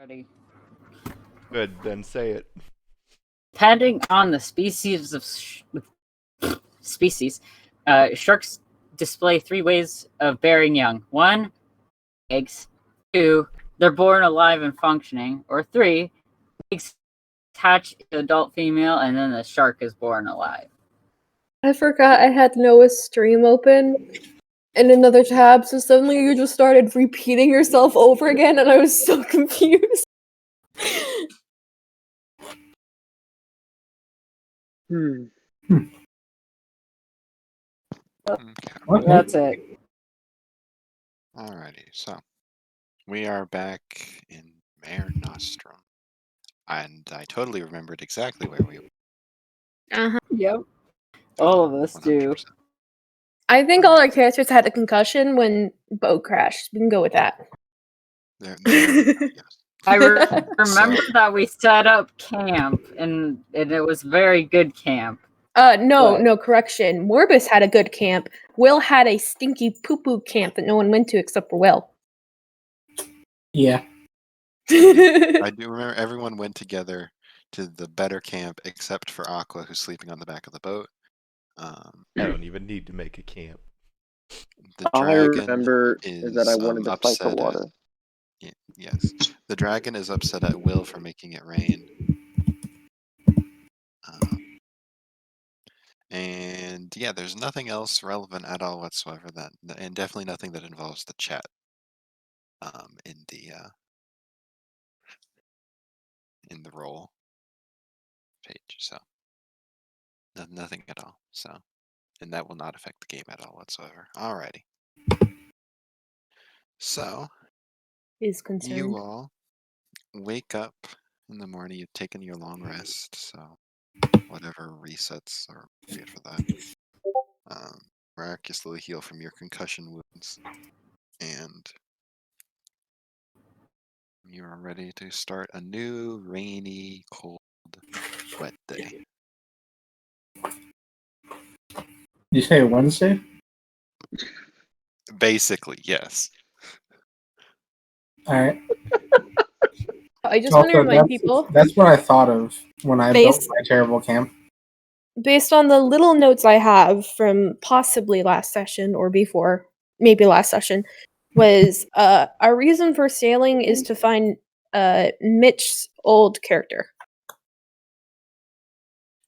Ready. Good, then say it. Depending on the species of sharks display three ways of bearing young. 1, eggs. 2, they're born alive and functioning. Or 3, eggs hatch to adult female and then the shark is born alive. I forgot I had Noah's stream open in another tab, so suddenly you just started repeating yourself over again, and I was so confused. Okay. That's it. Alrighty, so we are back in Mare Nostrum. And I totally remembered exactly where we were. Uh-huh. Yep. All of us 100%. do. I think all our characters had a concussion when boat crashed. We can go with that. There we go, yes. I remember that we set up camp, and it was very good camp. No, correction. Morbus had a good camp. Will had a stinky poo-poo camp that no one went to except for Will. Yeah. I do remember everyone went together to the better camp except for Aqua, who's sleeping on the back of the boat. I don't even need to make a camp. The All I dragon remember is that I wanted to fight the upset water. yes. The dragon is upset at Will for making it rain. And yeah, there's nothing else relevant at all whatsoever and definitely nothing that involves the chat in the role page. So nothing at all. So, and that will not affect the game at all whatsoever. Alrighty. So Is concerned. you all wake up in the morning. You've taken your long rest, so whatever resets are appropriate for that. Miraculously heal from your concussion wounds, and you are ready to start a new rainy, cold, wet day. You say Wednesday? Basically, yes. Alright. I just want to remind people, That's what I thought of when I built Based- my terrible camp. based on the little notes I have from possibly last session or before, maybe last session, was our reason for sailing is to find Mitch's old character.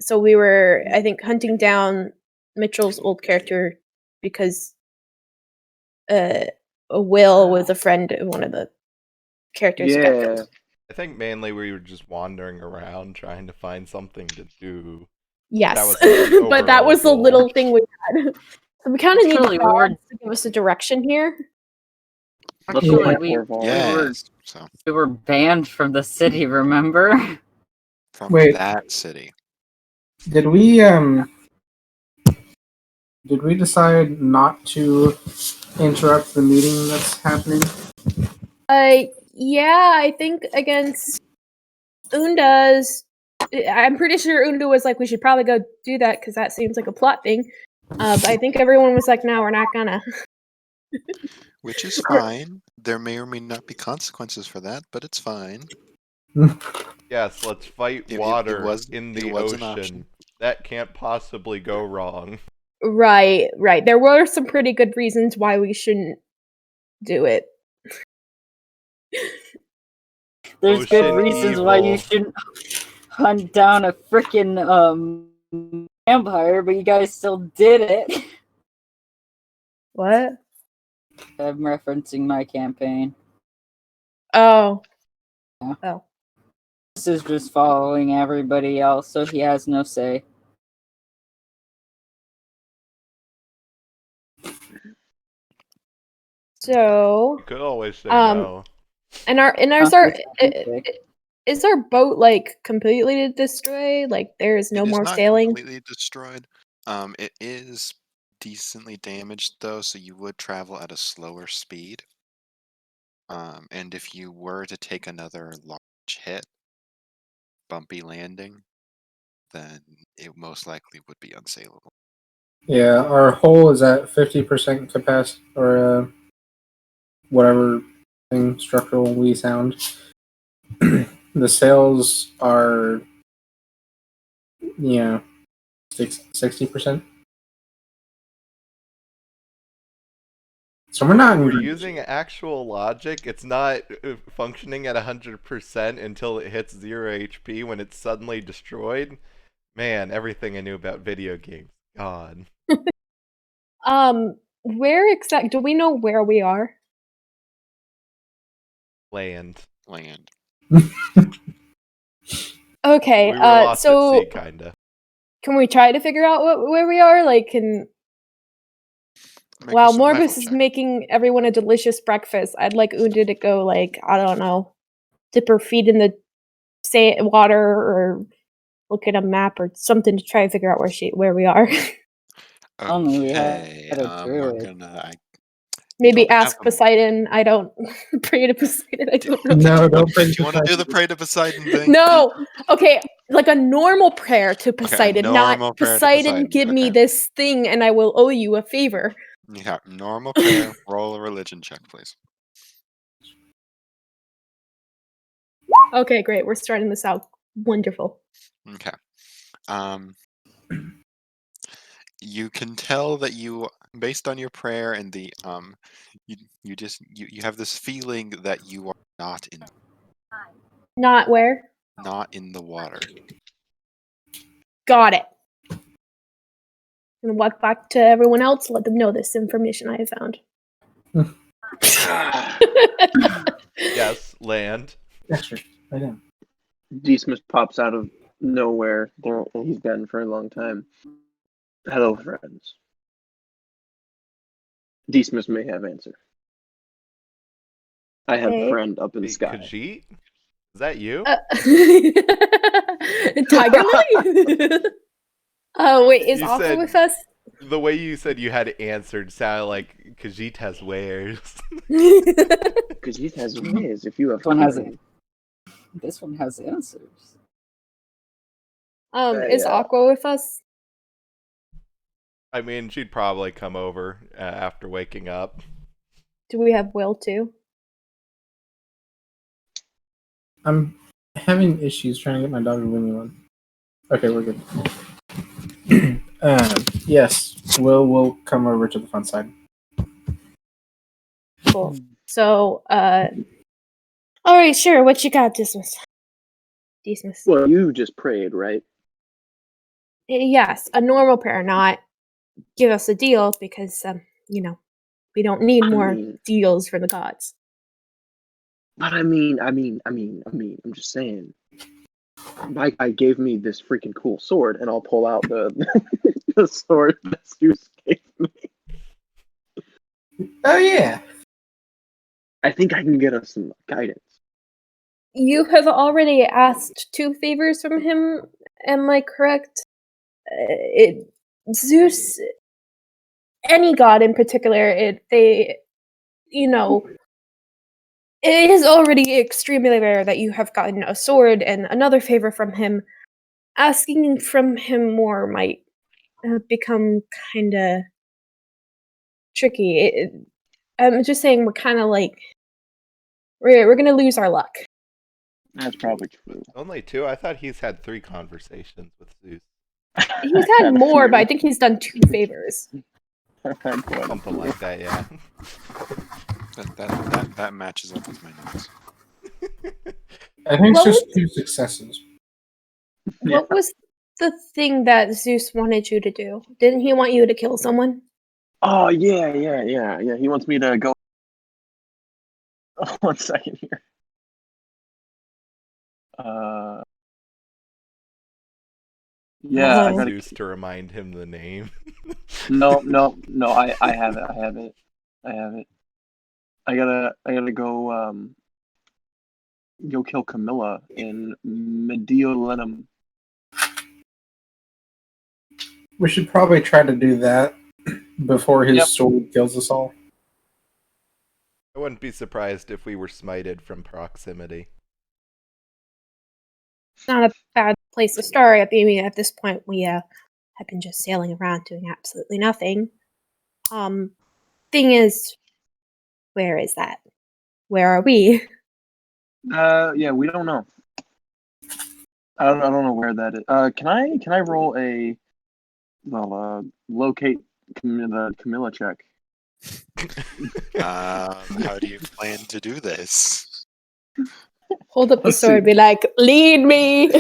So we were, I think, hunting down Mitchell's old character because Will was a friend of one of the characters. who got Yeah. killed. I think mainly we were just wandering around trying to find something to do. Yes, That was the but that was the overall little goal. thing we had. So we kind of need Actually, we were- to give us a direction here. Actually, Yes. So we were banned from the city, remember? from Wait. that city. Did we decide not to interrupt the meeting that's happening? Yeah, I think against Unda's. I'm pretty sure Unda was like, we should probably go do that because that seems like a plot thing. But I think everyone was like, no, we're not gonna. Which is fine. There may or may not be consequences for that, but it's fine. Yes, let's fight It water was- in it the was an ocean. option. That can't possibly go wrong. Right. There were some pretty good reasons why we shouldn't do it. There's Ocean good reasons why you evil. shouldn't hunt down a freaking vampire, but you guys still did it. What? I'm referencing my campaign. Oh. Yeah. Oh. This is just following everybody else, so he has no say. So. You could always say no. And is our boat like completely destroyed? Like there is no It is more not sailing? completely destroyed. It is decently damaged though, so you would travel at a slower speed. And if you were to take another large hit, bumpy landing, then it most likely would be unsaleable. Yeah, our hull is at 50% capacity, or whatever thing structural we sound. The sails are, 60%. So we're not. We're using actual logic. It's not functioning at 100% until it hits 0 HP when it's suddenly destroyed. Man, everything I knew about video games. God. Where exact? Do we know where we are? Land. Okay. We were lost so at sea, kinda. can we try to figure out where we are? Like, while Morbus is making everyone a delicious breakfast, I'd like Unda to go, like, I don't know, dip her feet in the water or look at a map or something to try and figure out where we are. Only we Okay, had a we're druid. gonna. Maybe don't have ask them. Poseidon. I don't pray to Poseidon. I don't know. No, don't pray Do to you want to do the Poseidon. pray to Poseidon thing? No. Okay, like a normal prayer to Poseidon, normal not prayer to Poseidon, Poseidon, give me okay. this thing and I will owe you a favor. Yeah, normal prayer. Roll a religion check, please. Okay, great. We're starting this out. Wonderful. Okay. You can tell that you, based on your prayer and the you have this feeling that you are not in Not where? the water. Got it. I'm gonna walk back to everyone else, let them know this information I have found. Yes, land. Extra. I know. Dismas pops out of nowhere. There, he's been for a long time. Hello, friends. Dismas may have answer. I have Hey. friend up in the Wait, sky. Khajiit? Is that you? Tiger Lily? Oh, wait, is You Aqua said- with us? The way you said you had answered sounded like Khajiit has wares. Because he has ways. If you have This one has company. This one has answers. Is Aqua with us? I mean, she'd probably come over after waking up. Do we have Will too? I'm having issues trying to get my dog to leave me alone. Okay, we're good. Yes, we'll come over to the front side. Cool. So, alright, sure. What you got, Dismas? Well, you just prayed, right? Yes, a normal prayer, not give us a deal because, we don't need more deals from the gods. But I mean, I'm just saying. My guy gave me this freaking cool sword, and I'll pull out the the sword that Zeus gave me. Oh yeah. I think I can get us some guidance. You have already asked 2 favors from him, am I correct? Zeus, any god in particular, it is already extremely rare that you have gotten a sword and another favor from him. Asking from him more might become kinda tricky. I'm just saying we're kind of like we're gonna lose our luck. That's probably true. Only 2? I thought he's had 3 conversations with Zeus. He's had more, but I think he's done 2 favors. Something like that, yeah. That matches up with my notes. I think it's What just was- 2 successes. What was the thing that Zeus wanted you to do? Didn't he want you to kill someone? Oh yeah. He wants me to go. Oh, 1 second here. Yeah, I Oh. gotta. Zeus to remind him the name. No. I have it. I gotta go. Go kill Camilla in Mediolanum. We should probably try to do that before his Yep. sword kills us all. I wouldn't be surprised if we were smited from proximity. It's not a bad place to start. I mean, at this point, we have been just sailing around doing absolutely nothing. Thing is, where is that? Where are we? Yeah, we don't know. I don't know where that is. Can I roll a locate Camilla check? How do you plan to do this? Hold up the Let's sword, see. be like, lead me.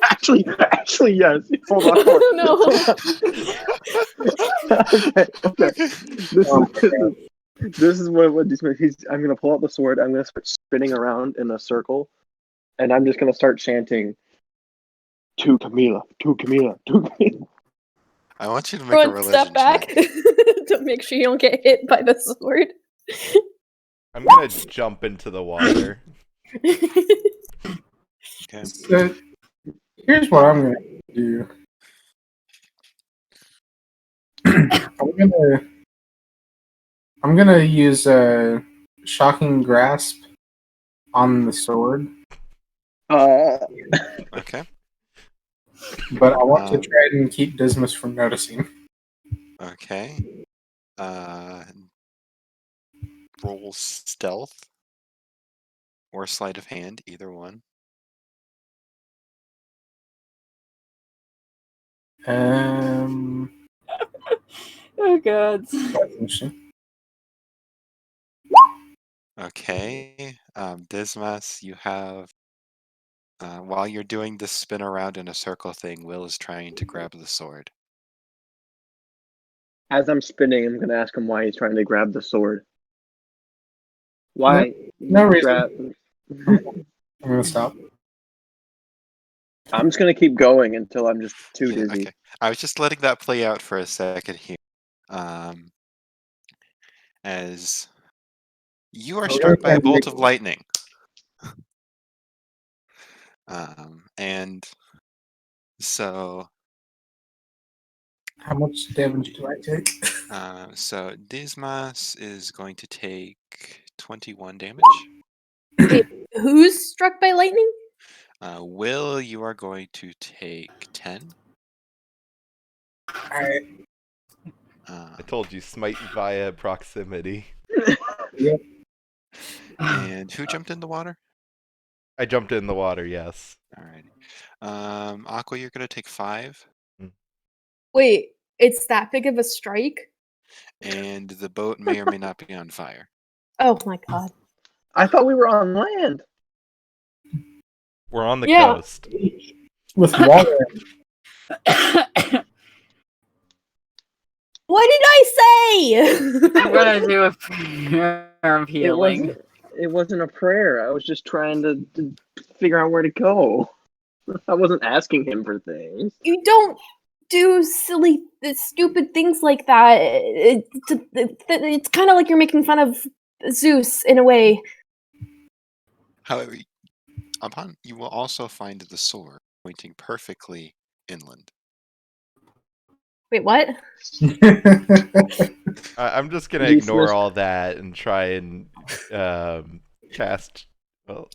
Actually, yes. Hold on. No. Okay. This is what I'm gonna pull out the sword. I'm gonna start spinning around in a circle, and I'm just gonna start chanting, "To Camila, to Camila, to Camila." I want you to make a One step religion back check. to make sure you don't get hit by the sword. I'm gonna jump into the water. Okay. So, here's what I'm gonna do. I'm gonna use a shocking grasp on the sword, Okay. but I want to Um, try and keep Dismas from noticing. Okay. Roll stealth or sleight of hand, either one. Oh god. That's interesting. Okay. Dismas, you have. While you're doing this spin around in a circle thing, Will is trying to grab the sword. As I'm spinning, I'm gonna ask him why he's trying to grab the sword. Why? No reason. Grab. I'm gonna stop. I'm just gonna keep going until I'm just too Yeah, dizzy. okay. I was just letting that play out for a second here. As you are I'm struck gonna by try a and make bolt of lightning. And so how much damage do I take? so Dismas is going to take 21 damage. Wait, who's struck by lightning? Will, you are going to take 10. Alright. I told you, smite via proximity. Yep. And who jumped in the water? I jumped in the water, yes. Alrighty. Aqua, you're going to take 5. Wait, it's that big of a strike? And the boat may or may not be on fire. Oh my god. I thought we were on land. We're on the Yeah. coast. With water. What did I say? I'm gonna do a prayer of healing. It wasn't a prayer. I was just trying to figure out where to go. I wasn't asking him for things. You don't do silly, stupid things like that. It's kind of like you're making fun of Zeus in a way. However, you will also find the sword pointing perfectly inland. Wait, what? I'm just gonna Dismiss- ignore all that and try and cast. Well,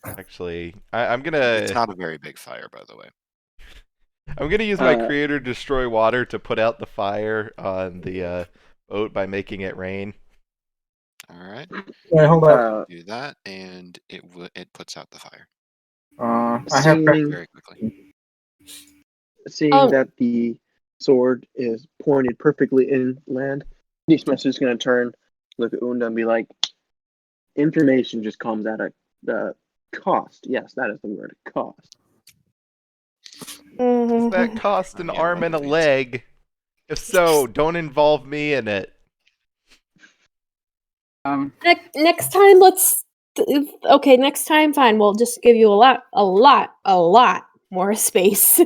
actually, I'm It's gonna not a very big fire, by the way. use my creator destroy water to put out the fire on the boat by making it rain. All right, Wait, hold up. do that, and it puts out the fire I have very quickly. seeing that the sword is pointed perfectly inland, Dismas is going to turn, look at Unda, and be like, information just comes at a cost. Yes, that is the word, cost. Does that cost an Yeah, arm one and a of these. leg? If so, don't involve me in it. Next time, let's. Okay, next time, fine. We'll just give you a lot more space.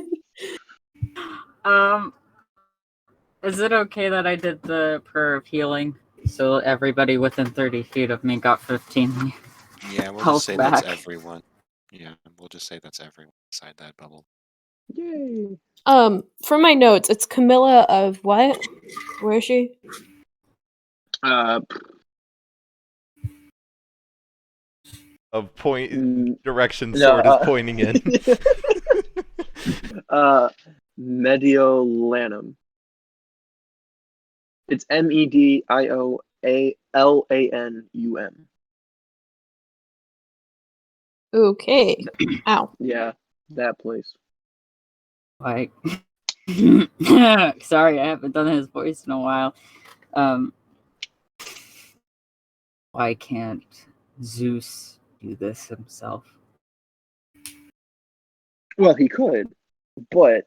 Is it okay that I did the prayer of healing? So everybody within 30 feet of me got 15 Yeah, we'll health just say back. that's everyone. Yeah, we'll just say that's everyone inside that bubble. Yay. From my notes, it's Camilla of what? Where is she? Of point Mm, direction no, sword is pointing in. Mediolanum. It's Medioalanum. Okay. Ow. Yeah, that place. Like, sorry, I haven't done his voice in a while. Why can't Zeus do this himself? Well, he could, but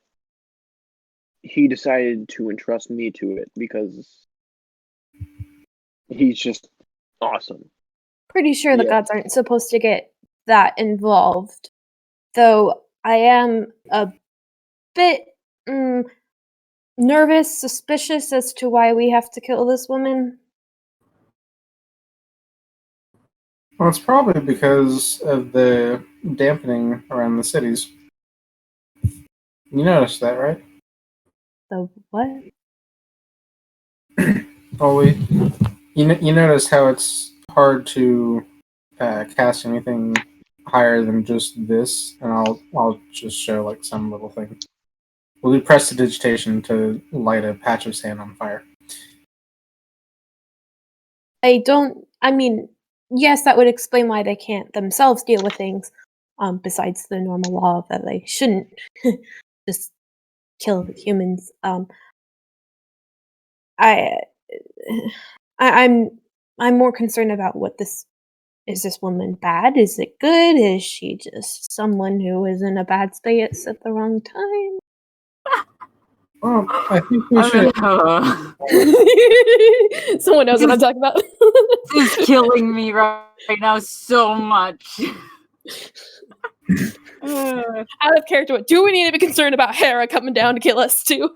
he decided to entrust me to it because he's just awesome. Pretty sure the Yeah. gods aren't supposed to get that involved. Though I am a bit nervous, suspicious as to why we have to kill this woman. Well, it's probably because of the dampening around the cities. You noticed that, right? The what? Well, you notice how it's hard to cast anything higher than just this, and I'll just show like some little thing. We'll do prestidigitation to light a patch of sand on fire. I mean, yes, that would explain why they can't themselves deal with things, besides the normal law that they shouldn't just kill the humans. I, I'm more concerned about what this is. This woman bad? Is it good? Is she just someone who is in a bad space at the wrong time? Well, I think we should. Someone knows what I'm talking about. This is killing me right now so much. Out of character, what do we need to be concerned about Hera coming down to kill us too?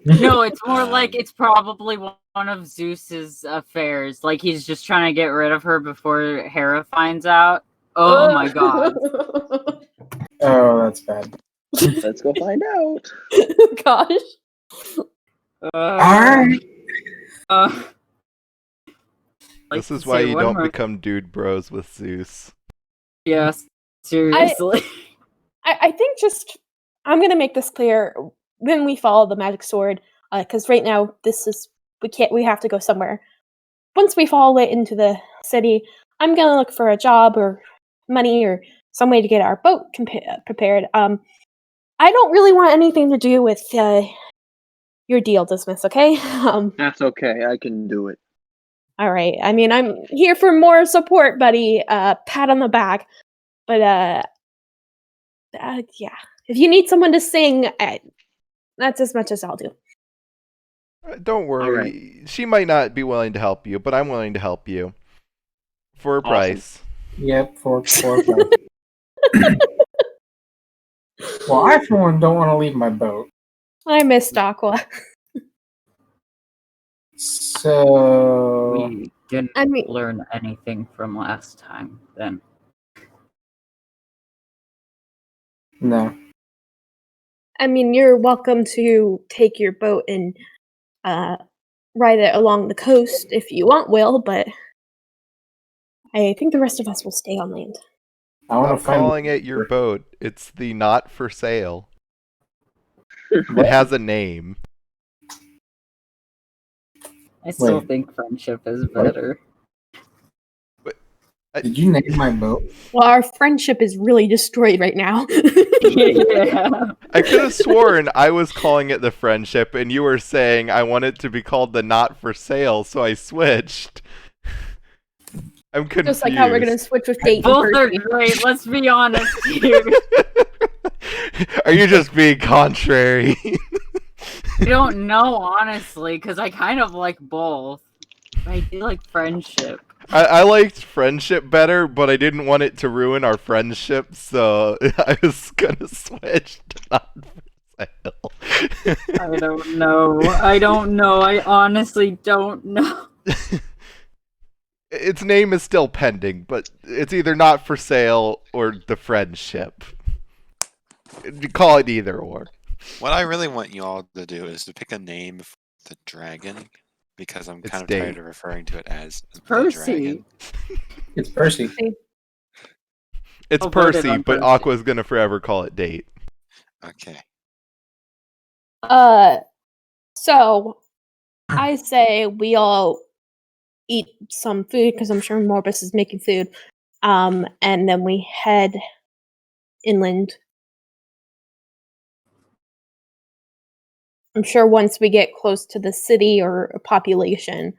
No, it's more like it's probably one of Zeus's affairs. Like he's just trying to get rid of her before Hera finds out. Oh my god. Oh, that's bad. Let's go find out. Gosh. Alright. This is why you don't become dude bros with Zeus. Yes, seriously. I think just I'm gonna make this clear when we follow the magic sword, because right now we have to go somewhere. Once we follow it into the city, I'm gonna look for a job or money or some way to get our boat prepared. I don't really want anything to do with your deal, Dismiss. Okay. That's okay. I can do it. All right. I mean, I'm here for more support, buddy. Pat on the back. But yeah, if you need someone to sing, that's as much as I'll do. Don't worry. She might not be willing to help you, but I'm willing to help you. For a price. Yep, for a price. Well, I, for one, don't want to leave my boat. I missed Aqua. So... We didn't learn anything from last time, then. No. I mean, you're welcome to take your boat and ride it along the coast if you want, Will, but I think the rest of us will stay on land. Stop calling it your boat. It's the not for sale. It has a name. I still think friendship is better. Did you name my boat? Well, our friendship is really destroyed right now. Yeah. I could have sworn I was calling it the friendship, and you were saying I want it to be called the not for sale, so I switched. I'm confused. Just like how we're gonna switch with date. Both are great. Let's be honest here. Are you just being contrary? I don't know, honestly, because I kind of like both. But I do like friendship. I liked friendship better, but I didn't want it to ruin our friendship, so I was gonna switch to not for sale. I don't know. I honestly don't know. Its name is still pending, but it's either not for sale or the friendship. You call it either or. What I really want you all to do is to pick a name for the dragon, because I'm kind of tired of referring to it as Percy. It's Percy. It's Percy, but Aqua's gonna forever call it Date. Okay. So I say we all eat some food because I'm sure Morbus is making food. and then we head inland. I'm sure once we get close to the city or a population,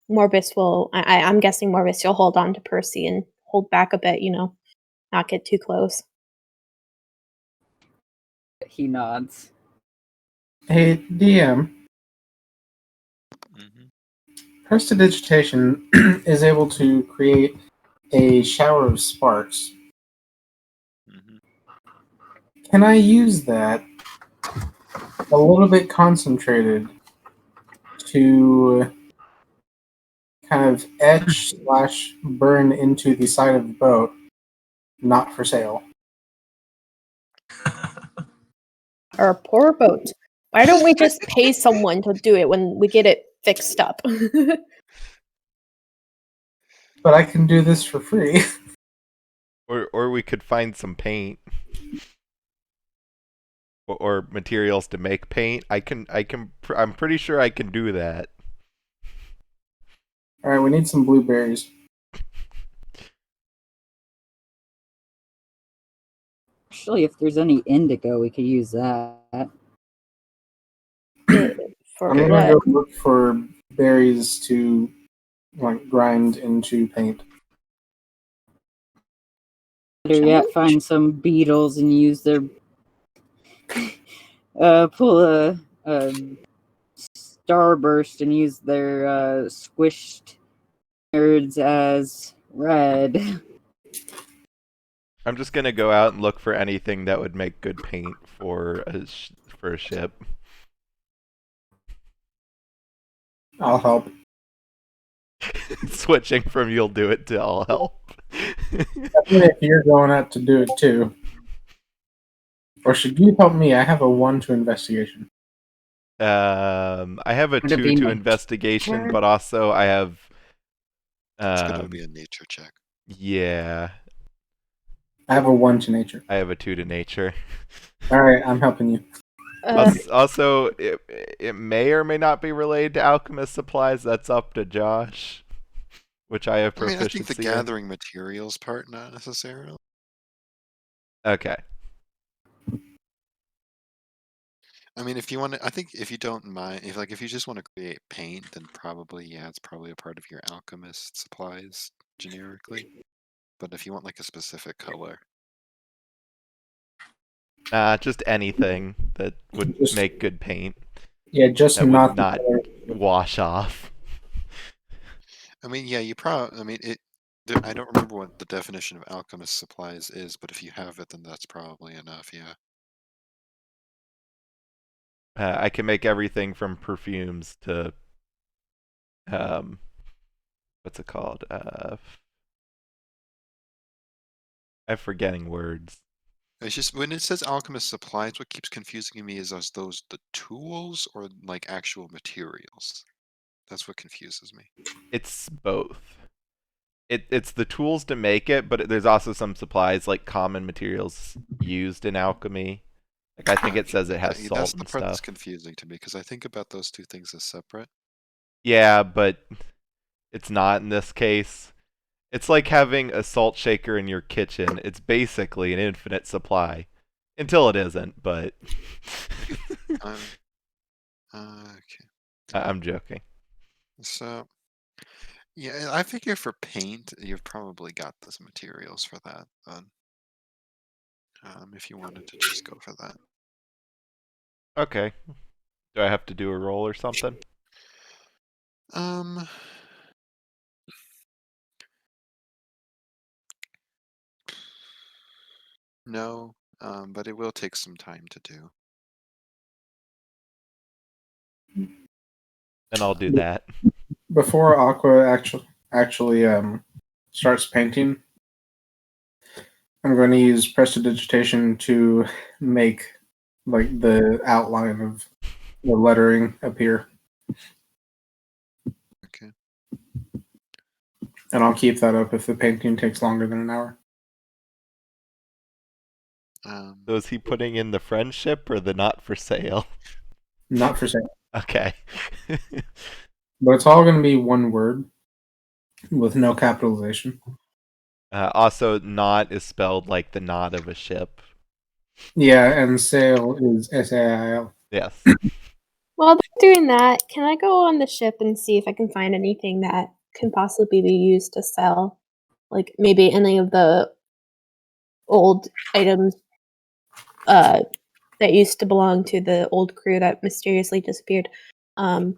Morbus will. I'm guessing Morbus will hold on to Percy and hold back a bit. Not get too close. He nods. Hey, DM. Hmm. Prestidigitation is able to create a shower of sparks. Hmm. Can I use that a little bit concentrated to kind of etch / burn into the side of the boat? Not for sale. Our poor boat. Why don't we just pay someone to do it when we get it fixed up? But I can do this for free. Or we could find some paint. Or materials to make paint. I'm pretty sure I can do that. Alright, we need some blueberries. Actually, if there's any indigo, we could use that. For I'm gonna what? go look for berries to grind into paint. Better yet, find some beetles and use their pull a starburst and use their squished nerds as red. I'm just gonna go out and look for anything that would make good paint for a ship. I'll help. Switching from you'll do it to I'll help. If you're going out to do it too. Or should you help me? I have a 1 to investigation. I have a Would it 2 be to my investigation, turn? but also I have It's gonna be a nature check. yeah, I have a 1 to nature. I have a 2 to nature. Alright, I'm helping you. Also, it may or may not be related to alchemist supplies. That's up to Josh, which I have I mean, I think the proficiency in. gathering materials part, not necessarily. Okay. I mean, if you want to, I think if you don't mind, if you just want to create paint, then probably, yeah, it's probably a part of your alchemist supplies generically. But if you want like a specific color, Just anything that would Just- make good paint Yeah, just that not would the not color. wash off. I mean, yeah, I mean, I don't remember what the definition of alchemist supplies is, but if you have it, then that's probably enough. Yeah. I can make everything from perfumes to what's it called? I'm forgetting words. It's just when it says alchemist supplies, what keeps confusing me is those the tools or like actual materials. That's what confuses me. It's both. It's the tools to make it, but there's also some supplies like common materials used in alchemy. Like I think it says it has That's salt the and part that's stuff. confusing to me because I think about those two things as separate. Yeah, but it's not in this case. It's like having a salt shaker in your kitchen. It's basically an infinite supply. Until it isn't, but Um, okay. I'm joking. So, yeah, I figure for paint, you've probably got those materials for that. If you wanted to just go for that. Okay. Do I have to do a roll or something? Um, no, but it will take some time to do. Then I'll do that. Before Aqua actually starts painting, I'm going to use prestidigitation to make like the outline of the lettering appear, Okay. and I'll keep that up if the painting takes longer than an hour. So is he putting in the friendship or the not for sale? Not for sale, Okay. but it's all going to be one word with no capitalization. Also, knot is spelled like the knot of a ship. Yeah, and sail is SAIL. Yes. While they're doing that, can I go on the ship and see if I can find anything that can possibly be used to sell? Like maybe any of the old items that used to belong to the old crew that mysteriously disappeared. Yes,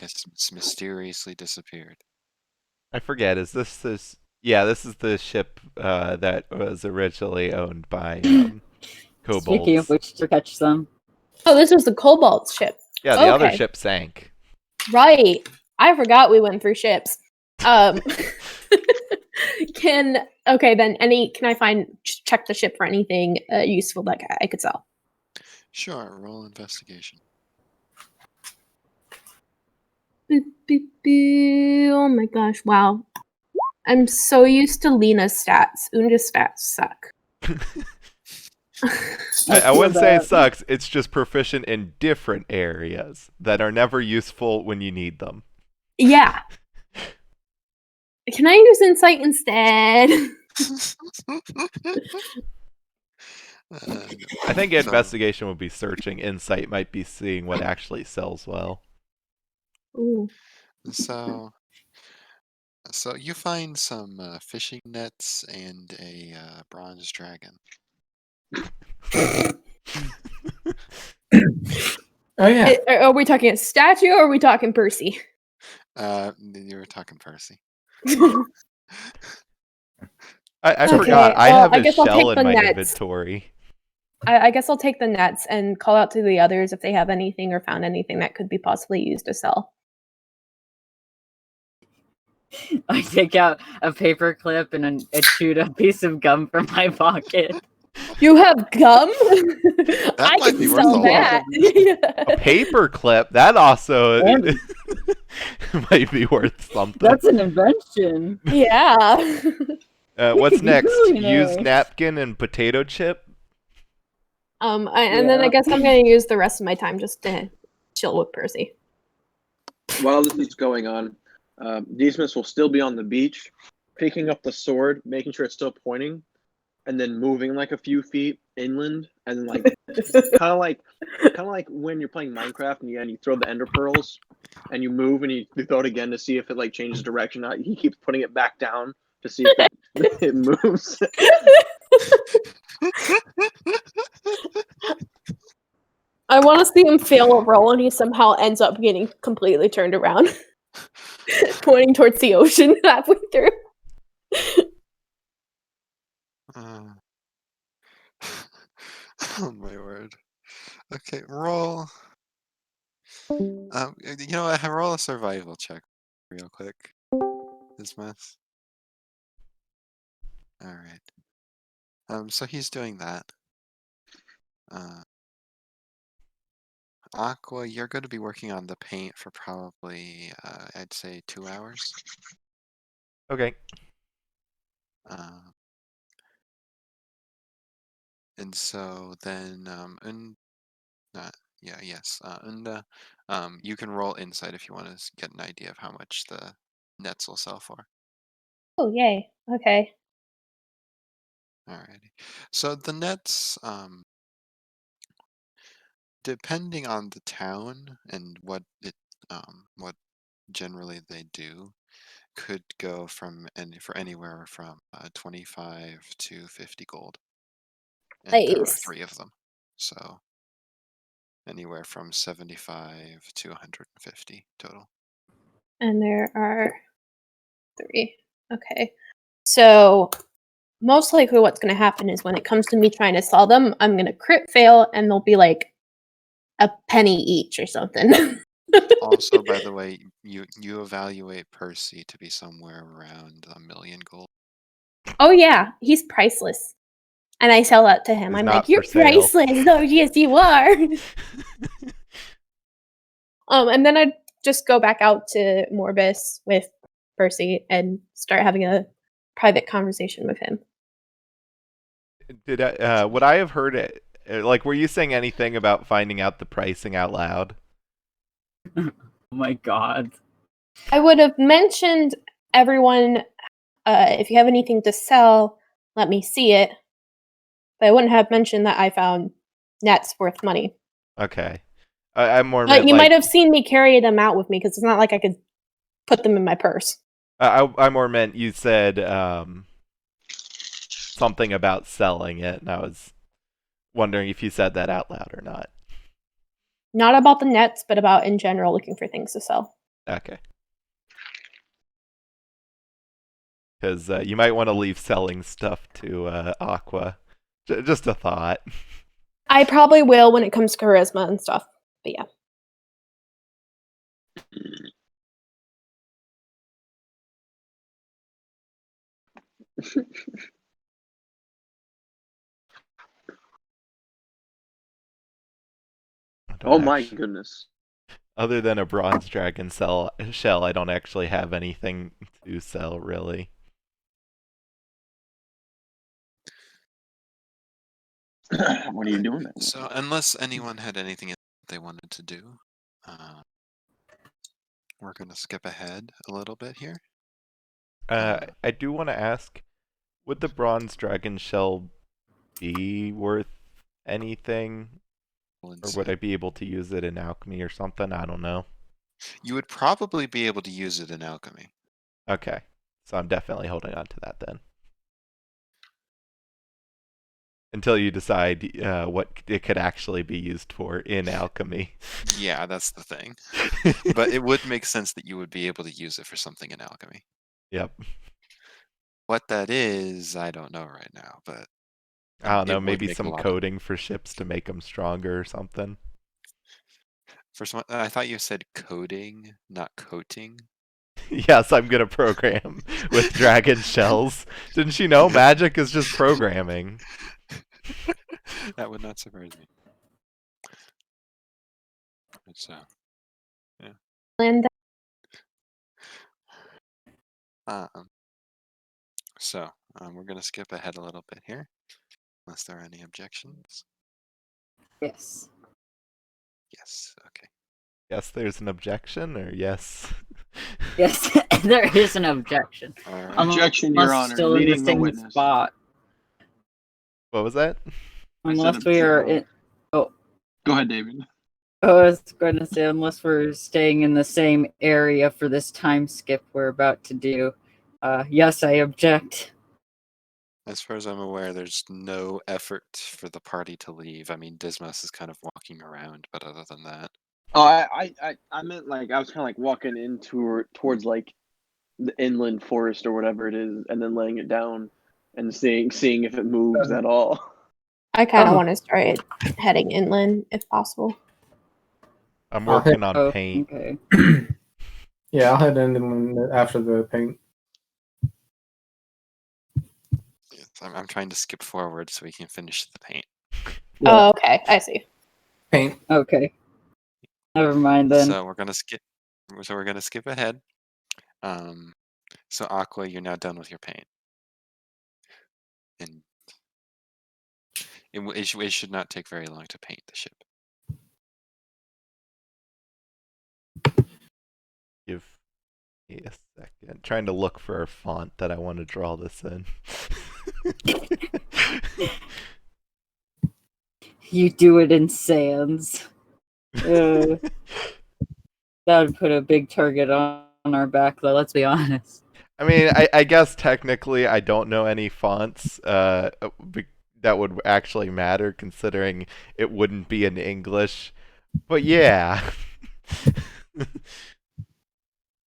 it's mysteriously disappeared. I forget. Is this? Yeah, this is the ship that was originally owned by Speaking of kobolds. which, to catch them. Oh, this was the Cobalt ship. Yeah, the other Okay. ship sank. Right. I forgot we went through ships. Can I check the ship for anything useful that I could sell? Sure, roll investigation. Boop, boop, boop. Oh my gosh, wow. I'm so used to Lena's stats. Unja's stats suck. I wouldn't say it sucks. It's just proficient in different areas that are never useful when you need them. Yeah. Can I use insight instead? I think investigation would be searching. Insight might be seeing what actually sells well. Ooh. So you find some fishing nets and a bronze dragon. Oh yeah. Are we talking a statue or are we talking Percy? You were talking Percy. I Okay, forgot. I well, have I a guess I'll shell take in the my nets. inventory. I guess I'll take the nets and call out to the others if they have anything or found anything that could be possibly used to sell. I take out a paper clip and chewed a piece of gum from my pocket. You have gum? I might can be worth sell a lot. that. A paper clip? That also And- might be worth something. That's an invention. Yeah. What's could be next? millionaires. Use napkin and potato chip? And then I Yeah. guess I'm going to use the rest of my time just to chill with Percy. While this is going on, Deismus will still be on the beach, picking up the sword, making sure it's still pointing, and then moving like a few feet inland, and then like kind of like when you're playing Minecraft and you throw the ender pearls, and you move and you throw it again to see if it like changes direction. He keeps putting it back down to see if it moves. I want to see him fail a roll and he somehow ends up getting completely turned around, pointing towards the ocean halfway through. Oh my word. Okay, roll. You know what? Roll a survival check real quick. This mess. Alright. So he's doing that. Aqua, you're going to be working on the paint for probably, I'd say 2 hours. Okay. And so then, you can roll insight if you want to get an idea of how much the nets will sell for. Oh, yay. Okay. Alrighty. So the nets, depending on the town and what generally they do, could go from anywhere from 25 to 50 gold. And there are Nice. 3 of them. So anywhere from 75 to 150 total. And there are 3. Okay. So most likely what's going to happen is when it comes to me trying to sell them, I'm going to crit fail and they'll be like a penny each or something. Also, by the way, you evaluate Percy to be somewhere around 1 million gold. Oh yeah, he's priceless. And I sell that to him. He's I'm not like, you're for sale." priceless. Oh yes, you are. And then I'd just go back out to Morbus with Percy and start having a private conversation with him. Did would I have heard it? Like, were you saying anything about finding out the pricing out loud? Oh my god. I would have mentioned everyone if you have anything to sell, let me see it. But I wouldn't have mentioned that I found nets worth money. Okay. I'm more But meant you like might have seen me carry them out with me because it's not like I could put them in my purse. I more meant you said something about selling it, and I was wondering if you said that out loud or not. Not about the nets, but about in general looking for things to sell. Okay. Because you might want to leave selling stuff to Aqua. Just a thought. I probably will when it comes to charisma and stuff. But yeah. Oh my goodness. Other than a bronze dragon shell, I don't actually have anything to sell, really. What are you doing? So unless anyone had anything they wanted to do, we're going to skip ahead a little bit here. I do want to ask, would the bronze dragon shell be worth anything? Or would I be able to use it in alchemy or something? I don't know. You would probably be able to use it in alchemy. Okay. So I'm definitely holding on to that then. Until you decide what it could actually be used for in alchemy. Yeah, that's the thing. But it would make sense that you would be able to use it for something in alchemy. Yep. What that is, I don't know right now, but I don't know, it would maybe make a some lot of- coating for ships to make them stronger or something. First one, I thought you said coding, not coating. Yes, I'm gonna program with dragon shells. Didn't you know magic is just programming? That would not surprise me. So, yeah. And So, we're going to skip ahead a little bit here, unless there are any objections. Yes. Yes, okay. Yes, there's an objection, or yes? Yes, there is an objection. All right. Objection, Your Unless Honor. still in the Leading the same witness. spot. What was that? Unless we are in. Oh, Go ahead, David. I was going to say, unless we're staying in the same area for this time skip we're about to do. Yes, I object. As far as I'm aware, there's no effort for the party to leave. I mean, Dismas is kind of walking around, but other than that. Oh, I meant like I was kind of like walking into towards like the inland forest or whatever it is, and then laying it down and seeing if it moves at all. I kind of Oh. want to start heading inland if possible. I'm I'll working on Oh, paint. okay. Yeah, I'll head in after the paint. Yes, I'm trying to skip forward so we can finish the paint. Oh, okay. I see. Paint. Okay. Never mind then. So we're gonna skip. So we're gonna skip ahead. So Aqua, you're now done with your paint, and it should not take very long to paint the ship. Give me a second. Trying to look for a font that I want to draw this in. You do it in Sans. That would put a big target on our back, though, let's be honest. I mean, I guess technically I don't know any fonts that would actually matter, considering it wouldn't be in English. But yeah.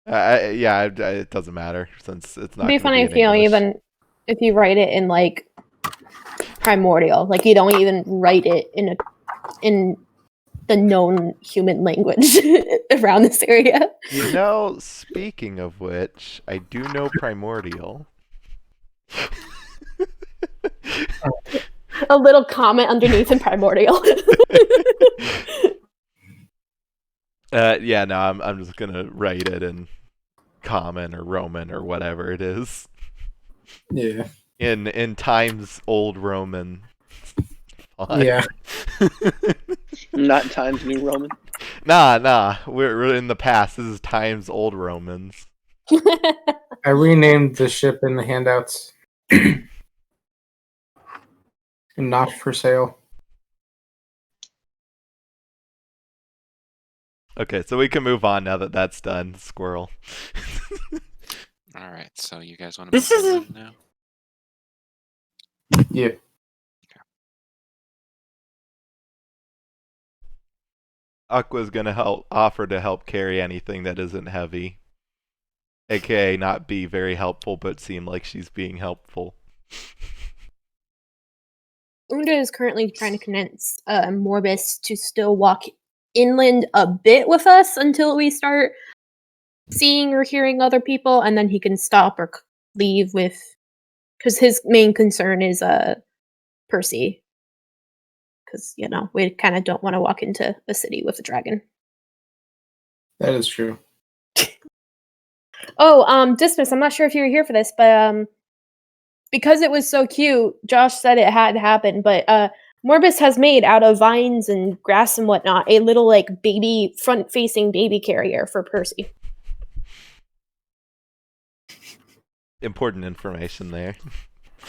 Yeah, it doesn't matter since it's not. It'd be funny in if you don't English. even if you write it in like primordial, like you don't even write it in the known human language around this area. You know, speaking of which, I do know primordial. A little comment underneath in primordial. Yeah, no, I'm just gonna write it in Common or Roman or whatever it is. Yeah. In Times Old Roman. Font. Yeah. Not Times New Roman. Nah. We're in the past. This is Times Old Romans. I renamed the ship in the handouts. Not for sale. Okay, so we can move on now that that's done, Squirrel. All right, so you guys want to This move is inland now? Yeah. Aqua's gonna offer to help carry anything that isn't heavy. AKA not be very helpful, but seem like she's being helpful. Unda is currently trying to convince Morbus to still walk inland a bit with us until we start seeing or hearing other people, and then he can stop or leave with. Because his main concern is Percy. Because we kind of don't want to walk into a city with a dragon. That is true. Oh, Dismas, I'm not sure if you were here for this, but because it was so cute, Josh said it had happened, but Morbus has made out of vines and grass and whatnot a little like baby front-facing baby carrier for Percy. Important information there.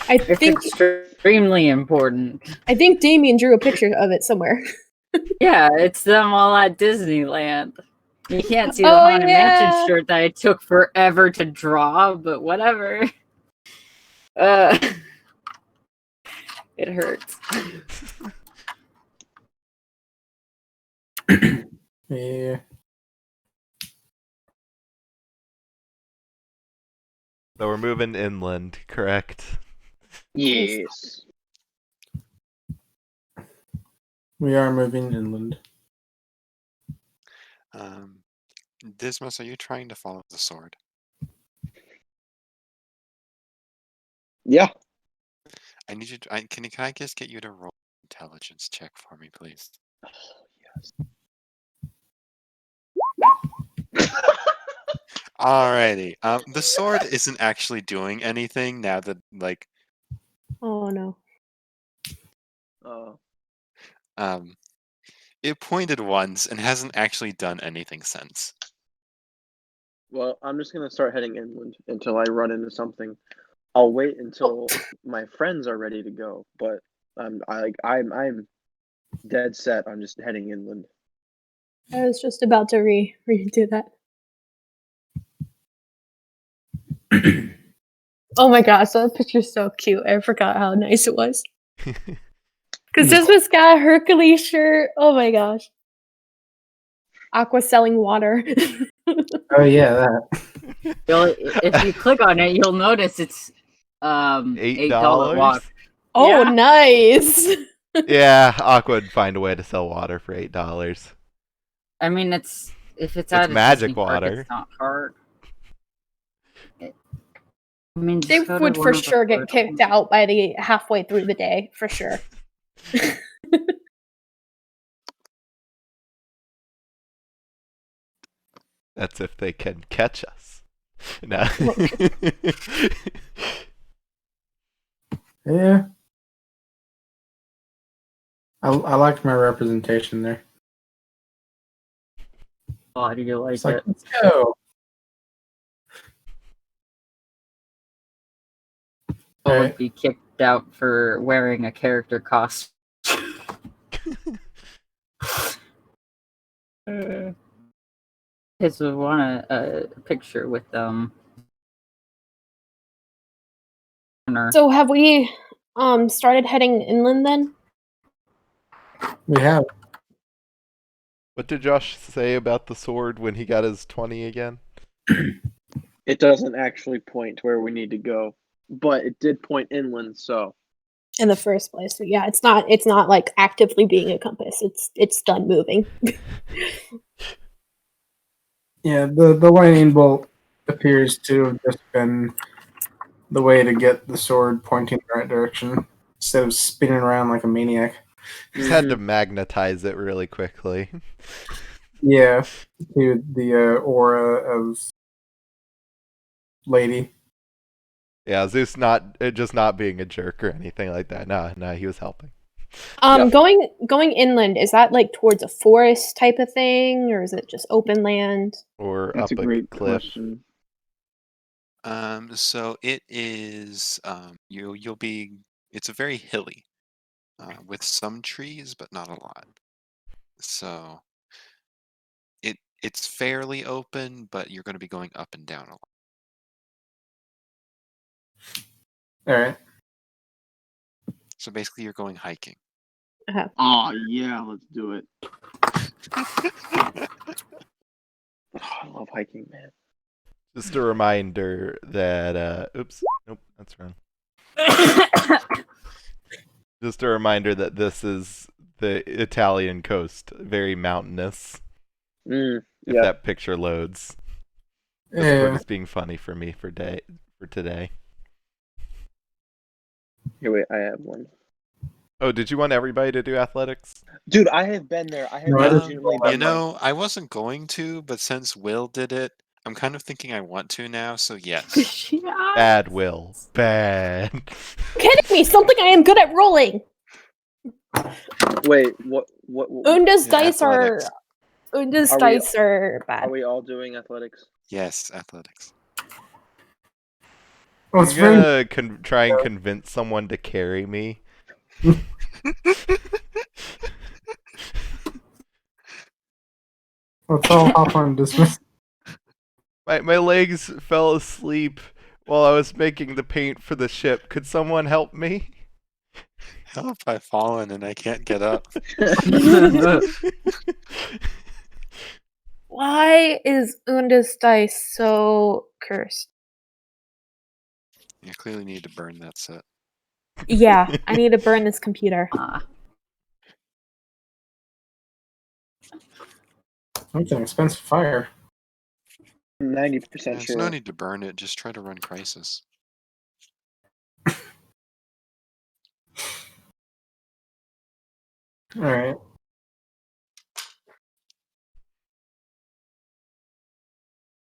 I It's think extremely important. Damien drew a picture of it somewhere. Yeah, it's them all at Disneyland. You can't see the Oh, Haunted yeah. Mansion shirt that I took forever to draw, but whatever. It hurts. Yeah. So we're moving inland, correct? Yes. We are moving inland. Dismas, are you trying to follow the sword? Yeah. I need you to. Can I just get you to roll an intelligence check for me, please? Alrighty. The sword isn't actually doing anything now that Oh no. it pointed once and hasn't actually done anything since. Well, I'm just gonna start heading inland until I run into something. I'll wait until my friends are ready to go, but I'm dead set on just heading inland. I was just about to redo that. Oh my gosh, that picture's so cute. I forgot how nice it was. Because this was got a Hercules shirt. Oh my gosh. Aqua selling water. Oh yeah, that. If you click on it, you'll notice it's $8 walk. Oh, Yeah. nice. Yeah, Aqua would find a way to sell water for $8. I mean, if it's at a magic Disney park, water. it's not hard. I mean, They just go to would one for of the sure get first kicked ones. out by the halfway through the day, for sure. That's if they can catch us. No. Yeah. I liked my representation there. Why do you like It's like, it? let's go. I Right. would be kicked out for wearing a character costume. Kids would want a picture with So have we started heading inland then? We have. What did Josh say about the sword when he got his 20 again? It doesn't actually point to where we need to go, but it did point inland, so In the first place. So yeah, it's not like actively being a compass. It's done moving. Yeah, the lightning bolt appears to have just been the way to get the sword pointing the right direction instead of spinning around like a maniac. Just had to magnetize it really quickly. Yeah, to the aura of Lady. Yeah, Zeus just not being a jerk or anything like that. No, he was helping. Yep. Going inland, is that like towards a forest type of thing, or is it just open land? Or that's up a great cliff. question. So it is. You'll be. It's a very hilly, with some trees, but not a lot. So it's fairly open, but you're going to be going up and down a lot. All right. So basically, you're going hiking. Oh yeah, let's do it. Oh, I love hiking, man. Just a reminder that oops, nope, that's wrong. Just a reminder that this is the Italian coast, very mountainous. If Yeah. that picture loads. Discord is being funny for me for today. Here, wait, I have one. Oh, did you want everybody to do athletics? Dude, I have been there. I have No, I just- legitimately been there. I wasn't going to, but since Will did it, I'm kind of thinking I want to now. So yes. Bad Will. Bad. Kidding me? Something I am good at rolling. Wait, what? Unda's Yeah, dice athletics. are bad. Are we all doing athletics? Yes, athletics. Well, I'm it's very gonna try and convince someone to carry me. let's all hop on dismiss. My legs fell asleep while I was making the paint for the ship. Could someone help me? Help! I've fallen and I can't get up. Why is Unda's dice so cursed? You clearly need to burn that set. Yeah, I need to burn this computer. It's an expensive fire. 90% There's sure. no need to burn it. Just try to run Crisis. All right.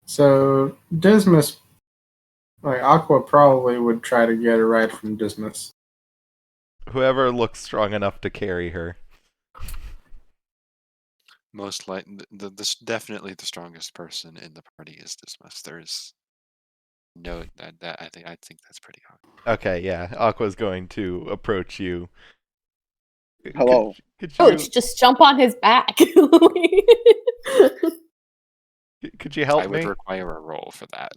So Dismas, like Aqua, probably would try to get a ride from Dismas. Whoever looks strong enough to carry her. Most likely, definitely the strongest person in the party is Dismas. There's no that I think that's pretty obvious. Okay, yeah. Aqua's going to approach you. Hello. Could Oh, you just jump on his back. could you help I would me? require a roll for that.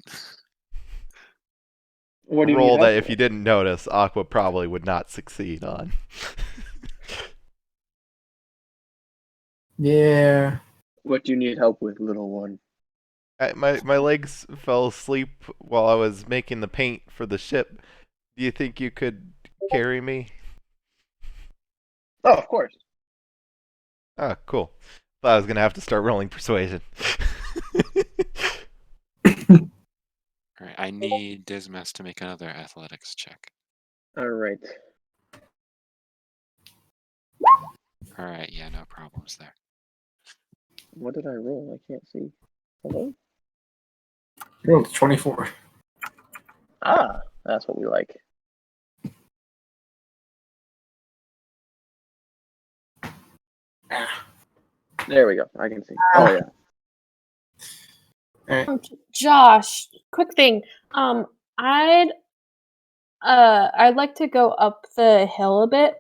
What do A you roll need that help if you with? didn't notice, Aqua probably would not succeed on. Yeah. What do you need help with, little one? My legs fell asleep while I was making the paint for the ship. Do you think you could carry me? Oh, of course. Oh, cool. Thought I was gonna have to start rolling persuasion. All right, I need Dismas to make another athletics check. All right. All right, yeah, no problems there. What did I roll? I can't see. Hello? You rolled 24. Ah, that's what we like. There we go. I can see. Oh yeah. All right. Josh, quick thing. I'd like to go up the hill a bit.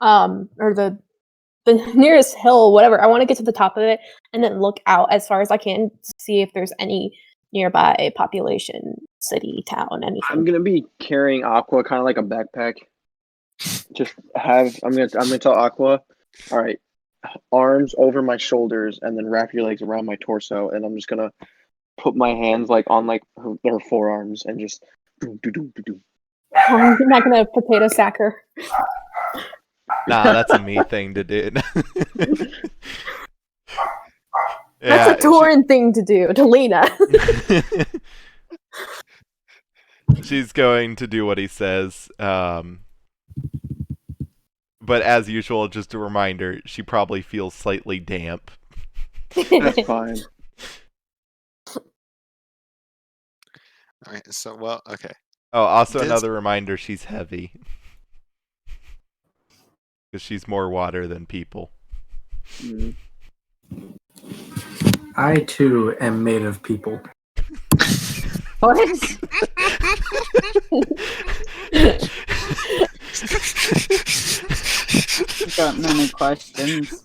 Or the nearest hill, whatever. I want to get to the top of it and then look out as far as I can to see if there's any nearby population, city, town, anything. I'm gonna be carrying Aqua kind of like a backpack. Just have I'm gonna tell Aqua, all right, arms over my shoulders and then wrap your legs around my torso, and I'm just gonna put my hands like on like her forearms and just do do do do do. I'm not gonna potato sack her. Nah, that's a me thing to do. That's a Torin thing to do, to Lena. She's going to do what he says. But as usual, just a reminder, she probably feels slightly damp. That's fine. All right, so well, okay. Oh, also Dis- another reminder, she's heavy. Because she's more water than people. Mm. I too am made of people. What? I've got many questions.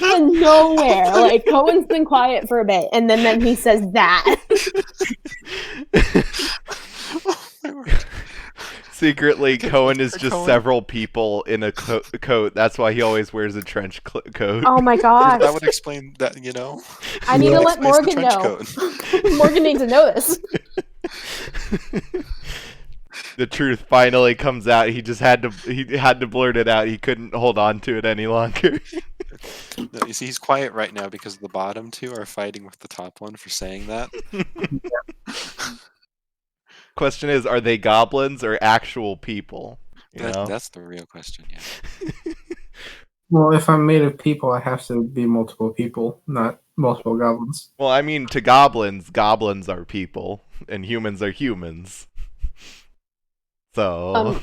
And nowhere. Like Cohen's been quiet for a bit, and then he says that. Oh, my word. Secretly, Cohen is Mr. just Cohen. several people in a coat. That's why he always wears a trench coat. Oh my gosh. That would explain that, you know. I need to That let explains the Morgan trench know. coat. Morgan needs to know this. The truth finally comes out. He had to blurt it out. He couldn't hold on to it any longer. No, you see, he's quiet right now because the bottom two are fighting with the top one for saying that. Question is, are they goblins or actual people? You know? That's the real question, yeah. Well, if I'm made of people, I have to be multiple people, not multiple goblins. Well, I mean, to goblins are people, and humans are humans. So.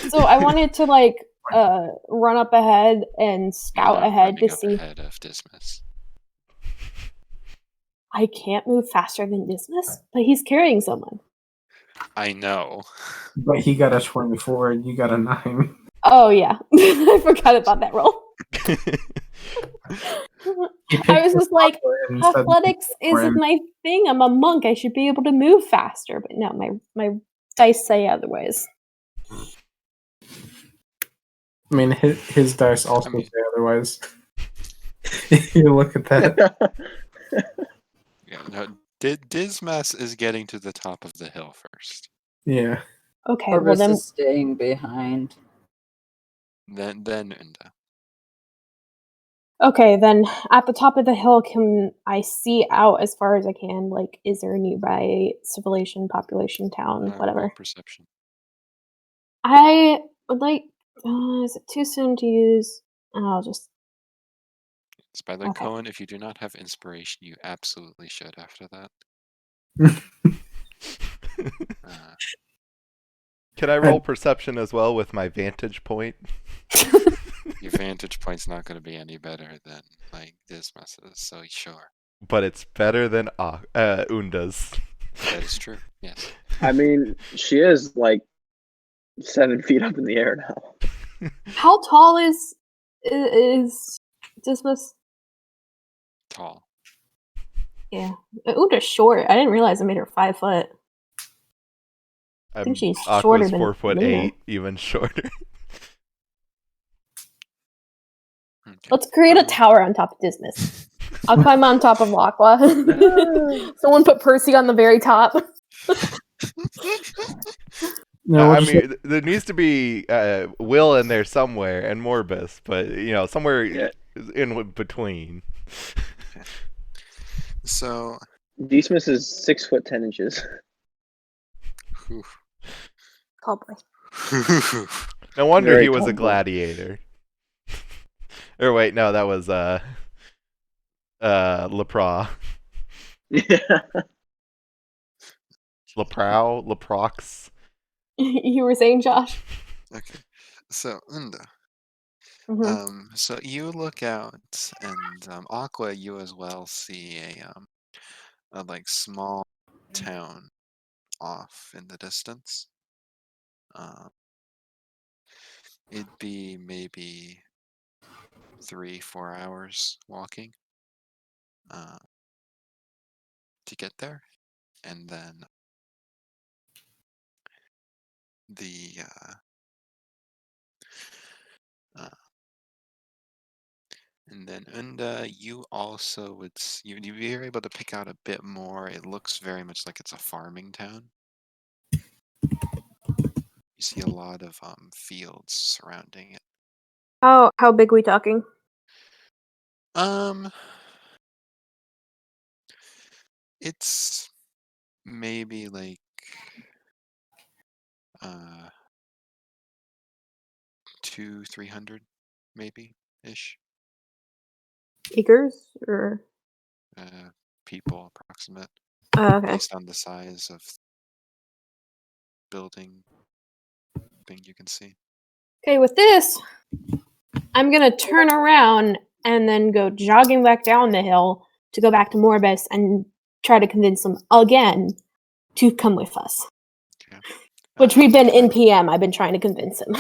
So I wanted to like run up ahead and You're scout not ahead to running up see. ahead of Dismas. I can't move faster than Dismas, but he's carrying someone. I know. But he got a 24, and you got a 9. Oh yeah, I forgot about that roll. I was just like, athletics isn't my thing. I'm a monk. I should be able to move faster. But no, my dice say otherwise. I mean, his dice also I mean- say otherwise. You look at that. Yeah, no, Dismas is getting to the top of the hill first. Yeah. Okay, well Orbis then, is staying behind. Then Unda. okay, then at the top of the hill, can I see out as far as I can? Like, is there a nearby civilization, population, town, Roll whatever? perception. I would like. Is it too soon to use? I'll just. It's by the way, Okay. Cohen, if you do not have inspiration, you absolutely should after that. Can I roll perception as well with my vantage point? Your vantage point's not going to be any better than like Dismas's, so sure. But it's better than Unda's. That is true. Yes. I mean, she is like 7 feet up in the air now. How tall is Dismas? Tall. Yeah, Unda's short. I didn't realize I made her 5 foot. I think she's shorter Aqua's than 4'8", Luna. even shorter. Okay. Let's create a tower on top of Dismas. I'll climb on top of Aqua. Someone put Percy on the very top. No, I mean, there needs to be Will in there somewhere and Morbus, but somewhere in between. So, Dismas is 6 foot 10 inches. whew. Oh boy. No wonder Very he was a tall. gladiator. Or wait, no, that was Lepra. Yeah. Leprox. You were saying, Josh? Okay. So, Unda. Mhm. So you look out, and Aqua, you as well see a like small town off in the distance. It'd be maybe 3-4 hours walking to get there, and then the and then Unda, you also would you'd be able to pick out a bit more. It looks very much like it's a farming town. You see a lot of fields surrounding it. How big we talking? It's maybe like 200-300 maybe ish Acres or? people approximate Oh, okay. based on the size of building thing you can see. Okay, with this, I'm gonna turn around and then go jogging back down the hill to go back to Morbus and try to convince him again to come with us. Okay. Which we've been in PM. I've been trying to convince him.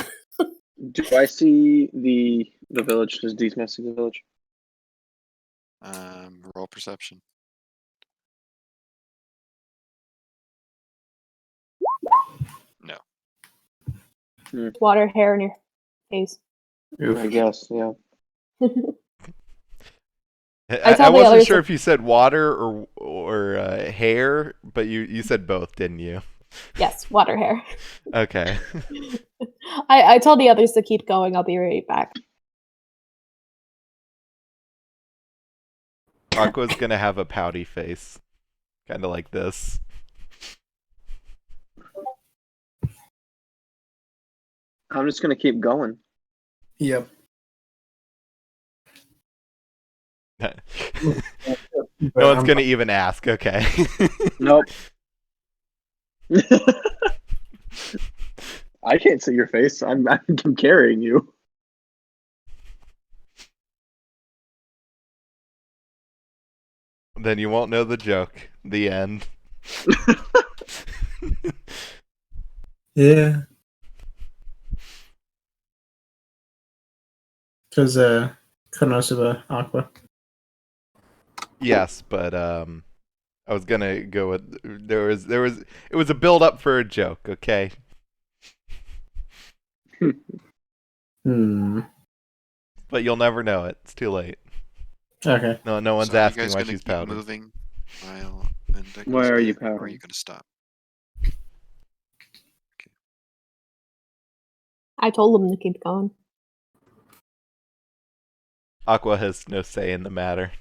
Do I see the village? Does Deesma see the village? Roll perception. No. Water, hair in your face. I guess, yeah. I wasn't sure if you said water or hair, but you said both, didn't you? Yes, water, hair. Okay. I told the others to keep going. I'll be right back. Aqua's gonna have a pouty face, kind of like this. I'm just gonna keep going. Yep. No one's gonna even ask. Okay. Nope. I can't see your face. I'm carrying you. Then you won't know the joke. The end. Yeah. Because Konosuba Aqua. Yes, but I was gonna go with it was a build up for a joke. Okay. But you'll never know it. It's too late. Okay. No one's So are you asking guys why gonna she's keep pouting. moving while Linda goes Why are you back, or are pouting? you gonna stop? I told them to keep going. Aqua has no say in the matter.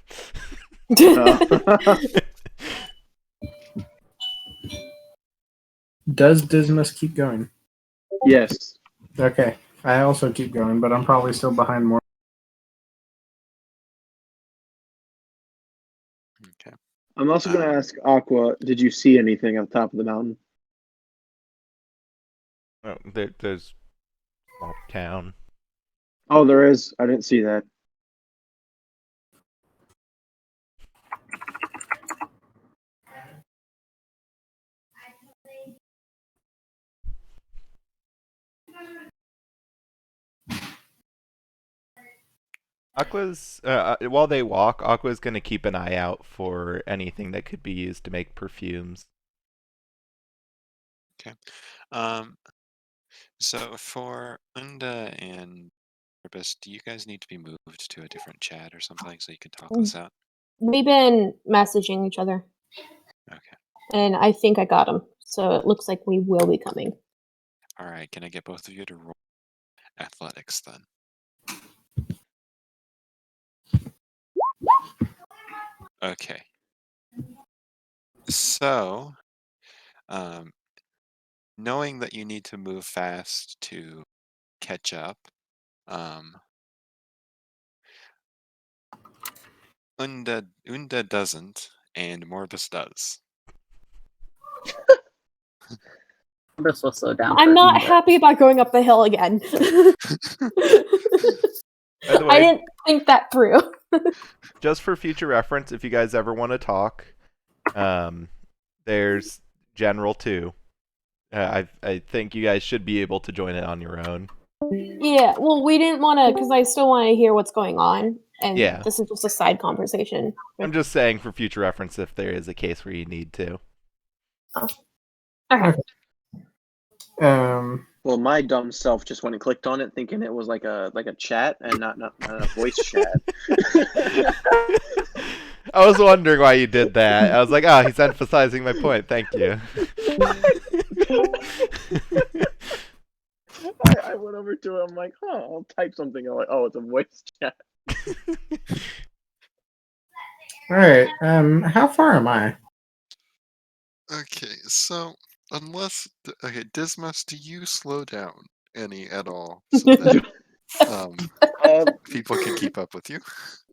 Does Dismas keep going? Yes. Okay. I also keep going, but I'm probably still behind more. Okay. I'm also gonna ask Aqua, did you see anything on top of the mountain? Oh, there's small town. Oh, there is. I didn't see that. Aqua's while they walk, Aqua's gonna keep an eye out for anything that could be used to make perfumes. Okay. So for Unda and Purpose, do you guys need to be moved to a different chat or something so you can talk this out? We've been messaging each other. Okay. And I think I got them. So it looks like we will be coming. All right. Can I get both of you to roll athletics then? Okay. So, knowing that you need to move fast to catch up, Unda doesn't, and Morbus does. This will slow down. I'm for not him, but- happy about going up the hill again. By the way, I didn't think that through. just for future reference, if you guys ever want to talk, there's General 2. I think you guys should be able to join it on your own. Yeah, well, we didn't want to, because I still want to hear what's going on. And Yeah. this is just a side conversation. I'm just saying for future reference if there is a case where you need to. Okay. Well, my dumb self just went and clicked on it, thinking it was like a chat and not a voice chat. I was wondering why you did that. I was like, oh, he's emphasizing my point. Thank you. I went over to it. I'm like, I'll type something. I'm like, oh, it's a voice chat. All right. How far am I? Okay, so unless Dismas, do you slow down any at all so that people can keep up with you?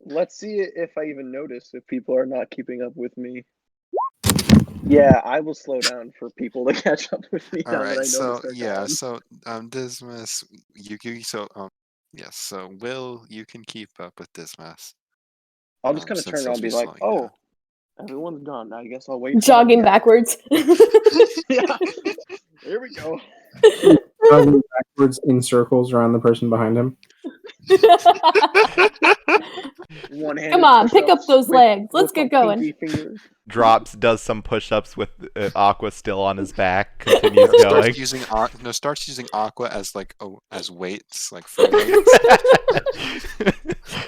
Let's see if I even notice if people are not keeping up with me. Yeah, I will slow down for people to catch up with me All now that I right, notice so they're yeah, gone. so Dismas, yes, so Will, you can keep up with Dismas. I'll just kind of since turn around he'll and be be like, slowing down. Everyone's gone. I guess I'll wait. for Jogging them. backwards. Yeah. Here we go. Jogging backwards in circles around the person behind him. One-handed Come on, pick up push-ups those with- legs. Let's with my get going. pinky fingers. Drops, does some push-ups with Aqua still on his back, continues going. Starts using Aqua as as weights, like for weights.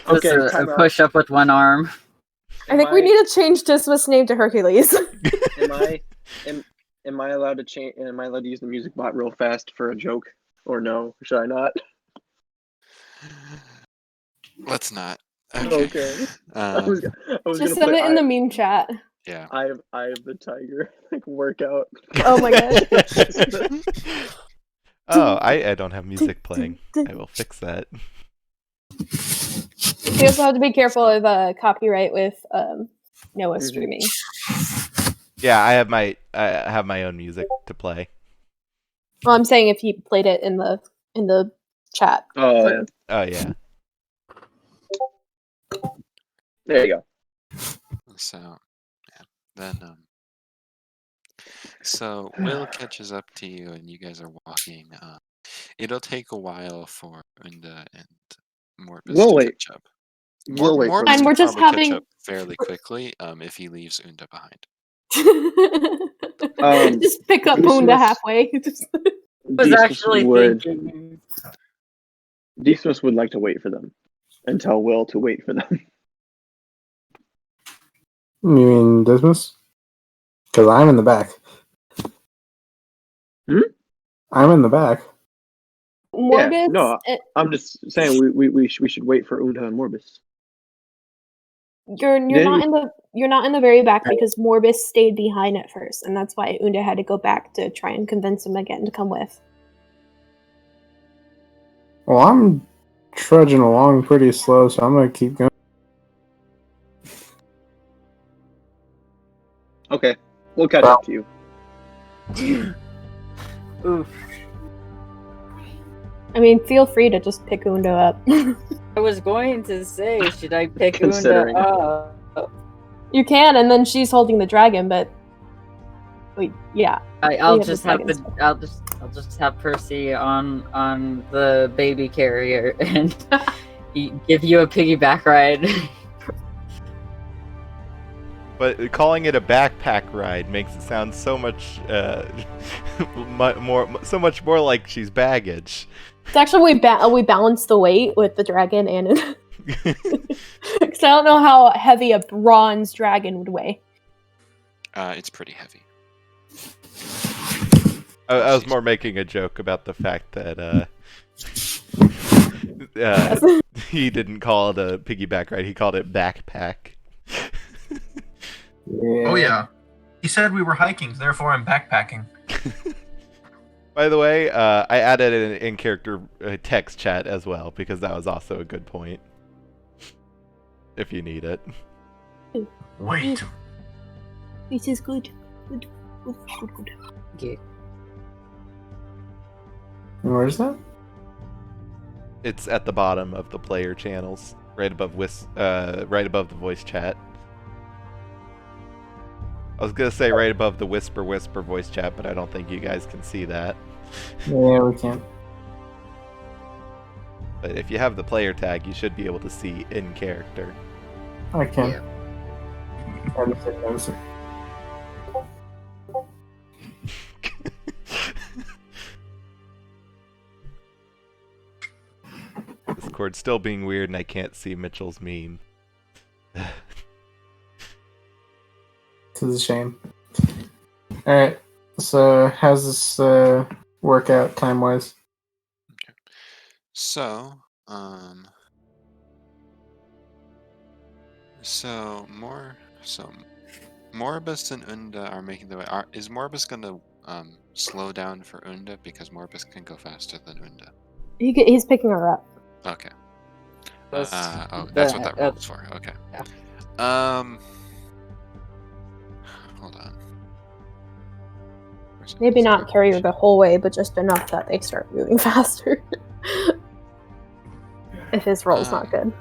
Okay, Just a time out. push up with one arm. I think we need to change Dismas' name to Hercules. Am I allowed to change? Am I allowed to use the music bot real fast for a joke, or no? Should I not? Let's not. Okay. I was Just gonna send play it in the meme chat. Yeah. I have the tiger like workout. Oh my god. Oh, I don't have music playing. I will fix that. You also have to be careful of copyright with Noah streaming. Yeah, I have my own music to play. Well, I'm saying if he played it in the chat. Oh yeah. Oh yeah. There you go. So, yeah. Then, so Will catches up to you, and you guys are walking. It'll take a while for Unda and Morbus We'll to wait. catch up. We'll wait for Morbus them. And can we're just probably catch having- up fairly quickly if he leaves Unda behind. Just pick up Dismas- Unda halfway. Was actually thinking. Dismas would like to wait for them, and tell Will to wait for them. You mean Dismas? Because I'm in the back. Hmm? I'm in the back. Morbus. Yeah, no, I'm just saying we should wait for Unda and Morbus. You're not in the very back because Morbus stayed behind at first, and that's why Unda had to go back to try and convince him again to come with. Well, I'm trudging along pretty slow, so I'm gonna keep going. Okay, we'll catch up to you. Oof. I mean, feel free to just pick Unda up. I was going to say, should I pick Considering. Unda up? You can, and then she's holding the dragon, but wait, yeah. I'll have just the have dragons. I'll just have Percy on the baby carrier and give you a piggyback ride. But calling it a backpack ride makes it sound so much so much more like she's baggage. It's actually we balance the weight with the dragon and because I don't know how heavy a bronze dragon would weigh. It's pretty heavy. I was more making a joke about the fact that he didn't call it a piggyback ride, he called it backpack. Yeah. Oh yeah. He said we were hiking, therefore I'm backpacking. By the way, I added an in-character text chat as well, because that was also a good point. If you need it. Wait. This is good. Good. Okay. Where's that? It's at the bottom of the player channels, right above right above the voice chat. I was gonna say right above the whisper voice chat, but I don't think you guys can see that. Yeah, we can't. But if you have the player tag, you should be able to see in character. I can. Yeah. I just didn't notice it. Discord's still being weird, and I can't see Mitchell's meme. This is a shame. Alright, so how's this work out time-wise? So, Morbus and Unda are making their way. Is Morbus gonna slow down for Unda because Morbus can go faster than Unda? He's picking her up. Okay. That's That's what that roll was for. Okay. Yeah. Hold on. Maybe not carry her the whole way, but just enough that they start moving faster. If his roll's not good.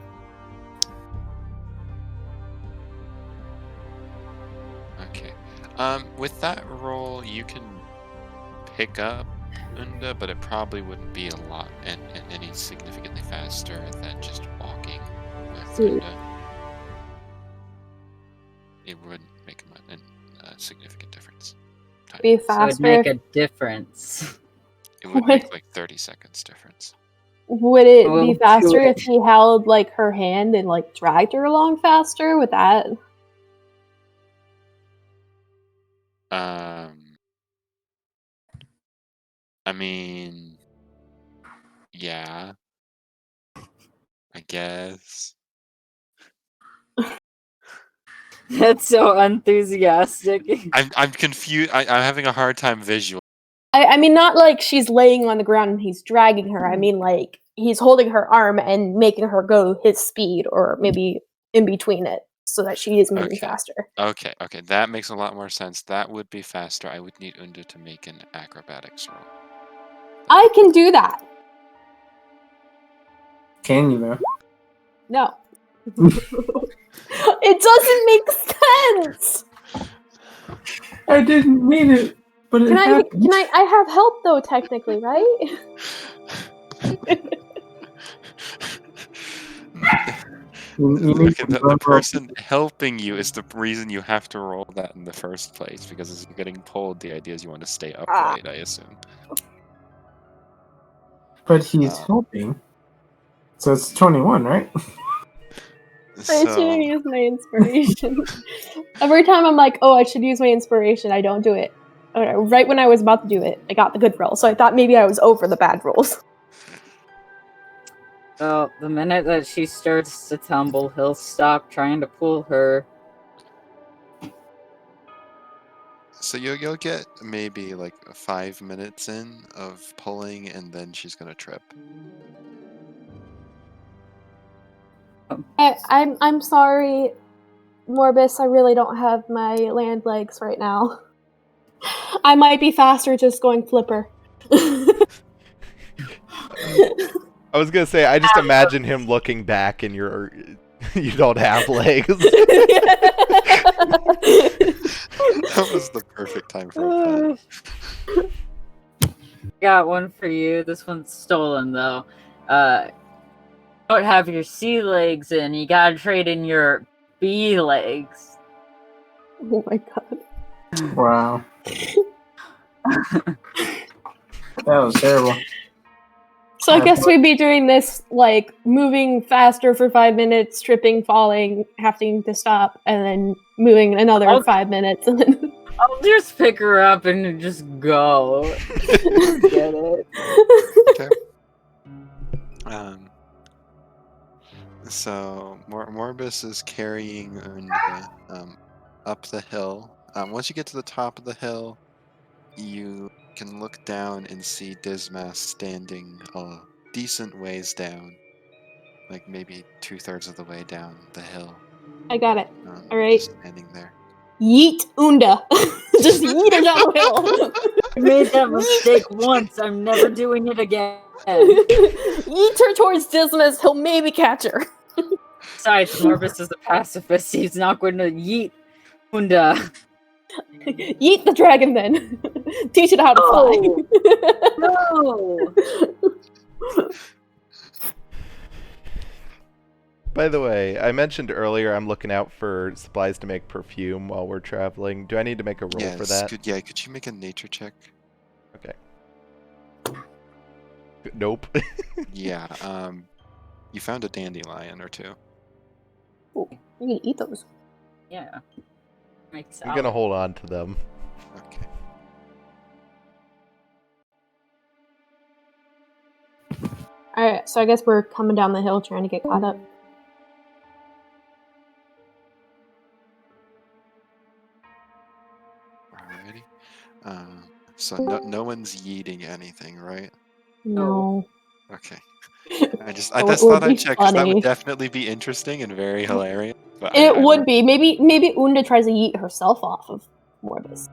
With that roll, you can pick up Unda, but it probably wouldn't be a lot and any significantly faster than just walking with Unda. It wouldn't make a significant difference. Be So it'd faster. make a difference. It would make like 30 seconds difference. Would it Well, be faster do if he held like her hand and like dragged her along faster? With that? I mean, yeah, I guess. That's so enthusiastic. I'm confused. I'm having a hard time visual. I mean, not like she's laying on the ground and he's dragging her. I mean, like he's holding her arm and making her go his speed, or maybe in between it, so that she is moving faster. Okay, that makes a lot more sense. That would be faster. I would need Unda to make an acrobatics roll. I can do that. Can you though? No. It doesn't make sense. I didn't mean it, but it happened. I have help though, technically, right? The person helping you is the reason you have to roll that in the first place, because as you're getting pulled, the idea is you want to stay upright, I assume. But he's helping. So it's 21, right? I should use my inspiration. Every time I'm like, oh, I should use my inspiration, I don't do it. Right when I was about to do it, I got the good roll, so I thought maybe I was over the bad rolls. Well, the minute that she starts to tumble, he'll stop trying to pull her. So you'll get maybe like 5 minutes in of pulling, and then she's gonna trip. I'm sorry, Morbus. I really don't have my land legs right now. I might be faster just going flipper. I was gonna say, I just imagine him looking back and you don't have legs. That was the perfect time for a pun. Got one for you. This one's stolen though. You don't have your C legs and you gotta trade in your B legs. Oh my god. Wow. That was terrible. So I guess we'd be doing this, like, moving faster for 5 minutes, tripping, falling, having to stop, and then moving another 5 minutes, and then... I'll just pick her up and just go. Get it. Okay. So Morbus is carrying Unda up the hill. Once you get to the top of the hill, you can look down and see Dismas standing a decent ways down, like maybe 2/3 of the way down the hill. I got it. All right. Just standing there. Yeet Unda. Just yeet her down the hill. I made that mistake once. I'm never doing it again. Yeet her towards Dismas. He'll maybe catch her. Besides, Morbus is a pacifist. He's not going to yeet Unda. Yeet the dragon then. Teach it how to fly. No. By the way, I mentioned earlier I'm looking out for supplies to make perfume while we're traveling. Do I need to make a roll for that? Could you make a nature check? Okay. Nope. Yeah, you found a dandelion or two. Ooh, you can eat those. Yeah. Makes I'm gonna hold on to them. Okay. Alright, so I guess we're coming down the hill trying to get caught up. Alrighty. So no one's yeeting anything, right? No. Okay. I just thought I'd check, because that would definitely be interesting and very hilarious. But It would be. Maybe Unda tries to yeet herself off of Morbus.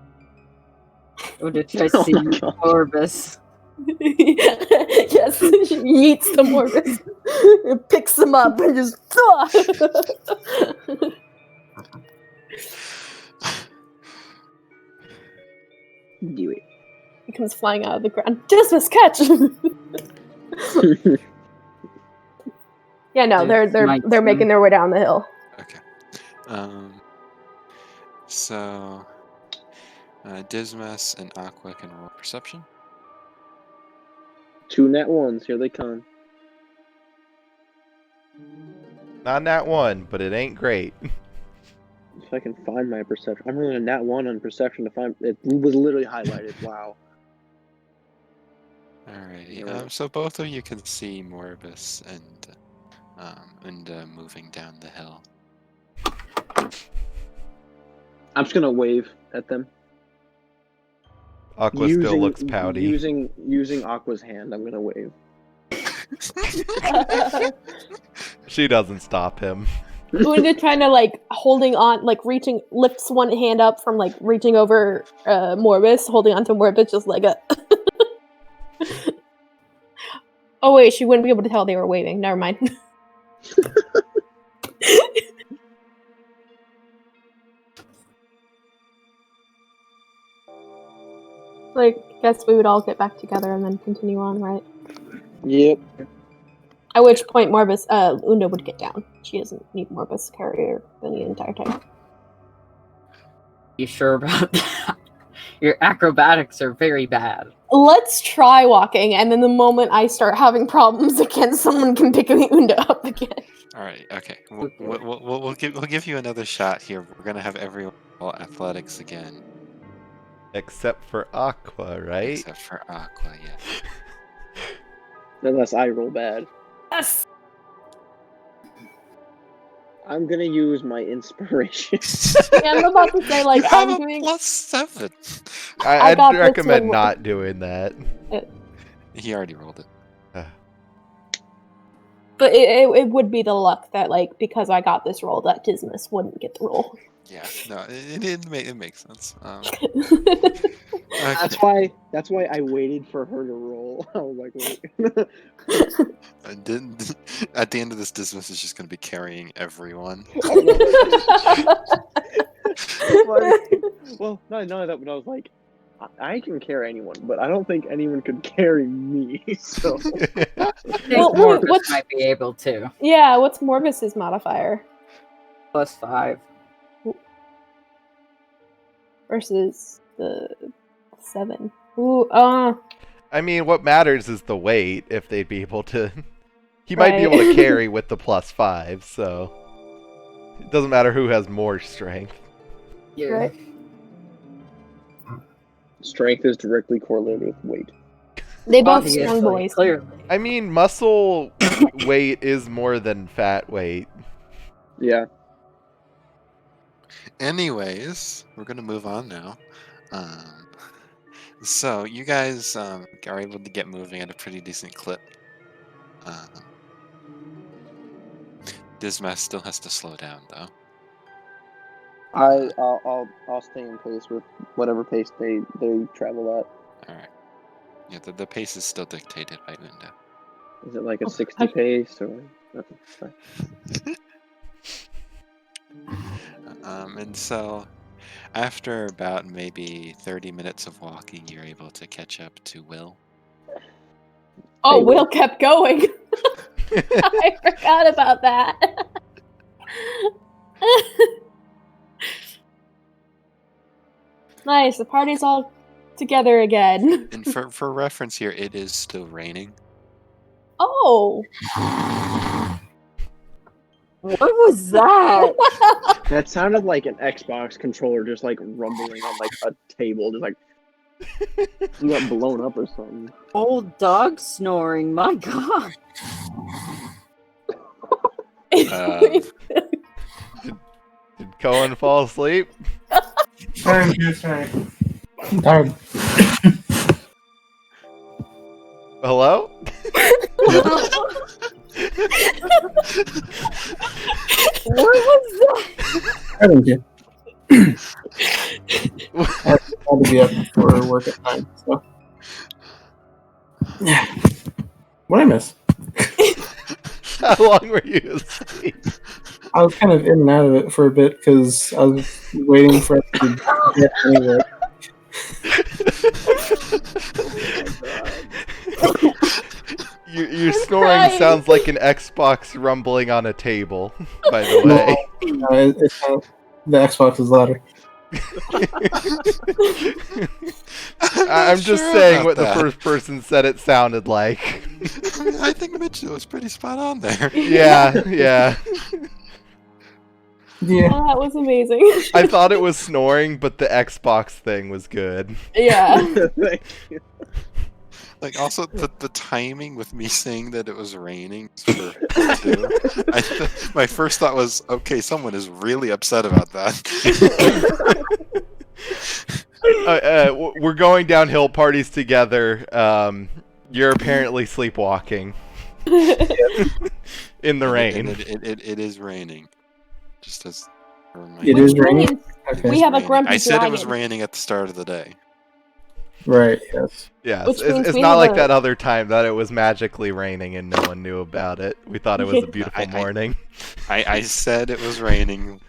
Unda tries to yeet Morbus. Yes, she yeets the Morbus. It picks him up and just... Do it. He comes flying out of the ground. Dismas, catch! Yeah, no, It's my they're turn. making their way down the hill. Okay. So Dismas and Aqua can roll perception. 2 nat ones. Here they come. Not that one, but it ain't great. If I can find my perception. I'm rolling a nat 1 on perception to find. It was literally highlighted. Wow. Alrighty. Alright. So both of you can see Morbus and moving down the hill. I'm just gonna wave at them. Aqua still looks pouty. Using Aqua's hand, I'm gonna wave. She doesn't stop him. Unda trying to like holding on, like reaching, lifts one hand up from like reaching over Morbus, holding onto Morbus, just like a. Oh wait, she wouldn't be able to tell they were waving. Never mind. Like, guess we would all get back together and then continue on, right? Yep. At which point, Morbus, Unda would get down. She doesn't need Morbus to carry her the entire time. You sure about that? Your acrobatics are very bad. Let's try walking, and then the moment I start having problems again, someone can pick Unda up again. All right. Okay. We'll give you another shot here. We're gonna have everyone roll athletics again, Except for Aqua, right? except for Aqua. Yeah. Unless I roll bad. Yes! I'm gonna use my inspiration. Yeah, I'm about to say, like, You have I'm a doing... +7. I'd got this recommend one. not doing that. He already rolled it. But it would be the luck that, like, because I got this roll, that Dismas wouldn't get the roll. Yeah. No, it makes sense. That's Okay. why I waited for her to roll. I was like, wait. And then at the end of this, Dismas is just going to be carrying everyone. Well, not that, but I was like, I can carry anyone, but I don't think anyone could carry me. So I think Well, Morbus what's- might be able to. Yeah, what's Morbus's modifier? +5. Versus the 7. Ooh, I mean, what matters is the weight, if they'd be able to... He might be Right. able to carry with the +5, so... It doesn't matter who has more strength. Yeah. Right. strength is directly correlated with weight. they both Obviously, strong boys. Clearly. I mean, muscle weight is more than fat weight. Yeah. Anyways, we're gonna move on now. So you guys are able to get moving at a pretty decent clip. Dismas still has to slow down though. I'll stay in pace with whatever pace they travel at. All right. Yeah, the pace is still dictated by Unda. Is it like a 60 pace or? Okay, fine. And so, after about maybe 30 minutes of walking, you're able to catch up to Will. Oh, Hey, Will kept going. I forgot about that. Nice, the party's all together again. And for reference here, it is still raining. Oh. What was that? That sounded like an Xbox controller just like rumbling on like a table, just like you got blown up or something. Old dog snoring. My God. Did Cohen fall asleep? I'm just right. I'm tired. Hello? What was that? I don't care. I had to be up for work at 9, so. Yeah. What I miss? How long were you asleep? I was kind of in and out of it for a bit because I was waiting for it to get anywhere. Your snoring crying. sounds like an Xbox rumbling on a table, by the way. It's not, the Xbox is louder. I'm not just sure saying about what the that. first person said it sounded like. I mean, I think Mitch was pretty spot on there. Yeah, yeah. Yeah. Oh, that was amazing. I thought it was snoring, but the Xbox thing was good. Yeah. Thank you. Like, also, the timing with me saying that it was raining for part 2. My first thought was, okay, someone is really upset about that. We're going downhill parties together. You're apparently sleepwalking in the rain. It is raining. Just as a reminder. It Which is raining? means Okay. we have a Raining. grumpy I said it was dragon. raining at the start of the day. Right, yes. Yes, Which means it's we not have like a- that other time that it was magically raining and no one knew about it. We thought it was a beautiful I- morning. I said it was raining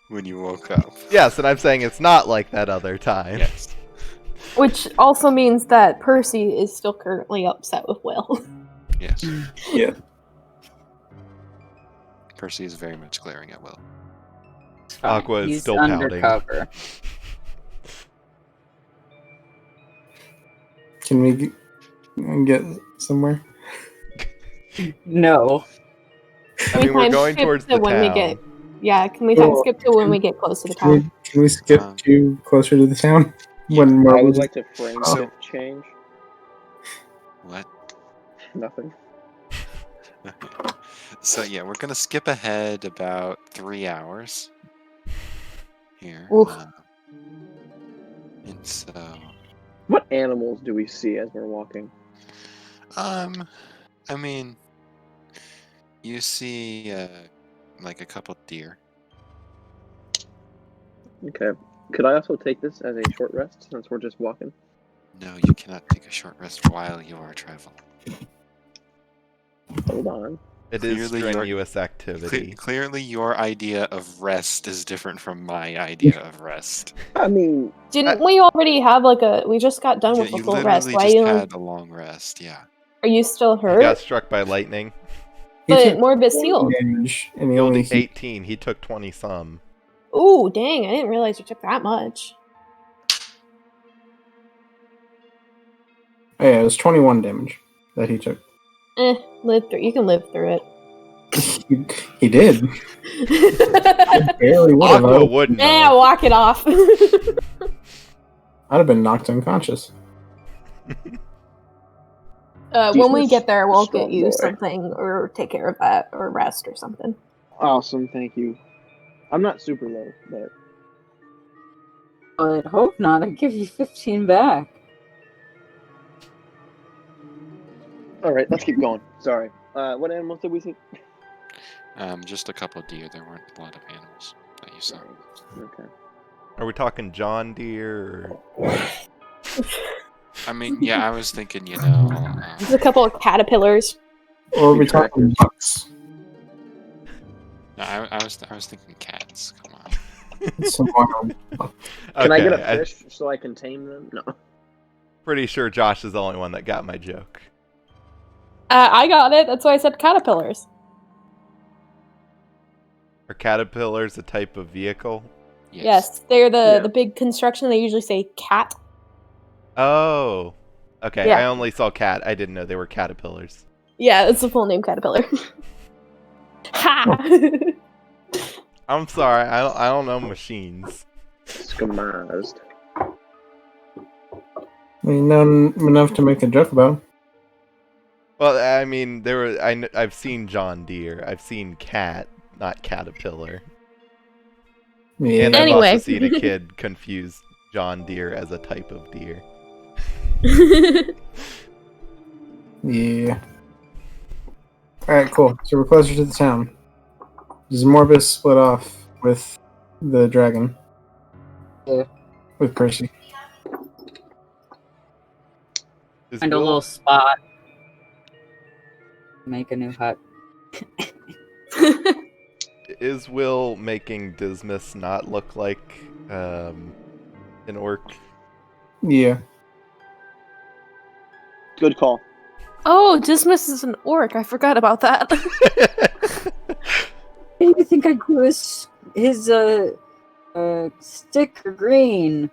when you woke up. Yes, and I'm saying it's not like that other time. Yes. Which also means that Percy is still currently upset with Will. Yes. Yeah. Percy is very much glaring at Will. Aqua is He's still pouting. undercover. Can we get somewhere? No. I mean, we're time going skip towards to the when we town. get. Yeah, can we time Well, skip to when we get close to the Can we, town? can we skip to closer to the town? When I Marvel would just- like to frame Oh. shift change. What? Nothing. So yeah, we're gonna skip ahead about 3 hours here. Oof. And so, What animals do we see as we're walking? I mean, you see like a couple deer. Okay. Could I also take this as a short rest since we're just walking? No, you cannot take a short rest while you are traveling. Hold on. It is Clearly you're- strenuous activity. Clearly, your idea of rest is different from my idea of rest. I mean, Didn't we already have like a? We just got done Yeah, with a you full literally rest. Why just you? had a long rest. Yeah. Are you still He hurt? got struck by lightning. He But took Morbus 20 healed. damage, and he Healed only 18. He took 20 some. Ooh, dang! I didn't realize you took that much. Oh, yeah, it was 21 damage that he took. Live through. You can live through He did. it. Barely would have. Aqua wouldn't Yeah, have. walk it off. I'd have been knocked unconscious. When we Jesus, get there, we'll strong get you boy. something or take care of that or rest or something. awesome. Thank you. I'm not super low, but I'd hope not. I'd give you 15 back. all right. Let's keep going. Sorry. What animals did we see? Just a couple of deer. There weren't a lot of animals that you saw. Okay. Are we talking John Deere? Or... I mean, yeah, I was thinking, you know, There's a couple of caterpillars. Or are we talking ducks? no, I was thinking cats. Come on. Some wild ducks. Can I get Okay, a fish so I can tame them? No. pretty sure Josh is the only one that got my joke. I got it. That's why I said caterpillars. Are caterpillars a type of vehicle? Yes, they're Yeah. the big construction. They usually say cat. Oh. Okay, Yeah. I only saw cat. I didn't know they were caterpillars. Yeah, it's the full name caterpillar. Ha! I'm sorry, I don't know machines. Skamazed. I mean, none enough to make a joke about. Well, I mean, I've seen John Deere. I've seen cat, not caterpillar. Yeah. And I've Anyway. also seen a kid confuse John Deere as a type of deer. Yeah. Alright, cool. So we're closer to the town. Does Morbus split off with the dragon? Yeah. With Percy. Is Find a Will- little spot. Make a new hut. Is Will making Dismas not look like an orc? Yeah. Good call. Oh, Dismas is an orc. I forgot about that. Do you think I grew his stick green?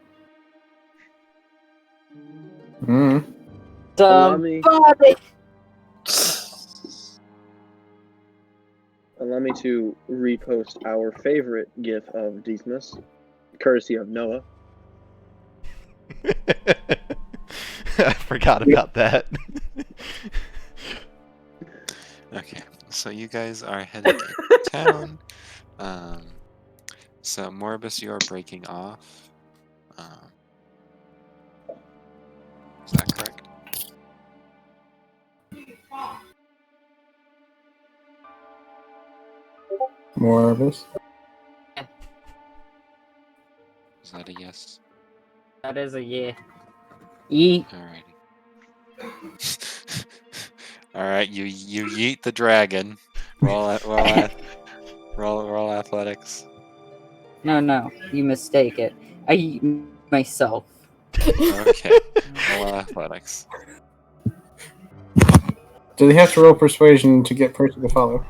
Mm. Allow me- Somebody. Allow me to repost our favorite GIF of Dismas, courtesy of Noah. I forgot about that. Okay, so you guys are headed into town. So Morbus, you are breaking off. Is that correct? More of us. Is that a yes? That is a yeah. Eat. Alrighty. Alright, you yeet the dragon. Roll athletics. No, you mistake it. I eat myself. Okay, roll athletics. Do they have to roll persuasion to get Percy to follow?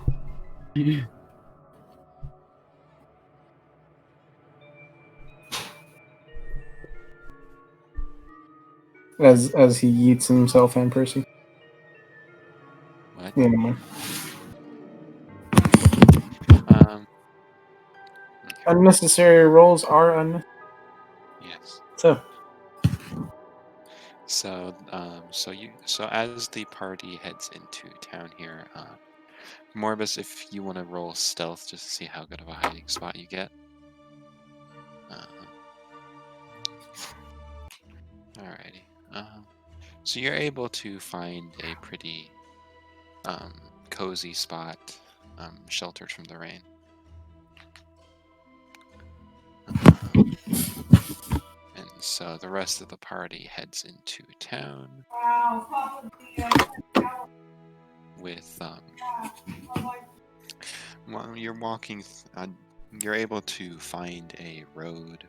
As he yeets himself and Percy. What? Yeah, never mind. Okay. Unnecessary rolls are unnecessary. Yes. So, So as the party heads into town here, Morbus, if you want to roll stealth just to see how good of a hiding spot you get. Alrighty. So you're able to find a pretty cozy spot, sheltered from the rain. And so the rest of the party heads into town with while you're walking, you're able to find a road,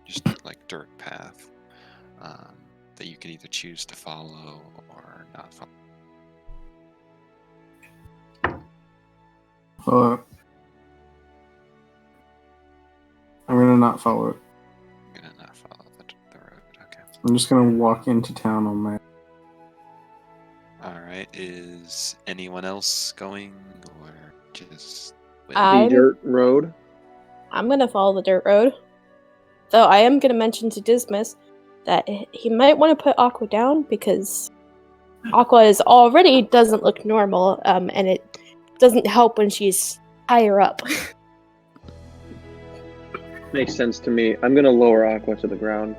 just like dirt path, that you can either choose to follow or not follow. I'm gonna not follow it. I'm gonna not follow the road. Okay. I'm just gonna walk into town on my. Alright, is anyone else going, or just Will? I- The dirt road. I'm gonna follow the dirt road. Though I am gonna mention to Dismas that he might want to put Aqua down because Aqua is already doesn't look normal, and it doesn't help when she's higher up. Makes sense to me. I'm gonna lower Aqua to the ground.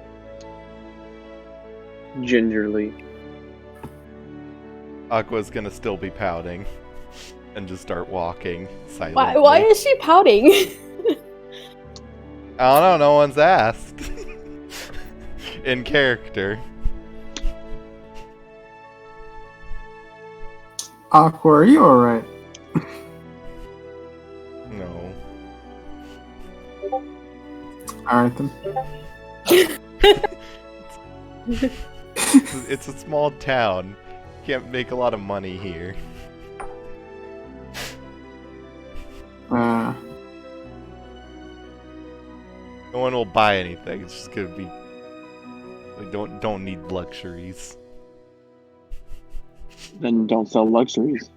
Gingerly. Aqua's gonna still be pouting and just start walking silently. Why is she pouting? I don't know, no one's asked. In character. Aqua, are you alright? No. Alright then. It's a small town. Can't make a lot of money here. No one will buy anything. It's just gonna be. We don't need luxuries. Then don't sell luxuries.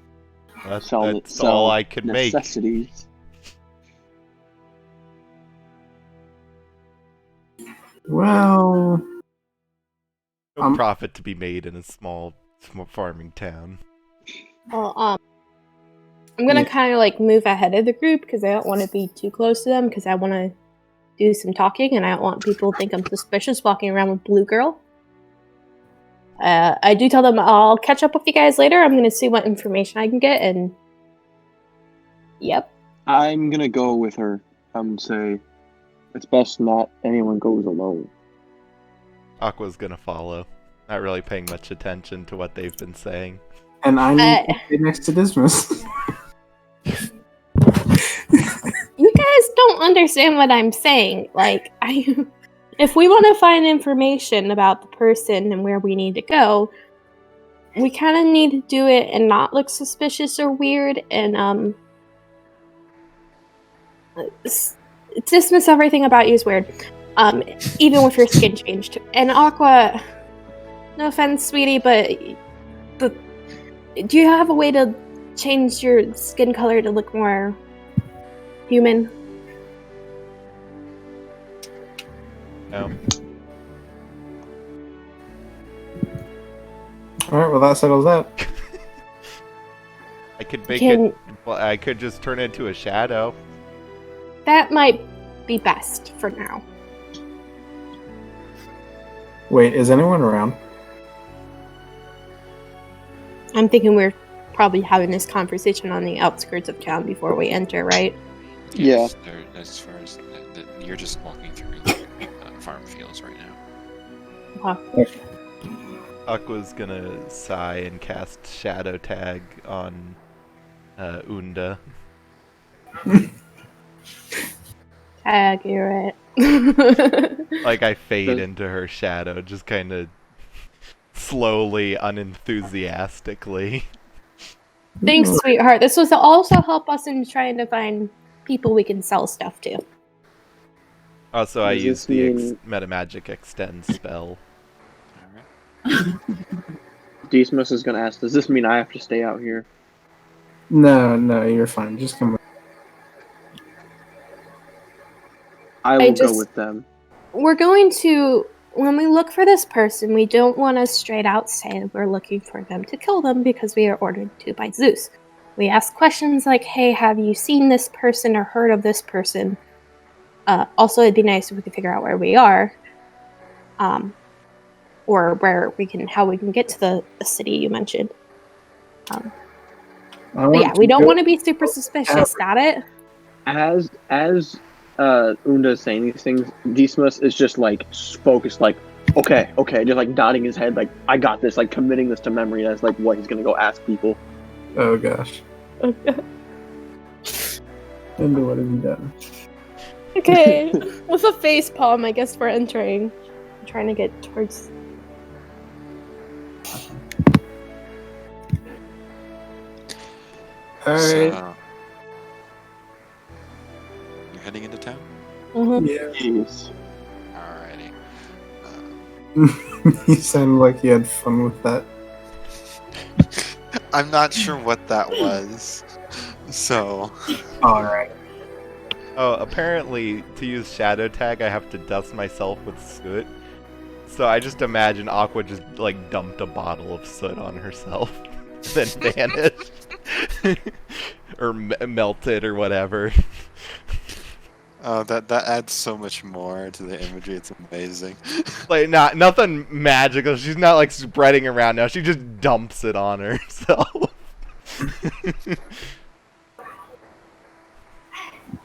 That's Sell all I can make. necessities. Well, No profit to be made in a small farming town. Well, I'm gonna kind of like move ahead of the group because I don't want to be too close to them because I want to do some talking and I don't want people to think I'm suspicious walking around with Blue Girl. I do tell them I'll catch up with you guys later. I'm gonna see what information I can get and. Yep. I'm gonna go with her. Say it's best not anyone goes alone. Aqua's gonna follow. Not really paying much attention to what they've been saying. and I need to stay next to Dismas. You guys don't understand what I'm saying. Like, if we want to find information about the person and where we need to go, we kind of need to do it and not look suspicious or weird, and dismiss everything about you as weird. Even with your skin changed. And Aqua, no offense, sweetie, but do you have a way to change your skin color to look more human? No. All right, well that settles that. I could make it. Well, I could just turn into a shadow. That might be best for now. Wait, is anyone around? I'm thinking we're probably having this conversation on the outskirts of town before we enter, right? Yeah. There, as far as you're just walking through like, farm fields right now. Aqua's gonna sigh and cast Shadow Tag on Unda. Accurate. Like I fade Does- into her shadow, just kind of slowly, unenthusiastically. Thanks, sweetheart. This was to also help us in trying to find people we can sell stuff to. Also, I Does use this the mean- Metamagic Extend spell. Alright. Dismas is gonna ask, does this mean I have to stay out here? No, you're fine. Just come. I will go with them. We're going to, when we look for this person, we don't want to straight out say we're looking for them to kill them because we are ordered to by Zeus. We ask questions like, hey, have you seen this person or heard of this person? Also, it'd be nice if we could figure out where we are. Or how we can get to the city you mentioned. But yeah, we don't want to be super suspicious. Got it? As Unda is saying these things, Dismas is just like focused, like okay, just like nodding his head, like I got this, like committing this to memory as like what he's gonna go ask people. Oh gosh. Okay. And what have you done? Okay. With a face palm, I guess we're entering. I'm trying to get towards. All right. So, you're heading into town? Mhm. Yeah. Jeez. Alrighty. You sound like you had fun with that. I'm not sure what that was. So, All right. Oh, apparently to use Shadow Tag, I have to dust myself with soot. So I just imagine Aqua just like dumped a bottle of soot on herself, then vanished, or melted or whatever. oh, that adds so much more to the imagery. It's amazing. Like nothing magical. She's not like spreading around now. She just dumps it on herself.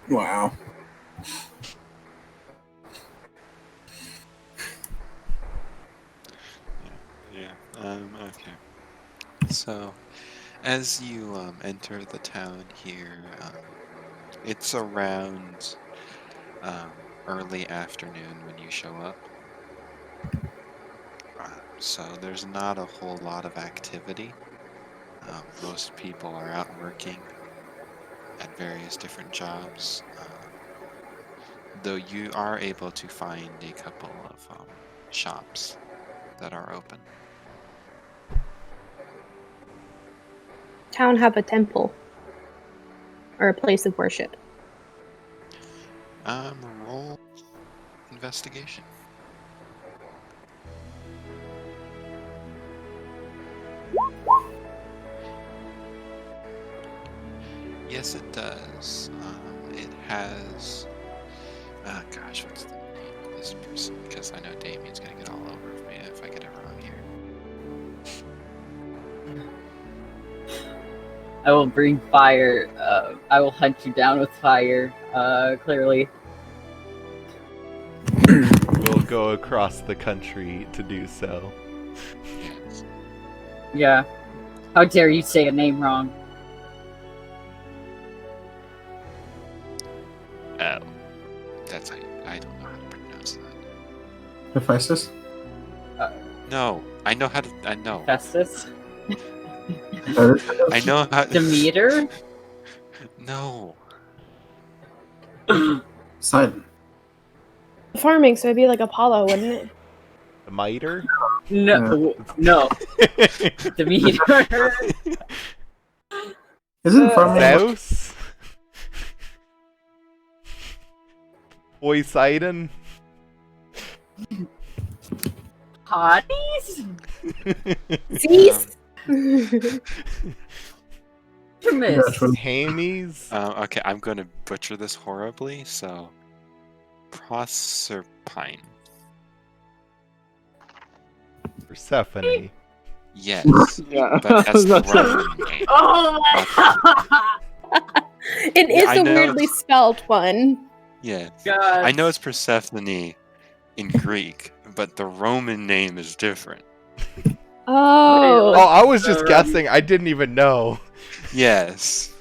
Wow. Yeah. Okay. So, as you enter the town here, it's around early afternoon when you show up. So there's not a whole lot of activity. Most people are out working at various different jobs. Though you are able to find a couple of shops that are open. Town have a temple or a place of worship. Roll investigation. Yes, it does. It has. Oh gosh, what's the name of this person? Because I know Damien's gonna get all over me if I get it wrong here. I will bring fire. I will hunt you down with fire. Clearly. We'll go across the country to do so. Yes. Yeah. How dare you say a name wrong? Oh, that's how I don't know how to pronounce that. Hephaestus? No, I know how to. I know. Festus? I know how. Demeter? No. Poseidon. Farming, so it'd be like Apollo, wouldn't it? The miter? No, no. Demeter? Isn't farming? Zeus? Poseidon? Hades? Zeus? Artemis? Hames? Okay, I'm going to butcher this horribly. So, Proserpine. Persephone? Yes, Yeah. but that's the That's not- Roman name. Oh my It Yeah, is I a know. weirdly spelled one. Yes. god. I know it's Persephone in Greek, but the Roman name is different. Oh. Oh, I was just Um, guessing. I didn't even know. Yes.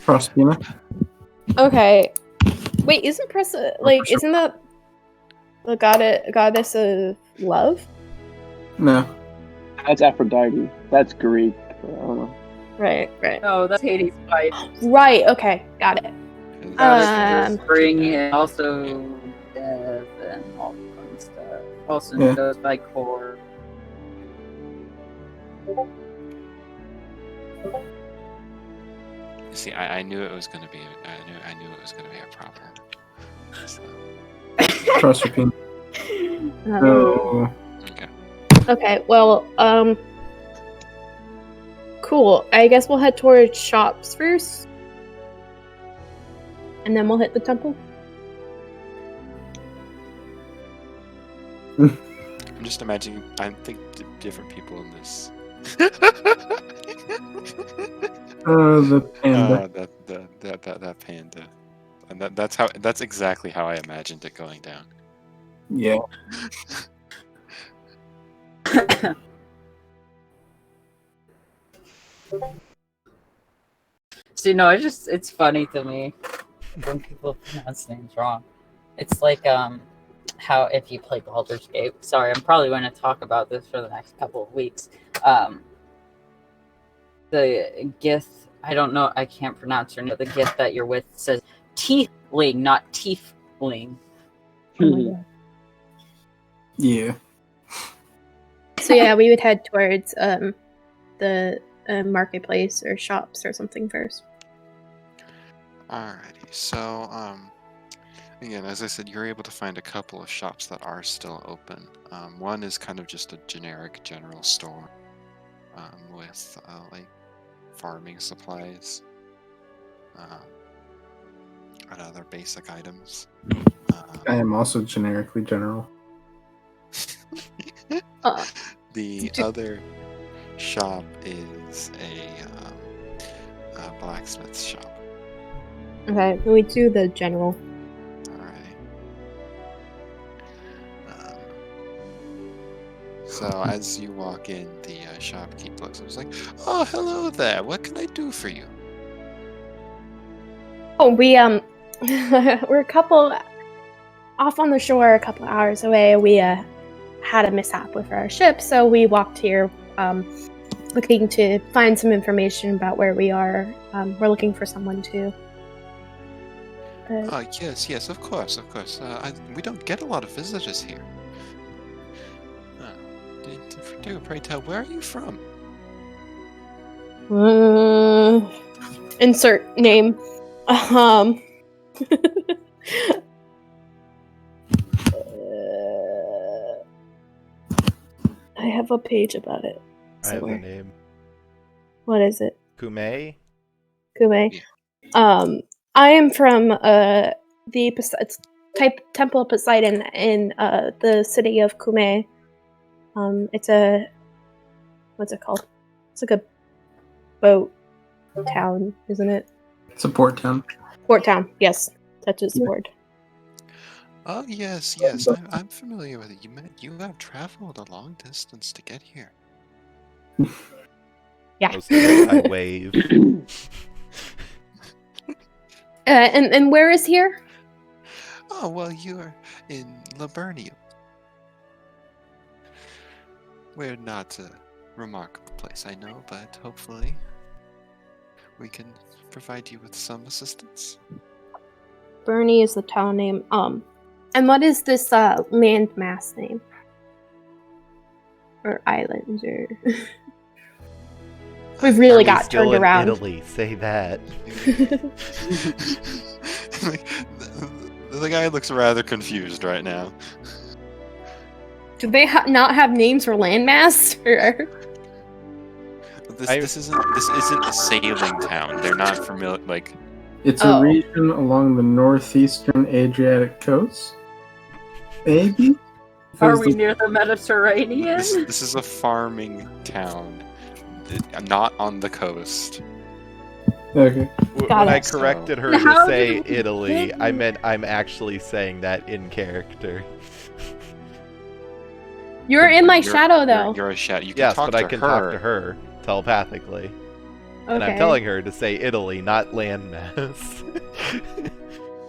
Proserpina? Okay. Wait, isn't isn't that the goddess of love? No. That's Aphrodite. That's Greek. I don't know. Right. No, that's Hades' wife. Right, okay, got it. Goddess of spring and also death and all fun stuff. Also Yeah. goes by core. See, I knew it was going to be. I knew it was going to be a problem. So, Proserpina. So, okay. Okay, well, cool. I guess we'll head towards shops first. And then we'll hit the temple. I'm just imagining. I think different people in this. the panda. That panda, and that's exactly how I imagined it going down. Yeah. See, no, it's funny to me when people pronounce names wrong. It's like how if you play Baldur's Gate. Sorry, I'm probably going to talk about this for the next couple of weeks. The gift, I don't know, I can't pronounce her name. The gift that you're with says Tiefling, not Tiefling. Oh my god. Yeah. So yeah, we would head towards the marketplace or shops or something first. Alrighty. So again, as I said, you're able to find a couple of shops that are still open. One is kind of just a generic general store with like farming supplies and other basic items. I am also generically general. The other shop is a blacksmith shop. Okay, we do the general. Alrighty. So as you walk in, the shopkeep looks and is like, "Oh, hello there. What can I do for you?" Oh, we we're a couple off on the shore, a couple hours away. We had a mishap with our ship, so we walked here looking to find some information about where we are. We're looking for someone to Yes, of course. We don't get a lot of visitors here. Pray tell, where are you from? insert name. I have a page about it I have the somewhere. name. What is it? Kume? Kume. Yeah. I am from it's Temple of Poseidon in the city of Kume. It's a what's it called? It's like a boat town, isn't it? It's a port town. Port town. Yes, that is the word. Oh yes, I'm familiar with it. You have traveled a long distance to get here. Yeah. Mostly by wave. And where is here? Oh, well, you're in Laburnum. We're not a remarkable place, I know, but hopefully we can provide you with some assistance. Bernie is the town name. And what is this landmass name? Or island, or we've really Are we got still turned in around. Italy? Say that. Like, the guy looks rather confused right now. Do they not have names for landmass? Or... This isn't a sailing town. They're not familiar. Like, It's Oh. a region along the northeastern Adriatic coast. Maybe? Are we near the Mediterranean? this is a farming town, not on the coast. Okay. Got When I it. corrected her And to how say did we Italy, get I here? meant I'm actually saying that in character. You're in my You're- shadow, though. You're a shadow. You can Yes, talk but to I can her. talk to her telepathically. Okay. And I'm telling her to say Italy, not landmass.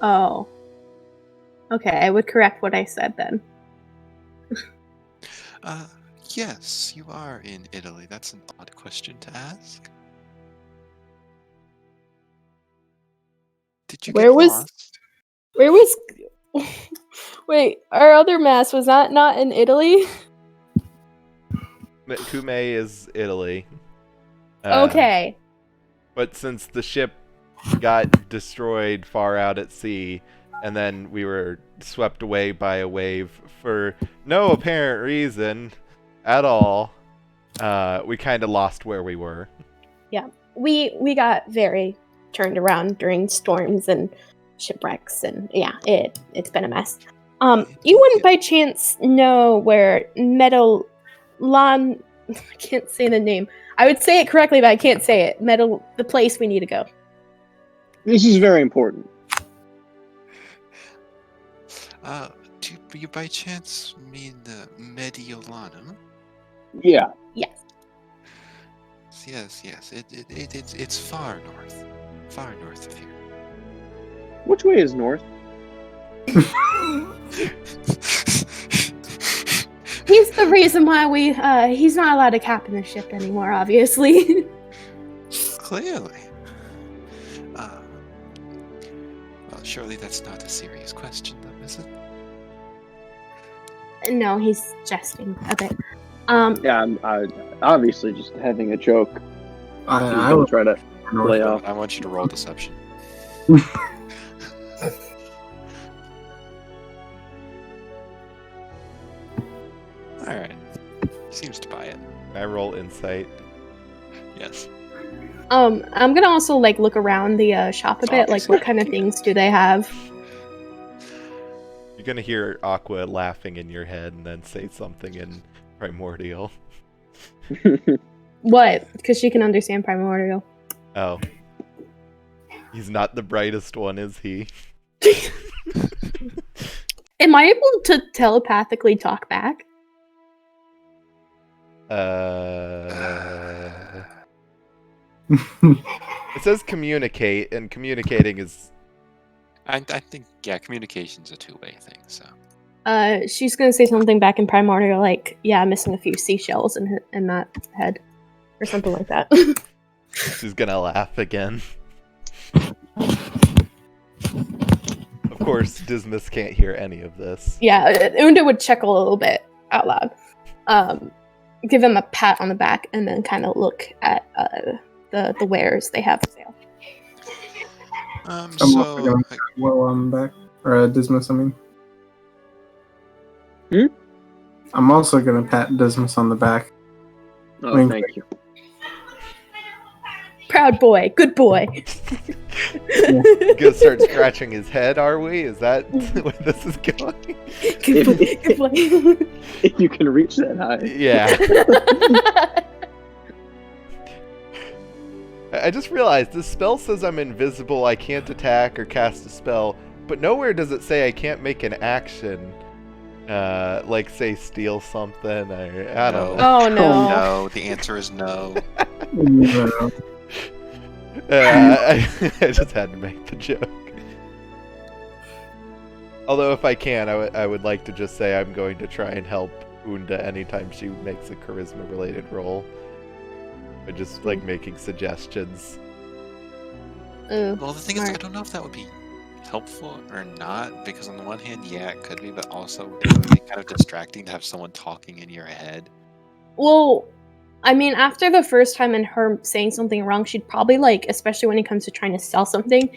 Oh. Okay, I would correct what I said then. Yes, you are in Italy. That's an odd question to ask. Did you Where get was- lost? Where was? Wait, our other mass was that not in Italy? Cume is Italy. Okay. But since the ship got destroyed far out at sea, and then we were swept away by a wave for no apparent reason at all, we kind of lost where we were. We got very turned around during storms and shipwrecks, and yeah, it's been a mess. You wouldn't by chance know where Meadowlan? I can't say the name. I would say it correctly, but I can't say it. The place we need to go. This is very important. Do you by chance mean the Mediolanum? Yeah. Yes. Yes. It's far north of here. Which way is north? He's the reason why he's not allowed to captain the ship anymore, obviously. Clearly. Well, surely that's not a serious question, though, is it? No, he's jesting a bit. Yeah, I'm obviously just having a joke. I I'm would try to north. lay off. I want you to roll deception. Alright. Seems to buy it. I roll insight. Yes. I'm gonna also look around the shop a bit. Like, what kind of things do they have? You're gonna hear Aqua laughing in your head and then say something in Primordial. What? Because she can understand primordial. Oh. He's not the brightest one, is he? Am I able to telepathically talk back? It says communicate, and communicating is... I think, yeah, communication's a two-way thing, so. She's gonna say something back in primordial, like, "Yeah, I'm missing a few seashells in that head," or something like that. She's gonna laugh again. Of course, Dismas can't hear any of this. Yeah, Unda would chuckle a little bit out loud. Give him a pat on the back, and then kind of look at the wares they have for sale. I'm also So, gonna well on back. Or Dismas, I mean. I'm also gonna pat Dismas on the back. Oh, Wink. thank you. Proud boy, good boy. Gonna start scratching his head, are we? Is that where this is going? Good boy, good boy. If you can reach that high. Yeah. I just realized this spell says I'm invisible, I can't attack or cast a spell, but nowhere does it say I can't make an action. Like, say, steal something, or I don't know. Oh no. no, the answer is no. Yeah. I just had to make the joke. Although if I can, I would like to just say I'm going to try and help Unda anytime she makes a charisma-related roll. By just, like, making suggestions. Ooh, Well, the thing is, I smart. don't know if that would be helpful or not, because on the one hand, yeah, it could be, but also it would be kind of distracting to have someone talking in your head. Well, I mean, after the first time and her saying something wrong, she'd probably like, especially when it comes to trying to sell something,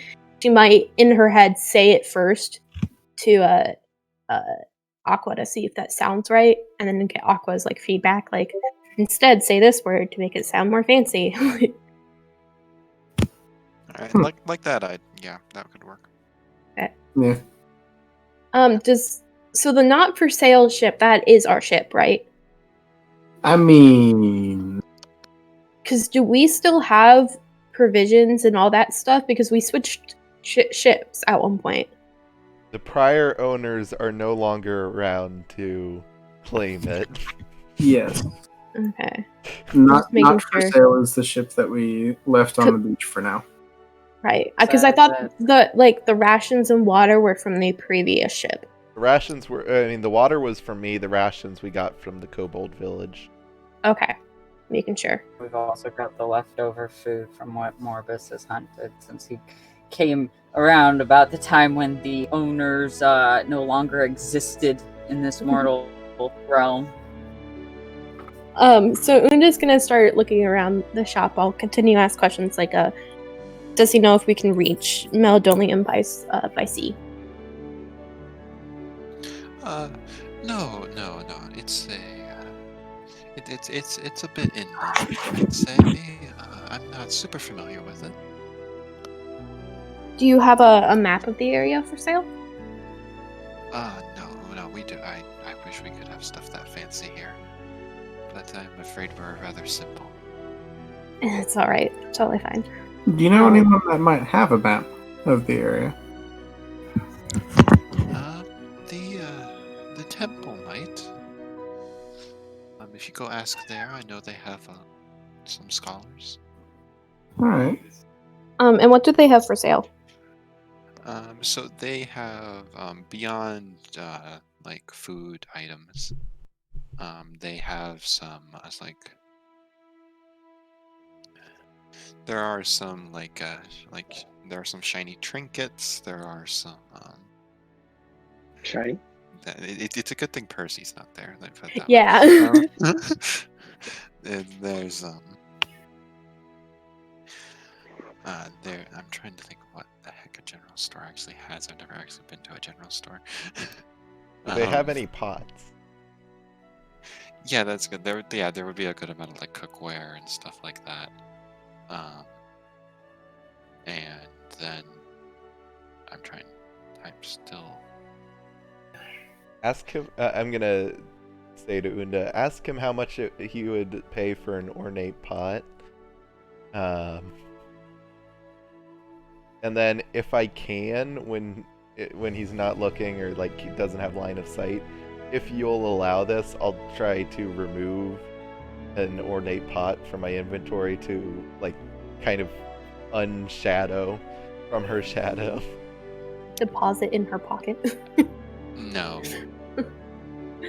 she might in her head say it first to Aqua to see if that sounds right, and then get Aqua's like feedback, like instead say this word to make it sound more fancy. Alright, Hmm. like that, yeah, that could work. Yeah. So the not for sale ship, that is our ship, right? I mean, Because do we still have provisions and all that stuff? Because we switched ships at one point. The prior owners are no longer around to claim it. yes. Okay. Not making for sure. sale is the ship that we left on the beach for now. Right. Because I thought the rations and water were from the previous ship. The rations were, the water was from me, the rations we got from the Kobold Village. Okay. Making sure. We've also got the leftover food from what Morbus has hunted, since he came around about the time when the owners no longer existed in this mortal realm. So Unda's gonna start looking around the shop. I'll continue to ask questions like, does he know if we can reach Meladonium by sea? No. It's a bit inland, I'd say. I'm not super familiar with it. Do you have a map of the area for sale? No, we do. I wish we could have stuff that fancy here, but I'm afraid we're rather simple. It's all right. Totally fine. Do you know anyone that might have a map of the area? The temple might. If you go ask there, I know they have some scholars. All right. And what do they have for sale? So they have beyond like food items. They have some there are some there are some shiny trinkets. There are some Shiny. It's a good thing Percy's not there. Let me put it that Yeah. way. And there's there. I'm trying to think what the heck a general store actually has. I've never actually been to a general store. Do they have any pots? Yeah, that's good. There would be a good amount of like cookware and stuff like that. And then I'm still. Ask him. I'm gonna say to Unda, ask him how much he would pay for an ornate pot. And then if I can, when he's not looking or like he doesn't have line of sight, if you'll allow this, I'll try to remove an ornate pot from my inventory to like kind of unshadow from her shadow. Deposit in her pocket. No.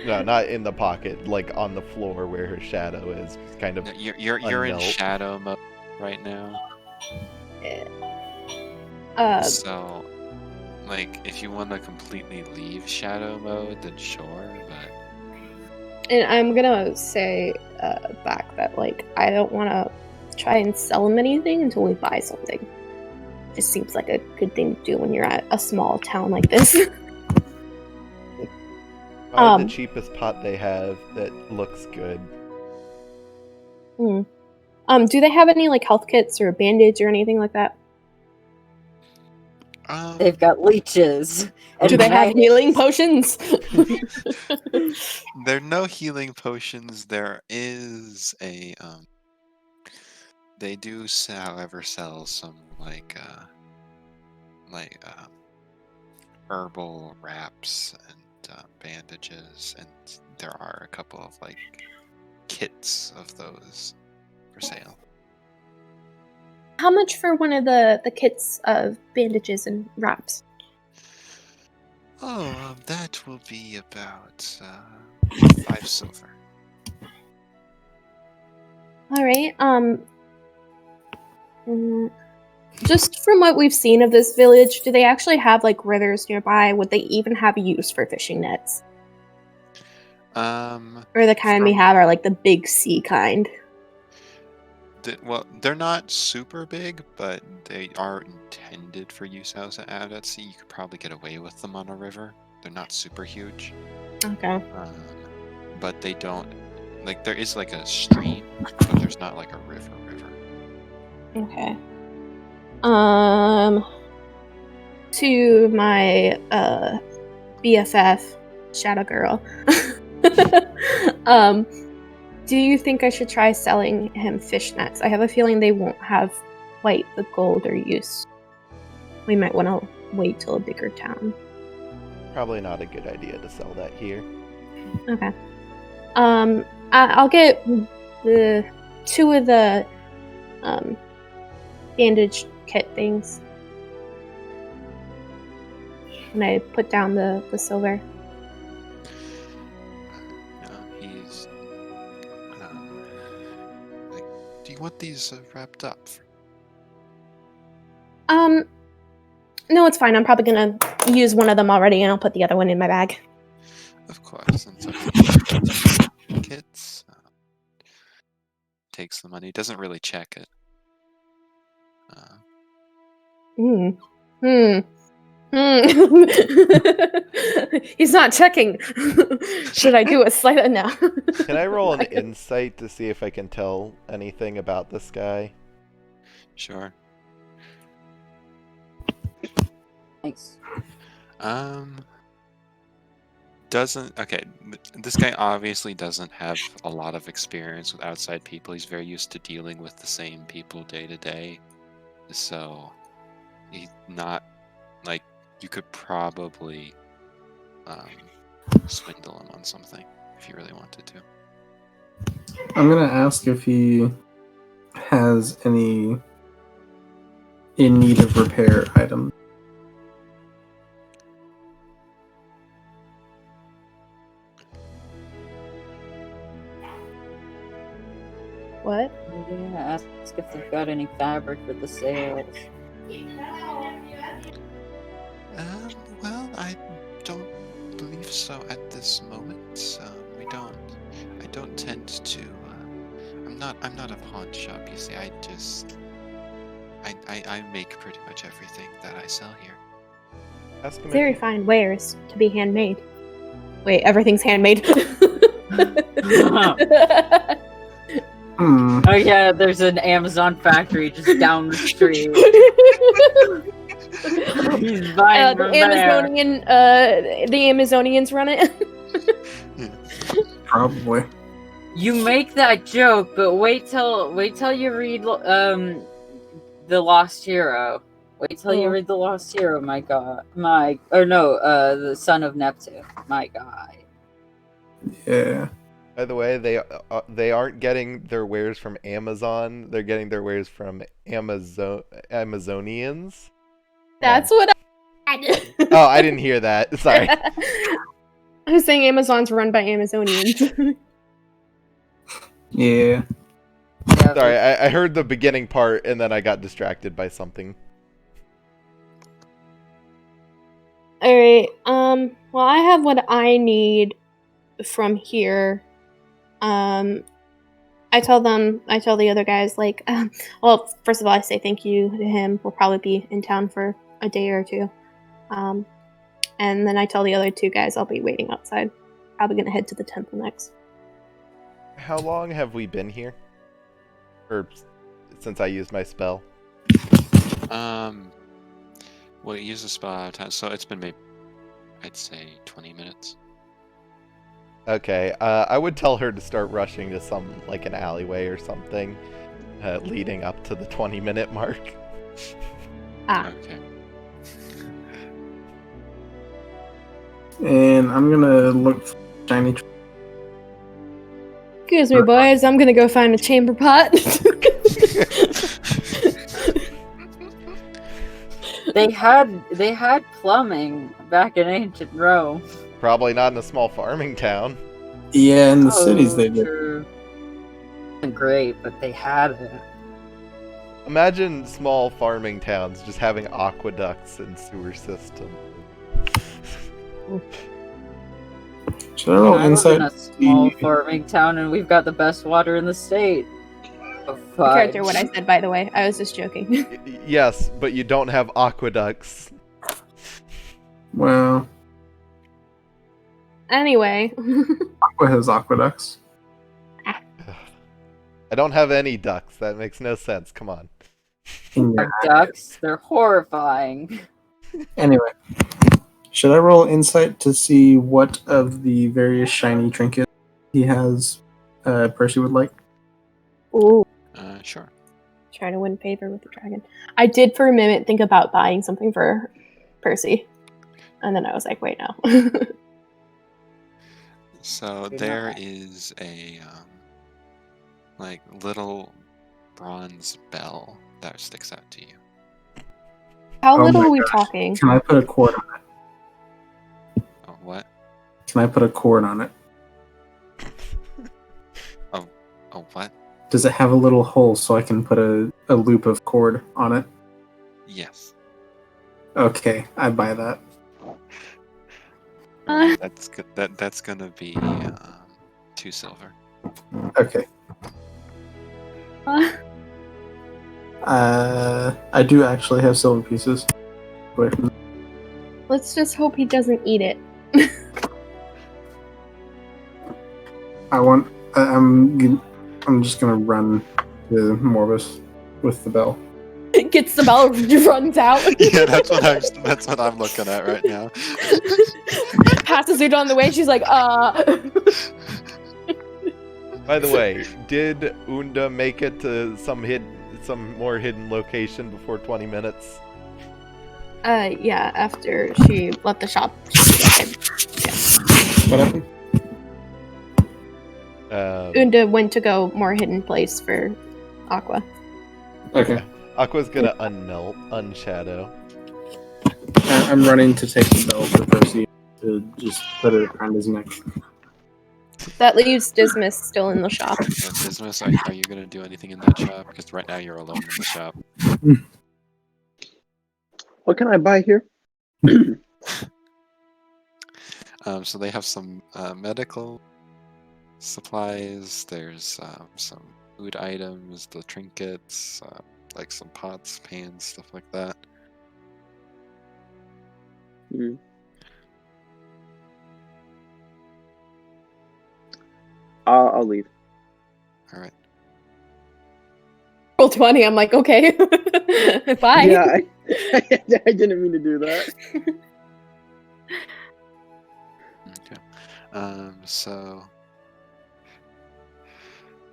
No, not in the pocket, like on the floor where her shadow is. Just kind of. No, you're in unmelt. shadow mode right now. So, like, if you want to completely leave shadow mode, then sure. But And I'm gonna say back that like I don't want to try and sell him anything until we buy something. Just seems like a good thing to do when you're at a small town like this. Buy the cheapest pot they have that looks good. Do they have any like health kits or bandage or anything like that? They've got leeches. Do they have healing potions? there are no healing potions. There is a They do, however, sell some herbal wraps and bandages, and there are a couple of like kits of those for sale. How much for one of the kits of bandages and wraps? Oh, that will be about 5 silver. All right. Just from what we've seen of this village, do they actually have like rivers nearby? Would they even have use for fishing nets? Or the kind we From- have are like the big sea kind. Well, they're not super big, but they are intended for use out at sea. You could probably get away with them on a river. They're not super huge. Okay. But they don't like there is like a stream, but there's not like a river. Okay. To my BFF, Shadow Girl. Do you think I should try selling him fishnets? I have a feeling they won't have quite the gold or use. We might want to wait till a bigger town. Probably not a good idea to sell that here. Okay. I'll get the 2 of the bandage kit things. And I put down the silver. He's like, do you want these wrapped up? No, it's fine. I'm probably gonna use one of them already, and I'll put the other one in my bag. Of course. And so kits takes the money. Doesn't really check it. He's not checking. Should I do a slight now? Can I roll an insight to see if I can tell anything about this guy? Sure. Thanks. This guy obviously doesn't have a lot of experience with outside people. He's very used to dealing with the same people day to day. So he's not like you could probably swindle him on something if you really wanted to. I'm gonna ask if he has any in need of repair items. What? Yeah, ask if they've got any fabric for the sails. Well, I don't believe so at this moment. We don't. I don't tend to. I'm not a pawn shop. You see, I make pretty much everything that I sell here. Ask him Very fine wares to be handmade. Wait, everything's handmade. Oh yeah, there's an Amazon factory just down the street. He's buying from there. The Amazonians run it. Probably. You make that joke, but wait till you read The Lost Hero. Wait till you read The Lost Hero. My God, The Son of Neptune. My God. Yeah. By the way, they aren't getting their wares from Amazon. They're getting their wares from Amazonians. That's what I Oh, I didn't hear that. Sorry. I was saying Amazon's run by Amazonians. Yeah. Sorry, I heard the beginning part and then I got distracted by something. Alright, well I have what I need from here. I tell the other guys, like, well, first of all, I say thank you to him. We'll probably be in town for a day or two. And then I tell the other 2 guys I'll be waiting outside. Probably gonna head to the temple next. How long have we been here? Or since I used my spell? Well, you use a spell out of time, so it's been maybe, I'd say, 20 minutes. Okay, I would tell her to start rushing to like an alleyway or something, leading up to the 20-minute mark. Okay. And I'm gonna look for shiny. Excuse me, boys. I'm gonna go find a chamber pot. They had plumbing back in ancient Rome. Probably not in a small farming town. Yeah, in the cities they did. True. Wasn't great, but they had it. Imagine small farming towns just having aqueducts and sewer systems. Should I roll I live in insight? a small farming town, and we've got the best water in the state. Oh, I carried through what I said, by the way. I was just joking. Yes, but you don't have aqueducts. Well, Anyway. Aqua has aqueducts. I don't have any ducks. That makes no sense. Come on. In your Ducks, they're horrifying. Anyway, should I roll insight to see what of the various shiny trinkets he has Percy would like? Ooh. Sure. Try to win favor with the dragon. I did for a minute think about buying something for Percy. And then I was like, wait, no. So there is a like little bronze bell that sticks out to you. How Oh little my are we gosh. talking? Can I put a cord on it? Oh, what? Can I put a cord on it? Oh, what? Does it have a little hole so I can put a loop of cord on it? Yes. Okay, I buy that. That's good. That's gonna be 2 silver. Okay. I do actually have silver pieces. Wait. Let's just hope he doesn't eat it. I'm just gonna run to Morbus with the bell. Gets the bell, runs out. Yeah, that's what I'm looking at right now. Passes it on the way. She's like, By the way, did Unda make it to some more hidden location before 20 minutes? Yeah, after she left the shop. What happened? Unda went to go more hidden place for Aqua. Okay. Aqua's gonna unshadow. I'm running to take the bell for Percy to just put it around his neck. That leaves Dismas still in the shop. Dismas, are you gonna do anything in that shop? Because right now you're alone in the shop. What can I buy here? So they have some medical supplies. There's some food items, the trinkets, like some pots, pans, stuff like that. Mm. I'll leave. All right. Roll 20. I'm like, okay. Bye. Yeah, I didn't mean to do that. Okay. So.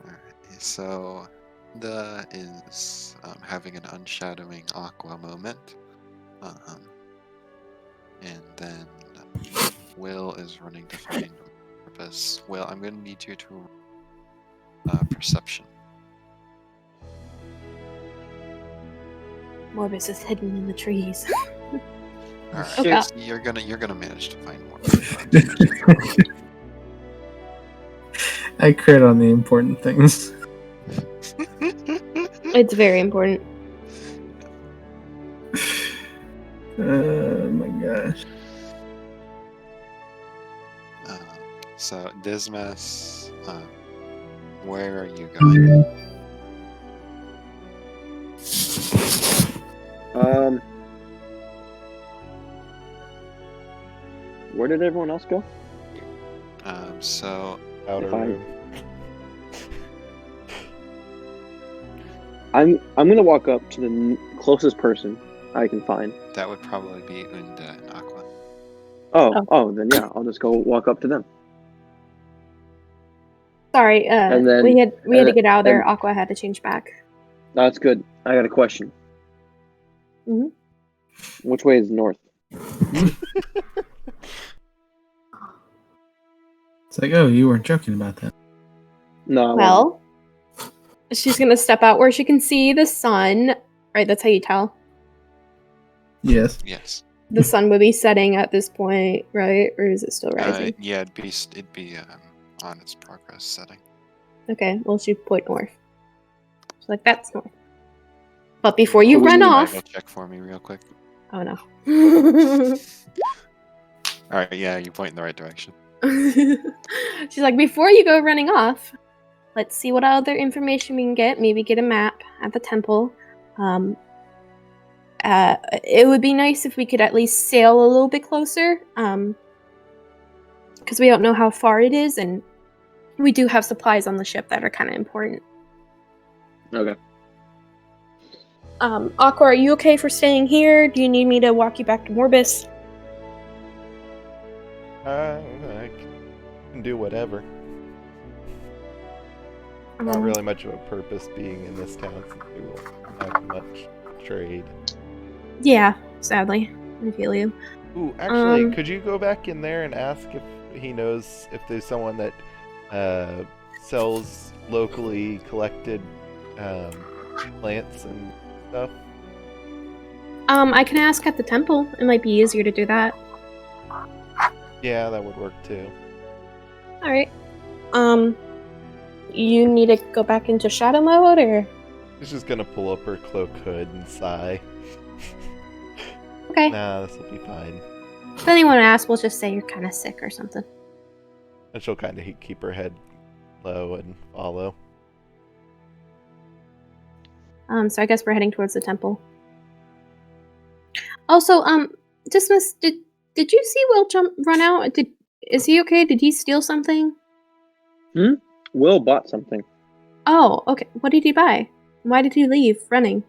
Alright. So, the is having an unshadowing Aqua moment. And then Will is running to find purpose. Will, I'm going to need you to perception. Morbus is hidden in the trees. All right, Okay. so you're gonna manage to find more. I crit on the important things. It's very important. Oh my gosh. So Dismas, where are you going? Where did everyone else go? So Outer If I- room. I'm gonna walk up to the closest person I can find. that would probably be Unda and Aqua. Oh, then yeah, I'll just go walk up to them. Sorry, And then- we had to get out of there. and- Aqua had to change back. That's good. I got a question. Mhm. Which way is north? It's like, oh, you weren't joking about that. No. I wasn't. Well, she's gonna step out where she can see the sun. Right, that's how you tell. Yes. Yes. The sun would be setting at this point, right? Or is it still rising? Yeah, it'd be on its progress setting. Okay, well, she point north. She's like, that's north. But before you Cool. run off... Survival check for me real quick. Oh, no. Alright, yeah, you point in the right direction. She's like, before you go running off, let's see what other information we can get. Maybe get a map at the temple. It would be nice if we could at least sail a little bit closer. Because we don't know how far it is, and we do have supplies on the ship that are kind of important. Okay. Aqua, are you okay for staying here? Do you need me to walk you back to Morbus? I can do whatever. Not really much of a purpose being in this town since we won't have much trade. Yeah, sadly. I feel you. Ooh, actually, could you go back in there and ask if he knows if there's someone that sells locally collected plants and stuff? I can ask at the temple. It might be easier to do that. Yeah, that would work too. Alright. You need to go back into shadow mode, or? She's just gonna pull up her cloak hood and sigh. Okay. Nah, this will be fine. If anyone asks, we'll just say you're kind of sick or something. And she'll kind of keep her head low and follow. So I guess we're heading towards the temple. Also, Dismiss, did you see Will run out? Is he okay? Did he steal something? Will bought something. Oh, okay. What did he buy? Why did he leave running?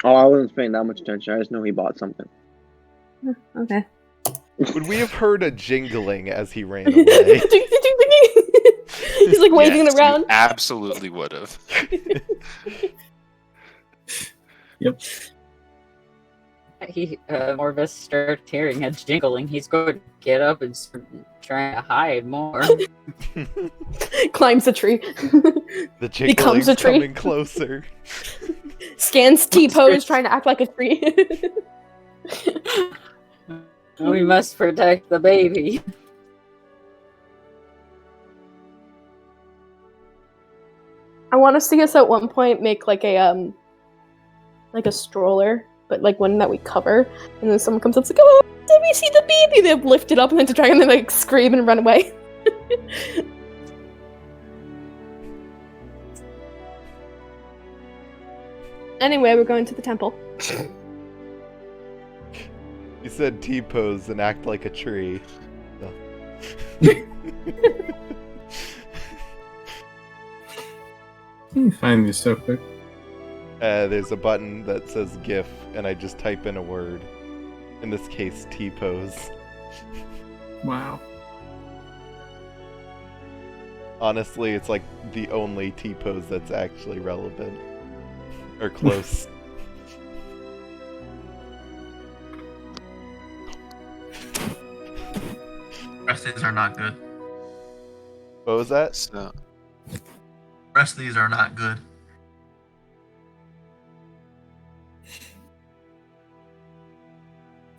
Oh, I wasn't paying that much attention. I just know he bought something. Okay. Would we have heard a jingling as he ran away? He's like waving Yes, around. You absolutely would have. Yep. Morbus starts hearing a jingling. He's going to get up and start trying to hide more. Climbs a tree. The Becomes jingling's a tree. coming closer. Scans T-pose, trying to act like a tree. We must protect the baby. I want to see us at one point make like a stroller, but like one that we cover, and then someone comes up and is like, "Oh, did we see the baby?" They lift it up and then to try and then like scream and run away. Anyway, we're going to the temple. You said T-pose and act like a tree. So. You find these so quick. There's a button that says GIF, and I just type in a word. In this case, T-pose. Wow. Honestly, it's like the only T-pose that's actually relevant. Or close. Rest of these are not good. What was that? So, Rest of these are not good.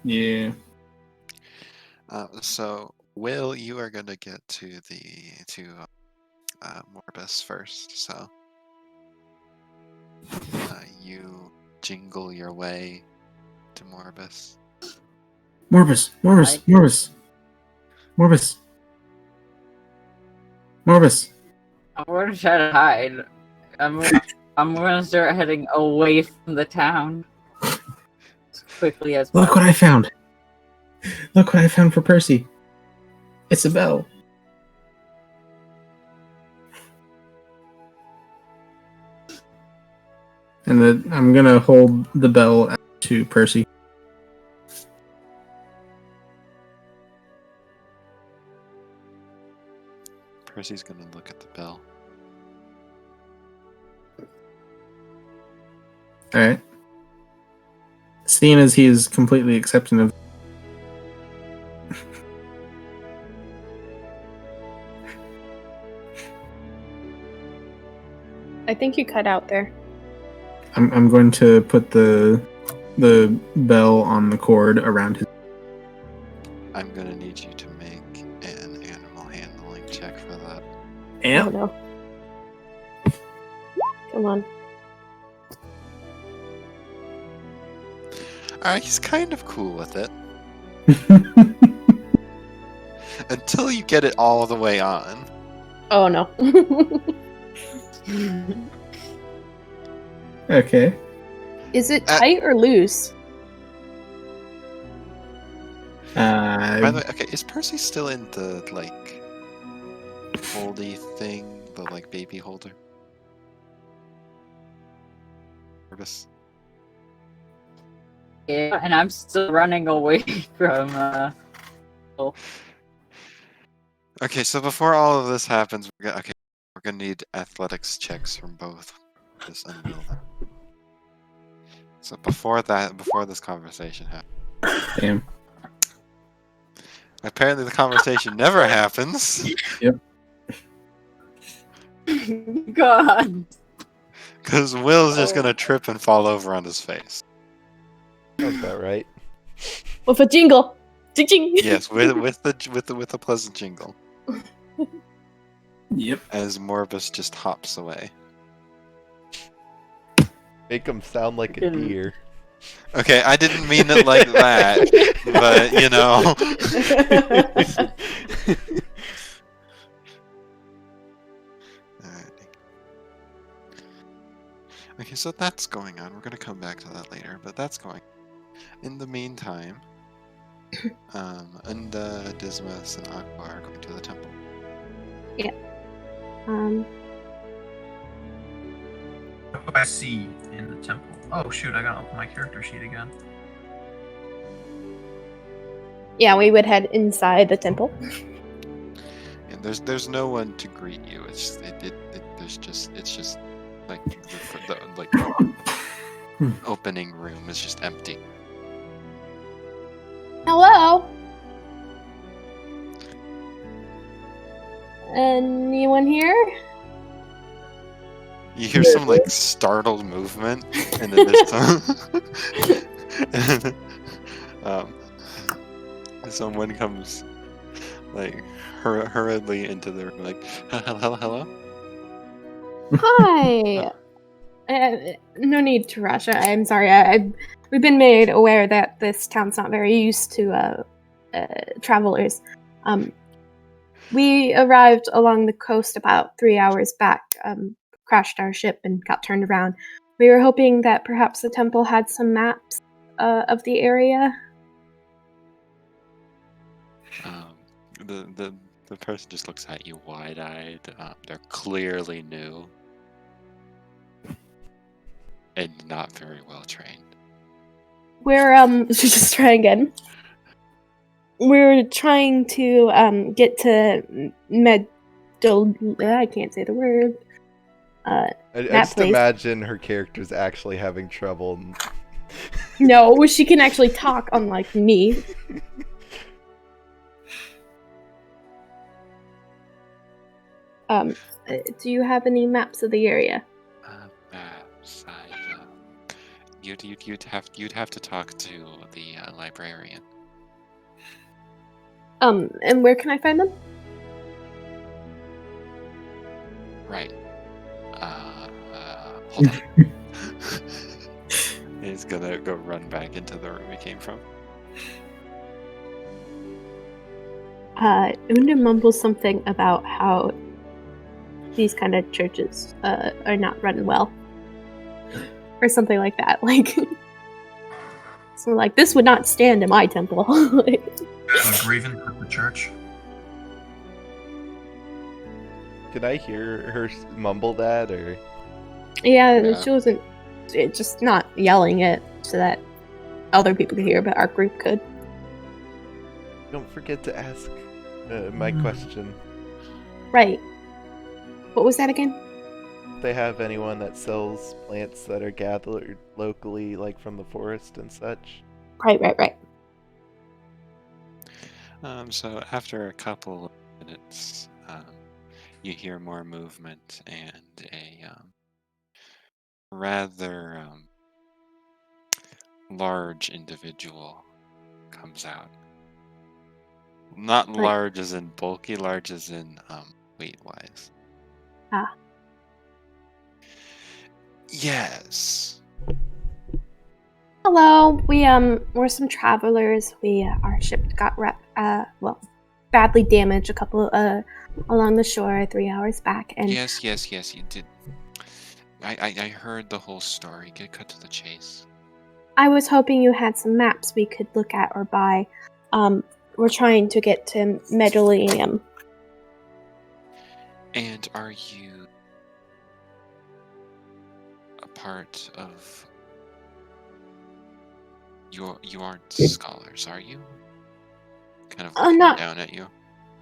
Yeah. so Will, you are gonna get to Morbus first. So, you jingle your way to Morbus. Morbus! Morbus! Morbus! Morbus! Morbus! I'm going to try to hide. I'm going to start heading away from the town as quickly as possible. Look what I found! Look what I found for Percy! It's a bell. And then I'm gonna hold the bell out to Percy. Percy's gonna look at the bell. Alright. Seeing as he is completely accepting of I think you cut out there. I'm going to put the the bell on the cord around his. I'm gonna need you to make an animal handling check for that. Oh no. Come on. Alright, he's kind of cool with it. Until you get it all the way on. Oh no. Okay. Is it tight or loose? By the way, okay, is Percy still in the, like, holdy thing? The, like, baby holder? Service? Yeah, and I'm still running away from Okay, so before all of this happens, we're gonna need athletics checks from both. Just unveil them. So before this conversation happens. Damn. Apparently the conversation never happens. Yep. God. Because Will's just gonna trip and fall over on his face. Sounds about right. With a jingle. Ching ching. Yes, with the pleasant jingle. Yep. As Morbus just hops away. Make him sound like a deer. Okay, I didn't mean it like that, but you know. Okay, so that's going on. We're gonna come back to that later, but that's going. In the meantime, Unda, Dismas, and Akbar are going to the temple. Yeah. What do I see in the temple? Oh shoot, I gotta open my character sheet again. Yeah, we would head inside the temple. And there's no one to greet you. It's just like the opening room is just empty. Hello? Anyone here? You hear some like startled movement, and then there's some. Someone comes like hurriedly into the room, like, hello. Hi. No need to rush. I'm sorry. We've been made aware that this town's not very used to travelers. We arrived along the coast about 3 hours back. Crashed our ship and got turned around. We were hoping that perhaps the temple had some maps of the area. The person just looks at you wide-eyed. They're clearly new and not very well trained. We're just try again. We're trying to get to I can't say the word. I just place. imagine her character's actually having trouble. No, she can actually talk, unlike me. Do you have any maps of the area? Maps. You'd have to talk to the librarian. And where can I find them? Right. Hold on. He's gonna go run back into the room he came from. Unda mumbles something about how these kind of churches are not run well. Or something like that. Like, so like, this would not stand in my temple. I have a grievance with the church. Did I hear her mumble that, or? Yeah, she wasn't just not yelling it so that other people could hear, but our group could. Don't forget to ask my question. Right. What was that again? If they have anyone that sells plants that are gathered locally, like from the forest and such. Right. So after a couple of minutes, you hear more movement and a rather large individual comes out. Not Like- large as in bulky, large as in weight-wise. Ah. Yes. Hello, we're some travelers. Our ship got badly damaged a couple along the shore 3 hours back, and Yes, you did. I heard the whole story. Get cut to the chase. I was hoping you had some maps we could look at or buy. We're trying to get to Medellinium. And are you a part of... You aren't scholars, are you? Kind of looking Not- down at you.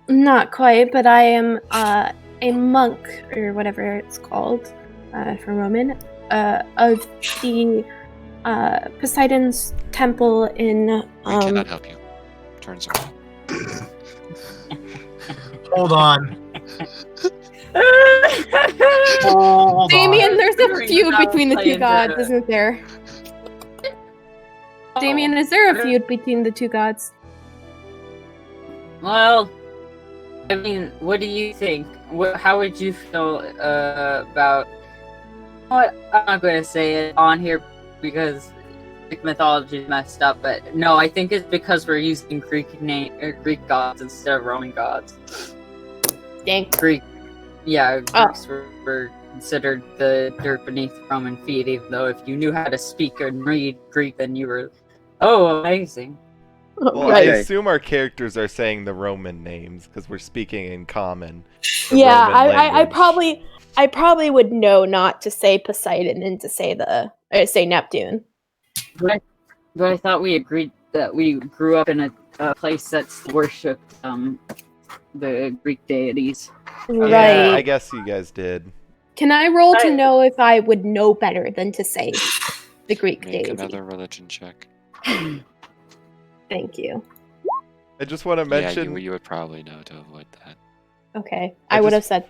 Not quite, but I am a monk, or whatever it's called, for Roman, of the Poseidon's temple in. We cannot help you. Turns around. Hold on. Hold Damien, on. there's a Bring feud that between the play two into gods, it. isn't there? Damien, is there a feud between the two gods? Well, I mean, what do you think? How would you feel about? What I'm not going to say it on here because Greek mythology is messed up, but no, I think it's because we're using Greek gods instead of Roman gods. Dang. Greeks Oh. were considered the dirt beneath Roman feet, even though if you knew how to speak and read Greek, then you were, amazing. Well, Right. I assume our characters are saying the Roman names because we're speaking in common. Yeah, Roman language. I probably would know not to say Poseidon and to say say Neptune. But I thought we agreed that we grew up in a place that's worshipped the Greek deities. Right. Yeah, I guess you guys did. Can I roll to I- know if I would know better than to say the Greek Make deity? another religion check. Thank you. I just want to Yeah, mention. you would probably know to avoid that. Okay, I I would have just- said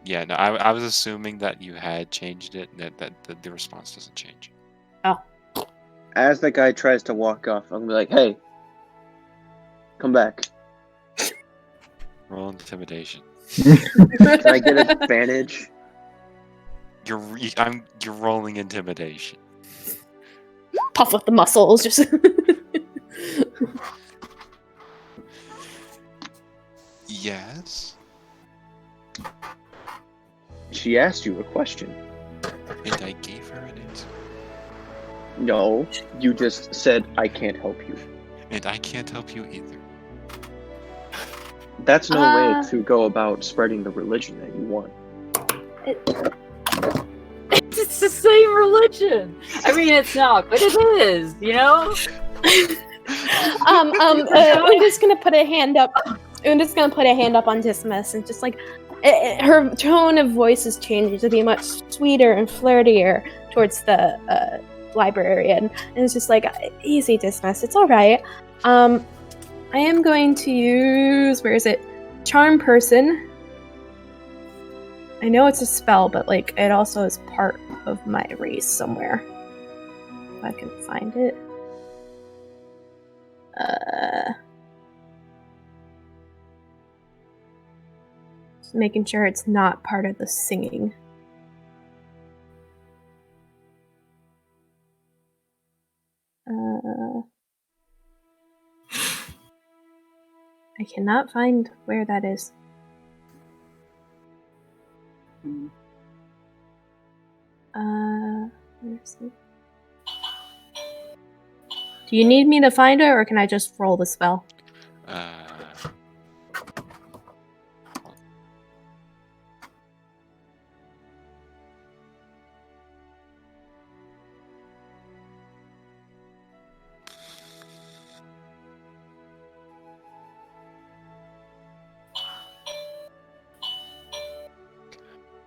Yeah, no, I was assuming that you had changed it, and that the response doesn't change. As the guy tries to walk off, I'm gonna be like, "Hey, come back. Roll intimidation. Can I get advantage?" You're rolling intimidation. puff with the muscles. Just Yes. She asked you a question. And I gave her an answer. No, you just said I can't help you. And I can't help you either. That's no way to go about spreading the religion that you want. It's the same religion. I mean, it's not, but it is. You know. Unda's gonna put a hand up. Unda's gonna put a hand up on Dismas and just like her tone of voice is changing to be much sweeter and flirtier towards the librarian, and it's just like, easy, Dismas, it's all right. I am going to use, where is it? Charm Person. I know it's a spell, but like it also is part of my race somewhere. If I can find it. Just making sure it's not part of the singing. I cannot find where that is. Where is it? Do you need me to find it, or can I just roll the spell?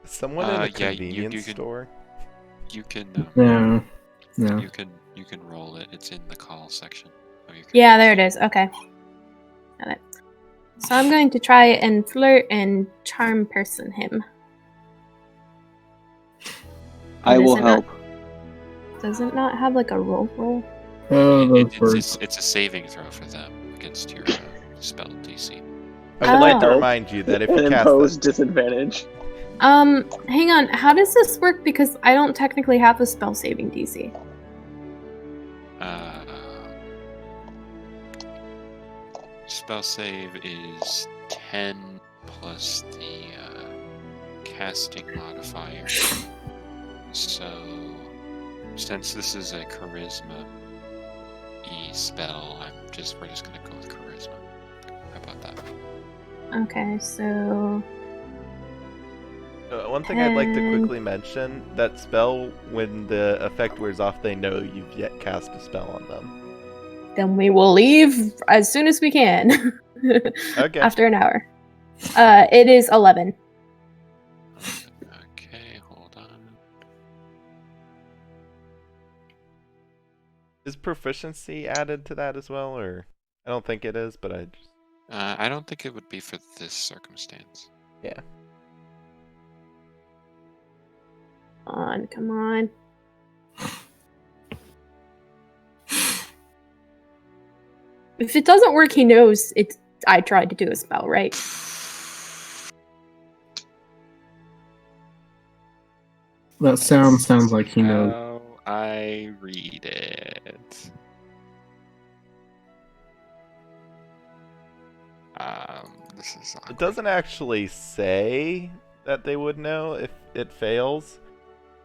Someone in a yeah, convenience you can- store. You can Yeah. Yeah. you can roll it. It's in the call section. of your Yeah, there it is. Okay. Got it. So I'm going to try and flirt and charm person him. I will Does it help. Does it not have like a roll? Oh, those birds. It's a saving throw for them against your spell DC. I would like to help? remind you that if you And cast impose that, disadvantage. Hang on. How does this work? Because I don't technically have a spell saving DC. Spell save is 10 plus the casting modifier. So, since this is a charisma spell, we're just gonna go with charisma. How about that? Okay, so one thing I'd like to quickly mention, that spell, when the effect wears off, they know you've yet cast a spell on them. then we will leave as soon as we can. Okay. After an hour. It is 11. Okay, hold on. Is proficiency added to that as well, or I don't think it is, but I just I don't think it would be for this circumstance. yeah. Come on. If it doesn't work, he knows I tried to do a spell, right? That sounds like he knows. How I read it. This is It awkward. doesn't actually say that they would know if it fails,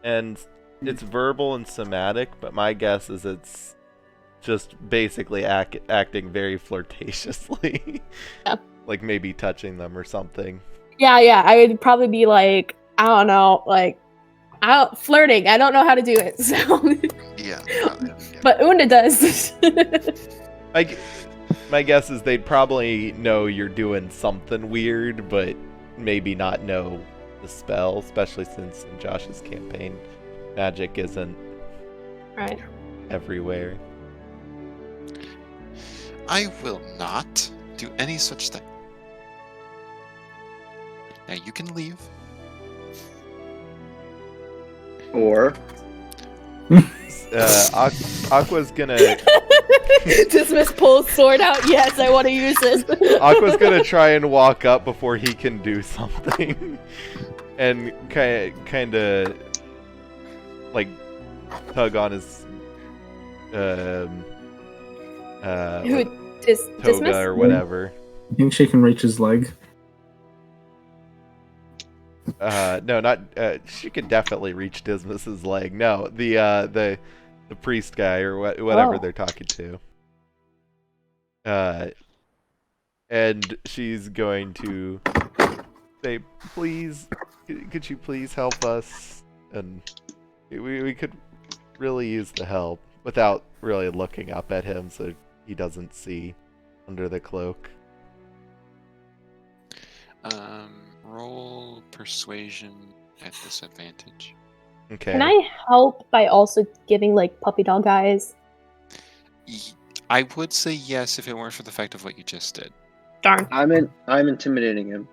and it's verbal and somatic, but my guess is it's just basically acting very flirtatiously. Yep. Like maybe touching them or something. Yeah, I would probably be like, I don't know, like, flirting. I don't know how to do it, so. Yeah. But Una does. My guess is they'd probably know you're doing something weird, but maybe not know the spell, especially since in Josh's campaign, magic isn't Right. everywhere. I will not do any such thing. Now you can leave. Or Aqua's gonna Dismiss pulls sword out. Yes, I want to use this. Aqua's gonna try and walk up before he can do something, and kind of like tug on his Dismiss? toga or whatever. You think she can reach his leg? No, not. She could definitely reach Dismas's leg. No, the priest guy or whatever Oh. they're talking to. And she's going to say, "Please, could you please help us?" And we could really use the help without really looking up at him, so he doesn't see under the cloak. Roll persuasion at disadvantage. Okay. Can I help by also giving like puppy dog eyes? I would say yes if it weren't for the fact of what you just did. Darn. I'm intimidating him.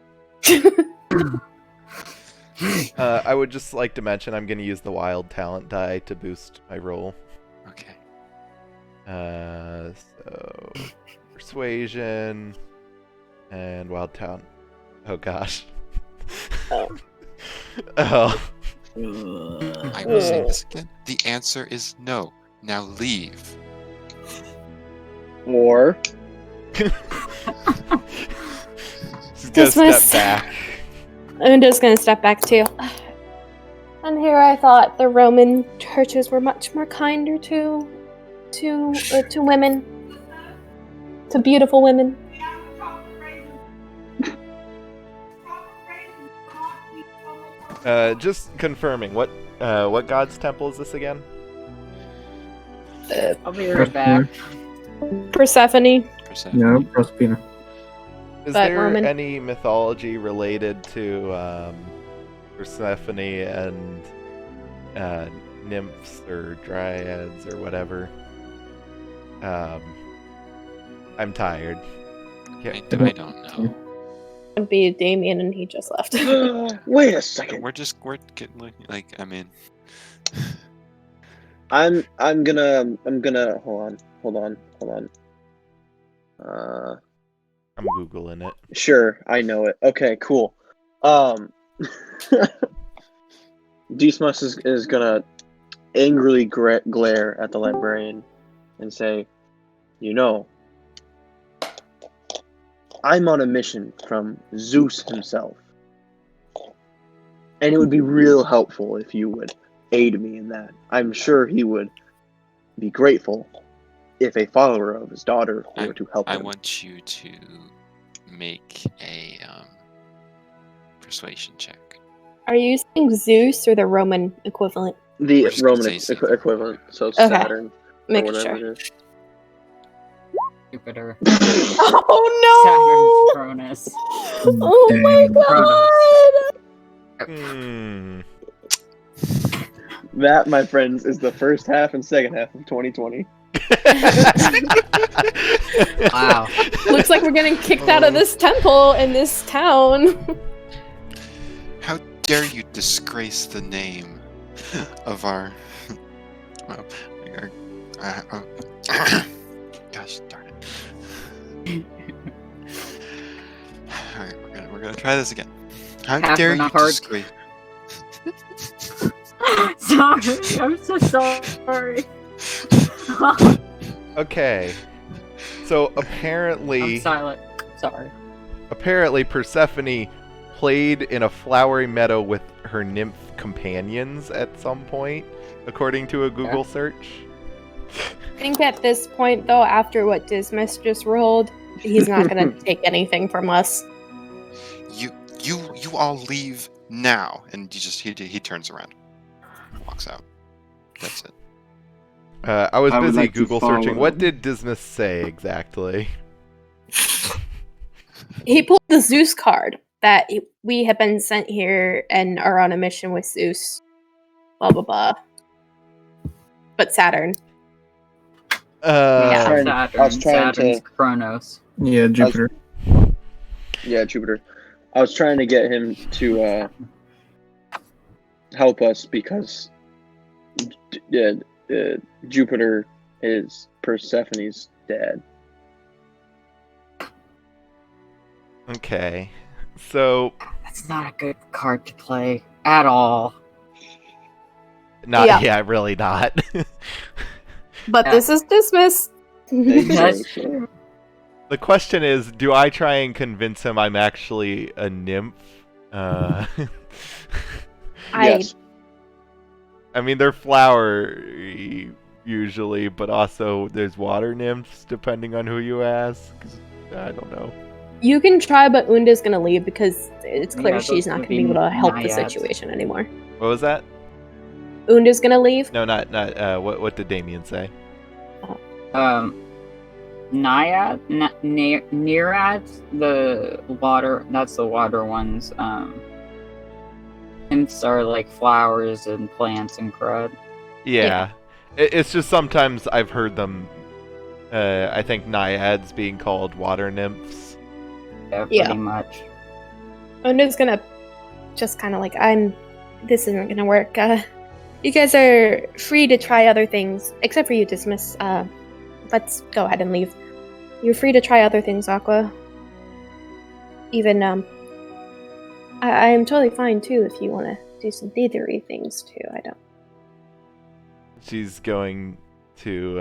I would just like to mention I'm going to use the wild talent die to boost my roll. Okay. So persuasion and wild talent. Oh gosh. Oh. Oh. I will say this again. The answer is no. Now leave. Or She's gonna Dismiss. step back. I'm just gonna step back too. And here I thought the Roman churches were much more kinder to women, to beautiful women. Just confirming, what god's temple is this again? I'll be right back. Persephone. Perception. No, Proserpina. Is But there Roman. any mythology related to Persephone and nymphs or dryads or whatever? I'm tired. I don't know. Would be Damien, and he just left. wait a second. We're getting like I mean, I'm gonna hold on. I'm googling it. Sure, I know it. Okay, cool. Dismas is gonna angrily glare at the librarian and say, "You know, I'm on a mission from Zeus himself, and it would be real helpful if you would aid me in that. I'm sure he would be grateful if a follower of his daughter were to help I him." want you to make a persuasion check. Are you using Zeus or the Roman equivalent? The We're just gonna Roman say Caesar. equivalent, so Okay. Saturn or Make whatever sure. it is. Jupiter. Oh Saturn, Cronus. no! Oh my Cronus. god! Hmm. That, my friends, is the first half and second half of 2020. Wow. Looks like we're getting kicked out of this temple in this town. How dare you disgrace the name of our... Gosh darn it. Alright, we're gonna try this again. How dare you Hard. disgrace... Sorry, I'm so sorry. Okay. So I'm apparently, silent. Sorry. Persephone played in a flowery meadow with her nymph companions at some point, according to a Google search. I think at this point, though, after what Dismas just rolled, he's not gonna take anything from us. You all leave now, and he turns around, walks out. That's it. I was I would busy like to Google searching. follow. What did Dismas say exactly? He pulled the Zeus card that we have been sent here and are on a mission with Zeus. Blah blah blah. But Saturn. Yeah, trying- Saturn. I was trying Saturn's to- Kronos. Yeah, Jupiter. Yeah, Jupiter. I was trying to get him to help us because Jupiter is Persephone's dad. Okay. So, That's not a good card to play at all. Yeah. really not. But Yeah. this is Dismas. That's true. The question is, do I try and convince him I'm actually a nymph? Yes. I mean, they're flowery usually, but also there's water nymphs, depending on who you ask. I don't know. You can try, but Unda's gonna leave because it's clear Yeah, she's those not would gonna be be able to help the naiads. situation anymore. What was that? Unda's gonna leave. No, not. What did Damien say? Nereids, the water. That's the water ones. Nymphs are like flowers and plants and crud. Yeah. It's just sometimes I've heard them. I think naiads being called water nymphs. Yeah, Yeah. pretty much. Unda's gonna just kind of like, this isn't gonna work. You guys are free to try other things, except for you, Dismas. Let's go ahead and leave. You're free to try other things, Aqua. Even, I am totally fine, too, if you want to do some theatery things, too. I don't... She's going to.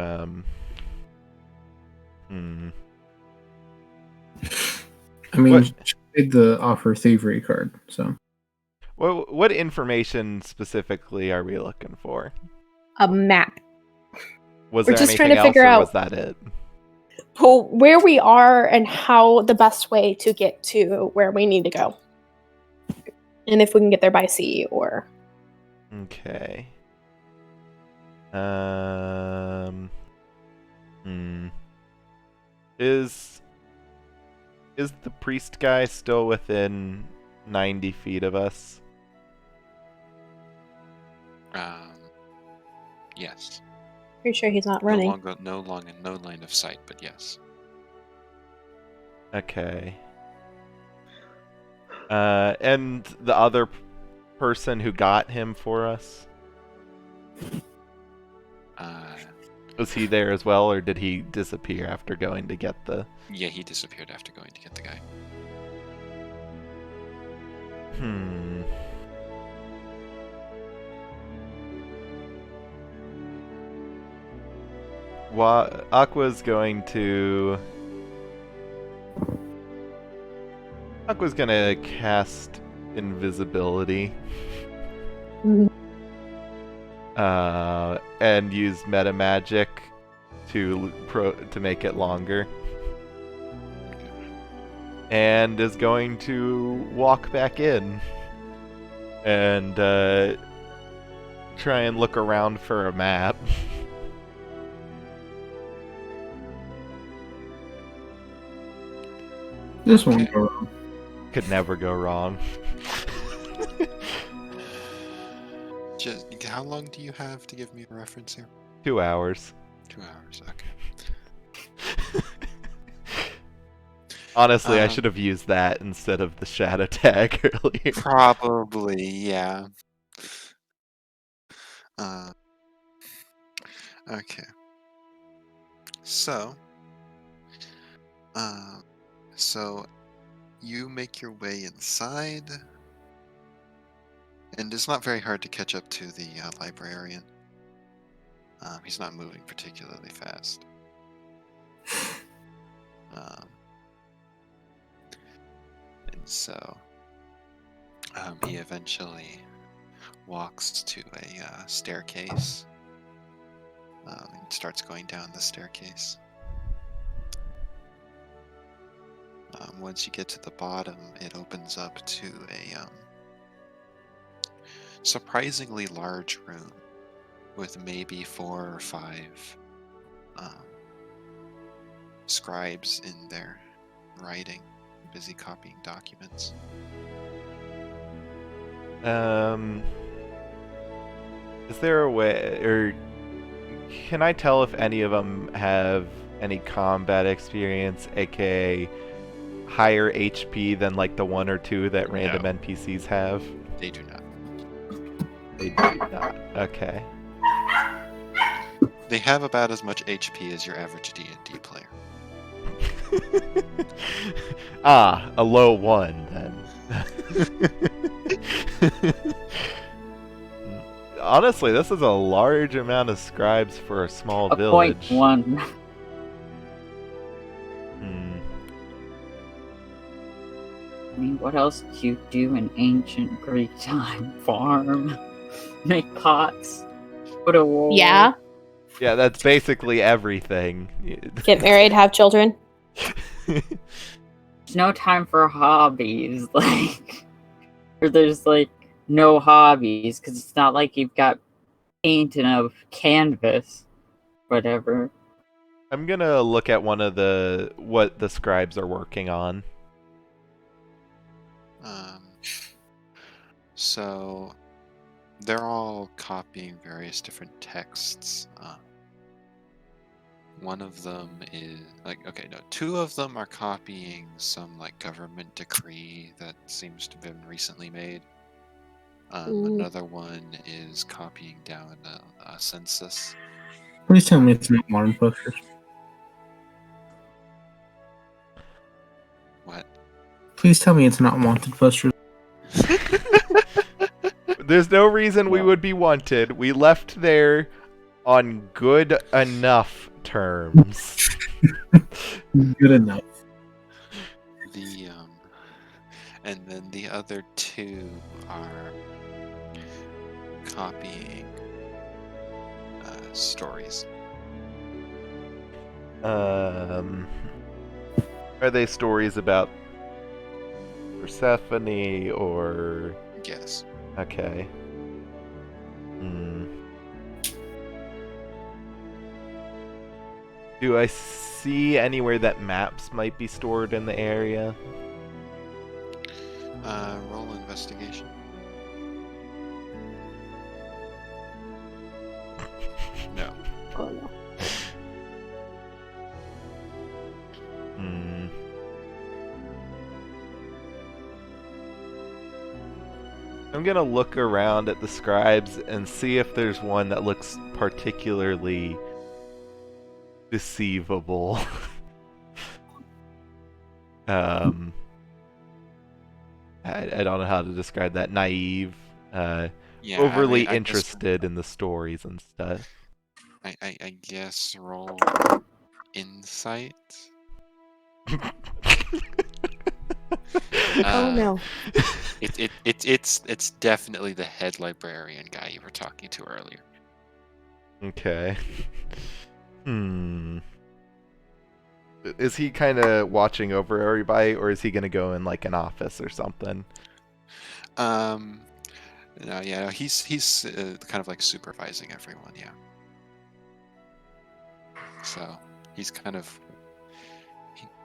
I mean, What- she made the offer thievery card, so. What information specifically are we looking for? A map. Was We're there just anything trying to else, figure or out- was that it? Well, where we are and how the best way to get to where we need to go. And if we can get there by sea or... Okay. Is the priest guy still within 90 feet of us? Yes. Pretty sure he's not running. No line of sight, but yes. Okay. And the other person who got him for us? Was he there as well, or did he disappear after going to get the... Yeah, he disappeared after going to get the guy. Aqua's going to... Aqua's gonna cast invisibility. And use meta magic to make it longer. And is going to walk back in and try and look around for a map. This won't go wrong. Could never go wrong. Just how long do you have to give me a reference here? 2 hours. 2 hours. Okay. Honestly, I should have used that instead of the shadow tag earlier. Probably, yeah. Okay. So, so you make your way inside, and it's not very hard to catch up to the librarian. He's not moving particularly fast. And so he eventually walks to a staircase and starts going down the staircase. Once you get to the bottom, it opens up to a surprisingly large room with maybe 4 or 5 scribes in there writing, busy copying documents. Is there a way, or can I tell if any of them have any combat experience, aka higher HP than like the 1 or 2 that random NPCs have? They do not. They do not. Okay. They have about as much HP as your average D&D player. A low 1 then. Honestly, this is a large amount of scribes for a small village. 0.1. I mean, what else did you do in ancient Greek time? Farm? Make pots? Go to war? Yeah. Yeah, that's basically everything. Get married, have children. There's no time for hobbies, or there's no hobbies, because it's not like you've got paint and a canvas, whatever. I'm gonna look at what the scribes are working on. So they're all copying various different texts. One of them is two of them are copying some government decree that seems to have been recently made. Another one is copying down a census. Please tell me it's not wanted posters. What? Please tell me it's not wanted posters. There's no reason we would be wanted. We left there on good enough terms. Good enough. And then the other 2 are copying stories. Are they stories about Persephone or? Yes. Okay. Do I see anywhere that maps might be stored in the area? Roll investigation. No. Oh no. I'm gonna look around at the scribes and see if there's one that looks particularly deceivable. I don't know how to describe that. Naive, Yeah, overly I guess interested in the stories and stuff. I guess roll insight. Oh no. It's definitely the head librarian guy you were talking to earlier. Okay. Is he kind of watching over everybody, or is he gonna go in like an office or something? No, yeah, he's kind of like supervising everyone, yeah. So he's kind of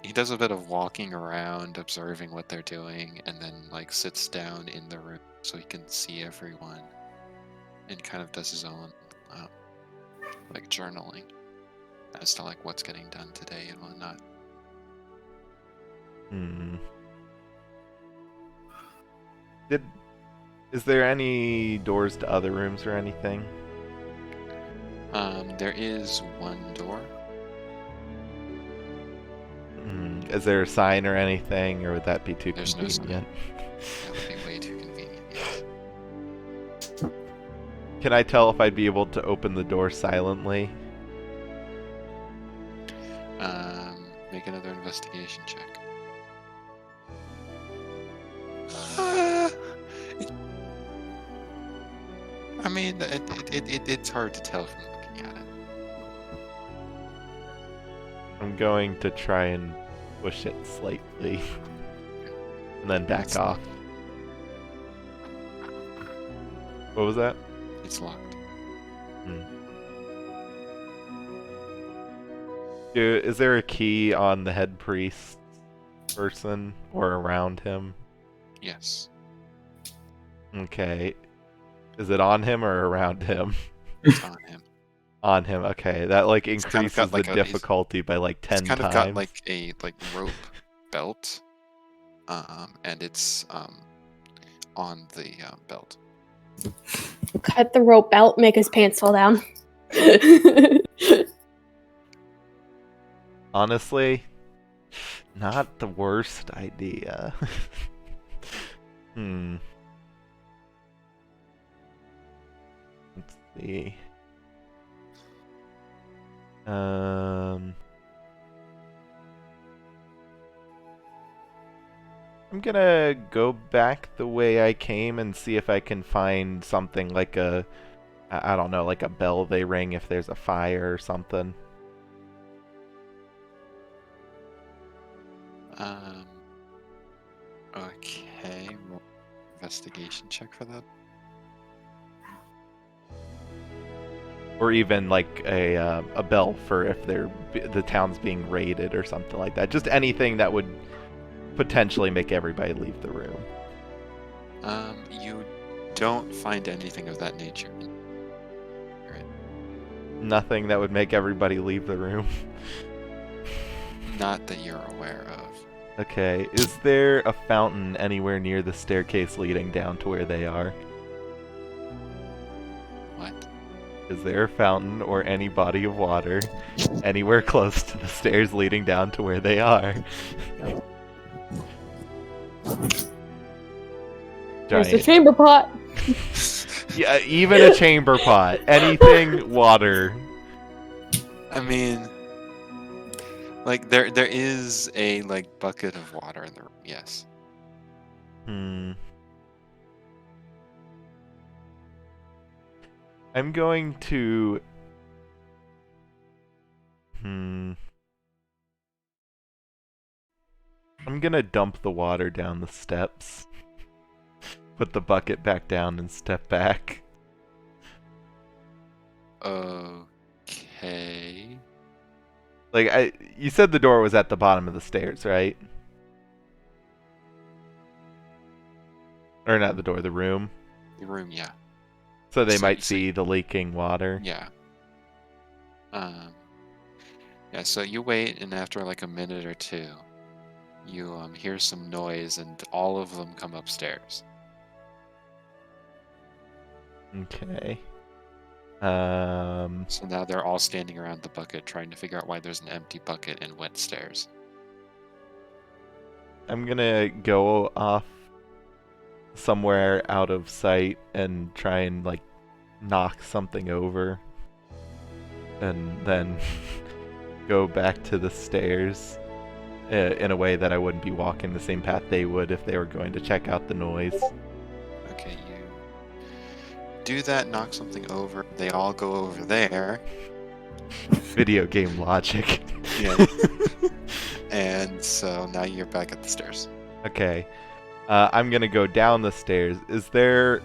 he does a bit of walking around, observing what they're doing, and then like sits down in the room so he can see everyone, and kind of does his own like journaling as to like what's getting done today and whatnot. Is there any doors to other rooms or anything? There is one door. Is there a sign or anything, or would that be too There's no sign. convenient? That would be way too convenient, yes. Can I tell if I'd be able to open the door silently? Make another investigation check. I mean, it's hard to tell from looking at it. I'm going to try and push it slightly, and then back It's off. locked. What was that? It's locked. Is there a key on the head priest person or around him? Yes. Okay. Is it on him or around him? It's on him. On him. Okay, that like He's kind of increases got, like, the a- difficulty by like 10 It's kind times. of got like a rope belt, and it's on the belt. Cut the rope belt, make his pants fall down. Honestly, not the worst idea. Let's see. I'm gonna go back the way I came and see if I can find something like I don't know, like a bell they ring if there's a fire or something. Okay, roll investigation check for that. Or even like a bell for if the town's being raided or something like that. Just anything that would potentially make everybody leave the room. You don't find anything of that nature. Nothing that would make everybody leave the room. Not that you're aware of. Okay, is there a fountain anywhere near the staircase leading down to where they are? What? Is there a fountain or any body of water anywhere close to the stairs leading down to where they are? There's a Giant. chamber pot. Yeah, even a chamber pot. Anything water. I mean, like there is a like bucket of water in the room. Yes. I'm going to... I'm gonna dump the water down the steps. Put the bucket back down and step back. Okay. Like, you said the door was at the bottom of the stairs, right? Or not the door, the room. The room, yeah. So they might So see the leaking water. Yeah. Yeah, so you wait, and after like a minute or two, you hear some noise, and all of them come upstairs. Okay. So now they're all standing around the bucket trying to figure out why there's an empty bucket and wet stairs. I'm gonna go off somewhere out of sight and try and like knock something over, and then go back to the stairs in a way that I wouldn't be walking the same path they would if they were going to check out the noise. Okay, you do that, knock something over. They all go over there. Video game logic. Yeah. And so now you're back at the stairs. Okay. I'm gonna go down the stairs. Is there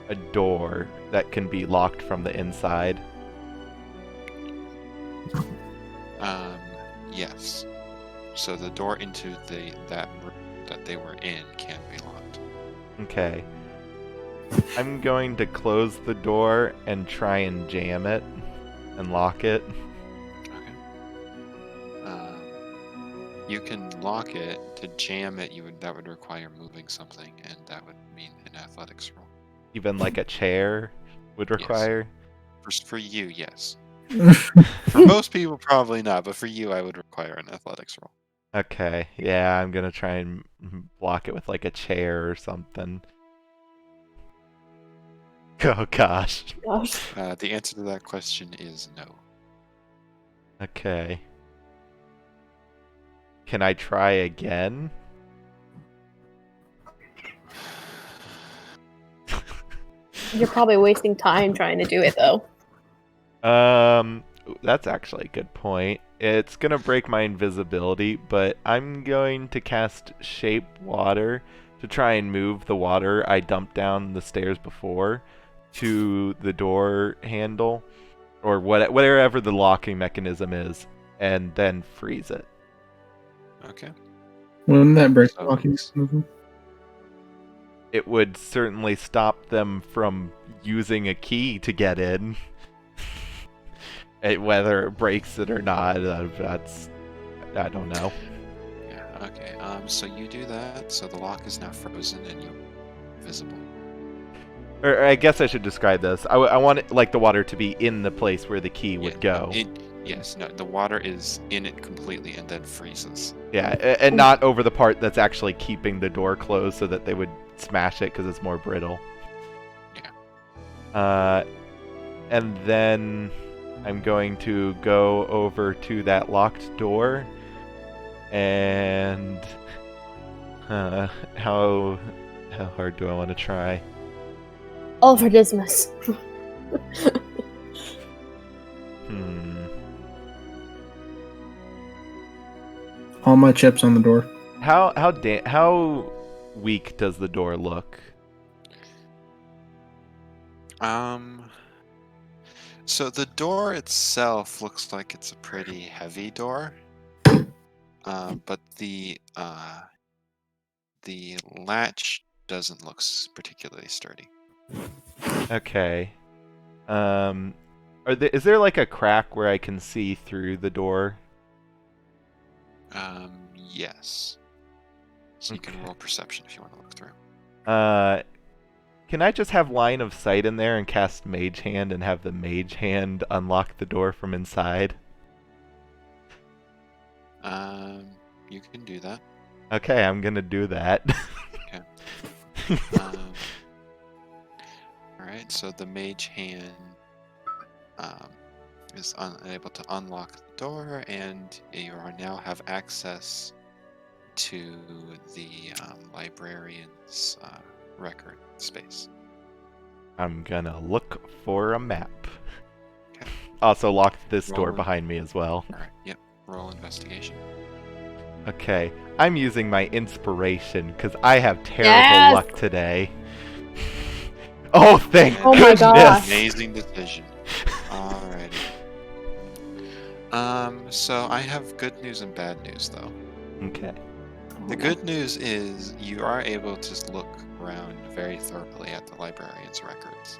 a door that can be locked from the inside? Yes. So the door into that room that they were in can be locked. Okay. I'm going to close the door and try and jam it and lock it. Okay. You can lock it. To jam it, that would require moving something, and that would mean an athletics roll. Even like a chair would require? For you, yes. For most people, probably not, but for you, I would require an athletics roll. Okay, yeah, I'm gonna try and block it with like a chair or something. Oh gosh. Gosh. The answer to that question is no. Okay. Can I try again? You're probably wasting time trying to do it, though. That's actually a good point. It's gonna break my invisibility, but I'm going to cast Shape Water to try and move the water I dumped down the stairs before to the door handle, or whatever the locking mechanism is, and then freeze it. Okay. Wouldn't that break the So- locking mechanism? It would certainly stop them from using a key to get in. Whether it breaks it or not, that's... I don't know. Yeah, okay. So you do that, so the lock is now frozen and you're visible. Or I guess I should describe this. I want it, like the water to be in the place where the key would go. Yes, no, the water is in it completely and then freezes. Yeah, and not over the part that's actually keeping the door closed so that they would smash it because it's more brittle. Yeah. And then I'm going to go over to that locked door and how hard do I want to try? All for Dismas. All my chips on the door. How weak does the door look? So the door itself looks like it's a pretty heavy door. But the latch doesn't look particularly sturdy. Okay. Is there like a crack where I can see through the door? Yes. So you can roll perception if you want to look through. Can I just have line of sight in there and cast Mage Hand and have the Mage Hand unlock the door from inside? You can do that. Okay, I'm gonna do that. Okay. Alright, so the Mage Hand is unable to unlock the door, and you now have access to the librarian's record space. I'm gonna look for a map. Okay. Also lock this door Roll. behind me as well. Alright, yep. Roll investigation. Okay, I'm using my inspiration because I have terrible Yes! luck today. Oh, thank Oh my goodness! gosh. Amazing decision. Alrighty. So I have good news and bad news though. Okay. The good news is you are able to look around very thoroughly at the librarian's records.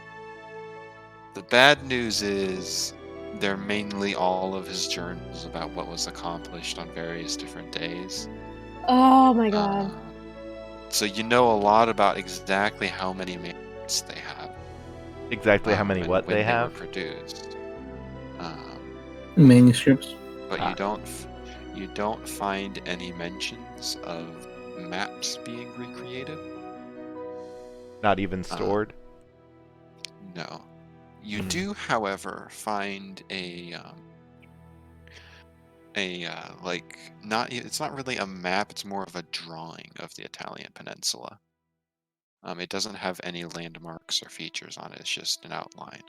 The bad news is they're mainly all of his journals about what was accomplished on various different days. Oh my god. So you know a lot about exactly how many manuscripts they have. Exactly how many when, what when they they have? were produced. Manuscripts. But Ah. you don't find any mentions of maps being recreated. Not even stored? No. You Hmm. do, however, find it's not really a map, it's more of a drawing of the Italian peninsula. It doesn't have any landmarks or features on it, it's just an outline.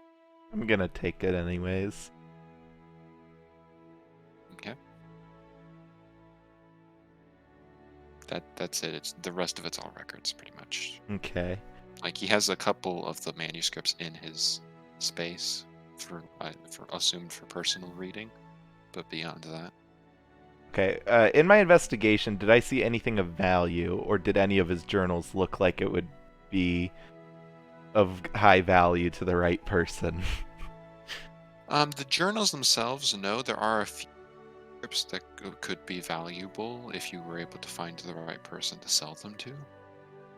I'm gonna take it anyways. Okay. That's it. It's the rest of it's all records, pretty much. Okay. Like he has a couple of the manuscripts in his space for assumed for personal reading, but beyond that. Okay, in my investigation, did I see anything of value, or did any of his journals look like it would be of high value to the right person? The journals themselves, no, there are a few scripts that could be valuable if you were able to find the right person to sell them to.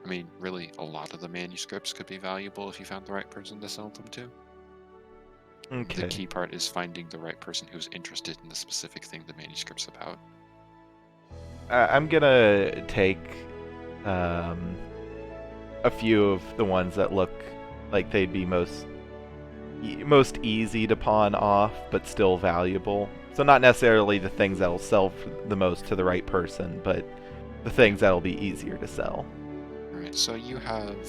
I mean, really, a lot of the manuscripts could be valuable if you found the right person to sell them to. Okay. The key part is finding the right person who's interested in the specific thing the manuscript's about. I'm gonna take a few of the ones that look like they'd be most easy to pawn off, but still valuable. So not necessarily the things that'll sell the most to the right person, but the things that'll be easier to sell. All right, so you have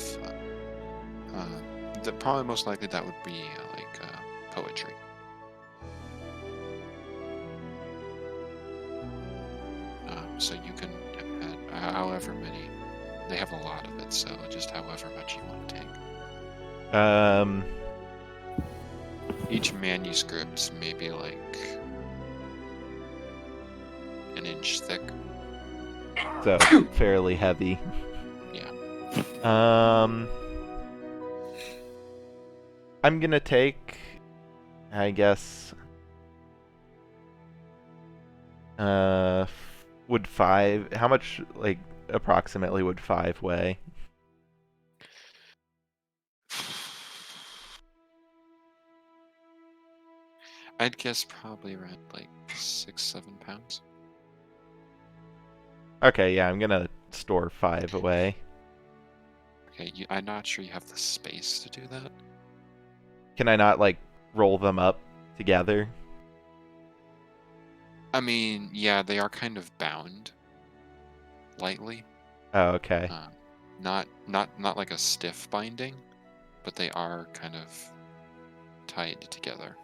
probably most likely that would be poetry. So you can add however many. They have a lot of it, so just however much you want to take. Each manuscript may be like an inch thick. So fairly heavy. Yeah. I'm gonna take, I guess, would 5, how much, like, approximately would 5 weigh? I'd guess probably around like 6-7 pounds. Okay, yeah, I'm gonna store 5 away. Okay, I'm not sure you have the space to do that. Can I not, like, roll them up together? I mean, yeah, they are kind of bound lightly. Oh, okay. Not like a stiff binding, but they are kind of tied together.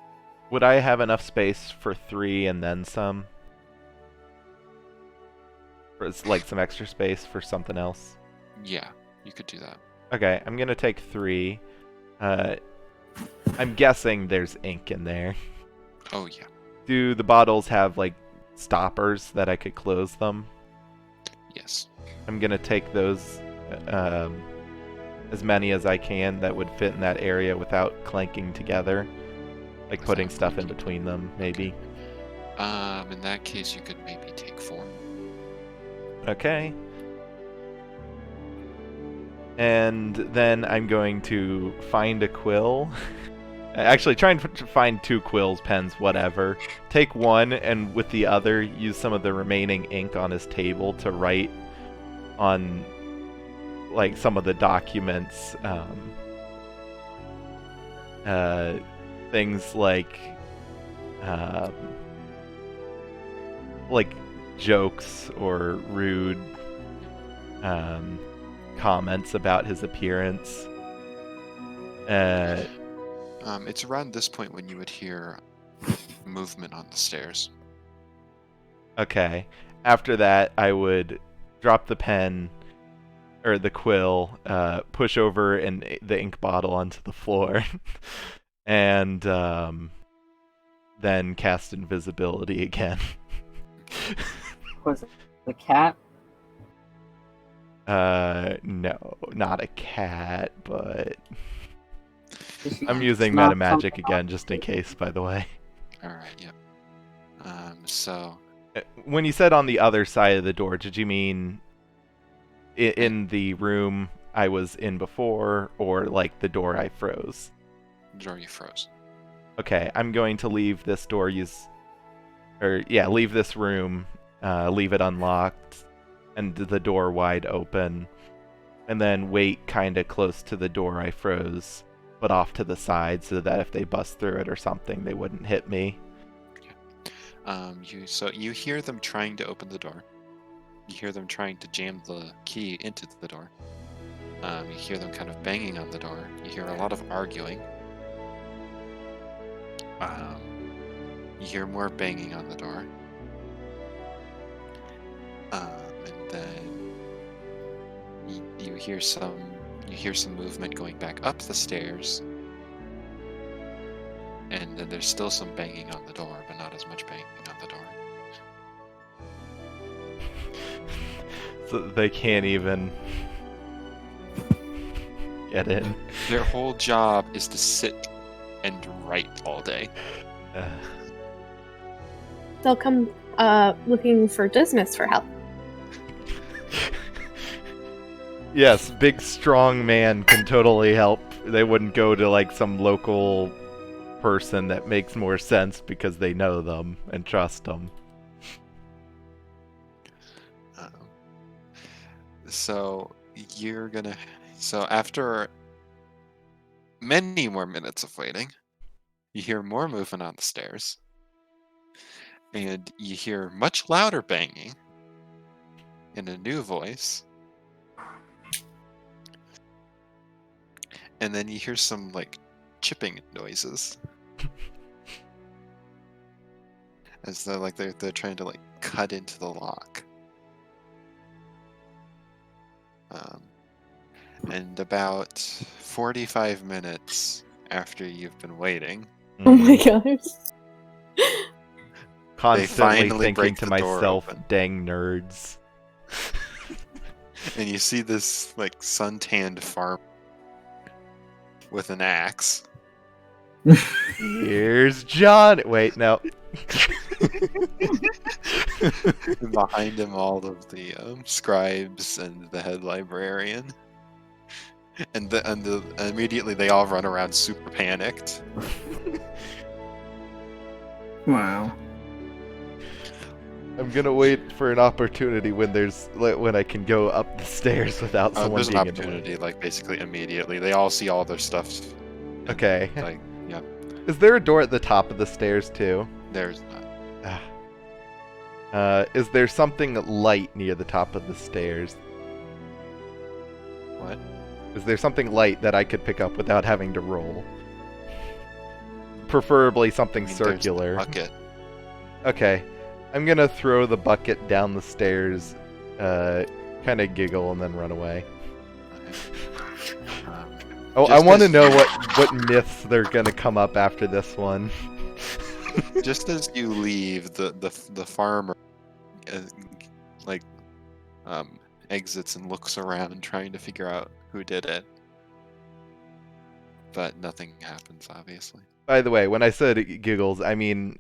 Would I have enough space for 3 and then some? Or it's like some extra space for something else? Yeah, you could do that. Okay, I'm gonna take 3. I'm guessing there's ink in there. Oh yeah. Do the bottles have, like, stoppers that I could close them? Yes. I'm gonna take those, as many as I can that would fit in that area without clanking together. Like putting Without stuff in clanking. between them, maybe. In that case, you could maybe take 4. Okay. And then I'm going to find a quill. Actually, try and find 2 quills, pens, whatever. Take one, and with the other, use some of the remaining ink on his table to write on, like, some of the documents. Things like jokes or rude comments about his appearance. It's around this point when you would hear movement on the stairs. Okay. After that, I would drop the pen or the quill, push over the ink bottle onto the floor, and then cast invisibility again. Was it the cat? No, not a cat, but Just I'm using knock meta magic something again just in case, by the way. Alright, yep. So When you said on the other side of the door, did you mean in the room I was in before, or like the door I froze? The door you froze. Okay, I'm going to leave this door leave this room, leave it unlocked, and the door wide open, and then wait kind of close to the door I froze, but off to the side so that if they bust through it or something, they wouldn't hit me. You hear them trying to open the door. You hear them trying to jam the key into the door. You hear them kind of banging on the door. You hear a lot of arguing. You hear more banging on the door. And then you hear some movement going back up the stairs. And then there's still some banging on the door, but not as much banging on the door. So they can't even get in. Their whole job is to sit and write all day. They'll come looking for Dismas for help. Yes, big strong man can totally help. They wouldn't go to like some local person that makes more sense because they know them and trust them. So after many more minutes of waiting, you hear more movement on the stairs, and you hear much louder banging in a new voice, and then you hear some like chipping noises as though like they're trying to like cut into the lock. And about 45 minutes after you've been waiting, Oh my gosh. Constantly finally thinking break to the door myself, open. dang nerds. and you see this like suntanned farm with an axe. Here's John. Wait, no. And behind him, all of the scribes and the head librarian, and immediately they all run around super panicked. Wow. I'm gonna wait for an opportunity when I can go up the stairs without someone There's an being in the way. opportunity, like basically immediately. They all see all their stuff. and, Okay. Like, yeah, Is there a door at the top of the stairs too? there's not. Is there something light near the top of the stairs? What? Is there something light that I could pick up without having to roll? Preferably something There's circular. the bucket. Okay. I'm gonna throw the bucket down the stairs, kind of giggle, and then run away. Oh, I Just want to as- know what myths they're gonna come up after this one. Just as you leave, the farmer exits and looks around, trying to figure out who did it, but nothing happens, obviously. By the way, when I said giggles, I mean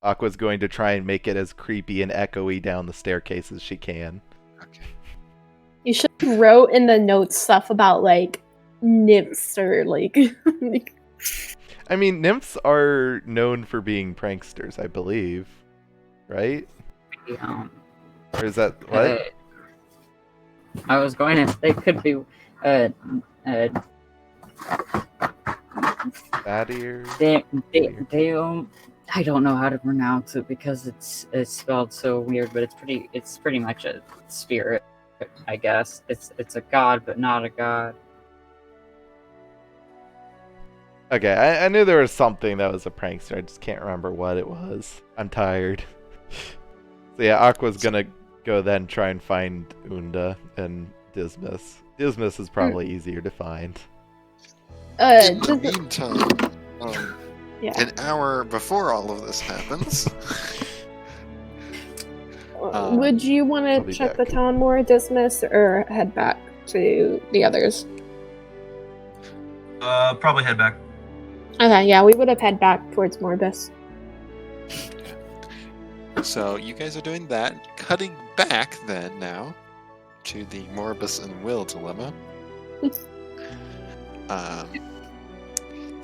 Aqua's going to try and make it as creepy and echoey down the staircase as she can. Okay. You should have wrote in the notes stuff about like nymphs or like I mean, nymphs are known for being pranksters, I believe. Right? Or is that what? I was going to. They could be. Bad ears? They I don't know how to pronounce it because it's spelled so weird, but it's pretty much a spirit, I guess. It's a god, but not a god. Okay, I knew there was something that was a prankster. I just can't remember what it was. I'm tired. So yeah, Aqua's gonna go then try and find Unda and Dismas. Dismas is probably easier to find. In the meantime, yeah. an hour before all of this happens, Would you I'll want be to check back. the town more, Dismas, or head back to the others? Probably head back. Okay, yeah, we would have head back towards Morbus. so you guys are doing that. Cutting back then now to the Morbus and Will dilemma.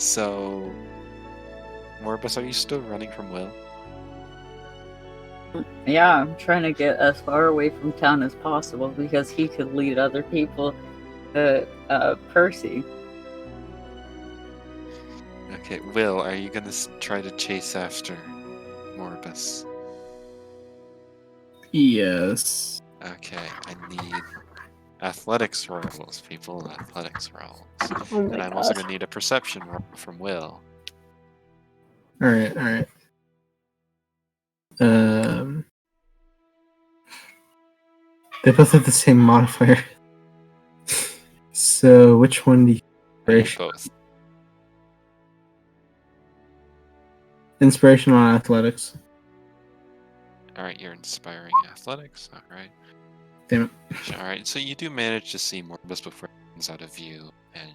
So, Morbus, are you still running from Will? Yeah, I'm trying to get as far away from town as possible because he could lead other people to Percy. Okay, Will, are you gonna try to chase after Morbus? Yes. Okay, I need athletics rolls, people. Athletics rolls. Oh my And I'm also god. gonna need a perception roll from Will. Alright, alright. They both have the same modifier. So which one do you I need both. Inspiration on athletics. Alright, you're inspiring athletics. Alright. Damn it. Alright, so you do manage to see Morbus before he comes out of view, and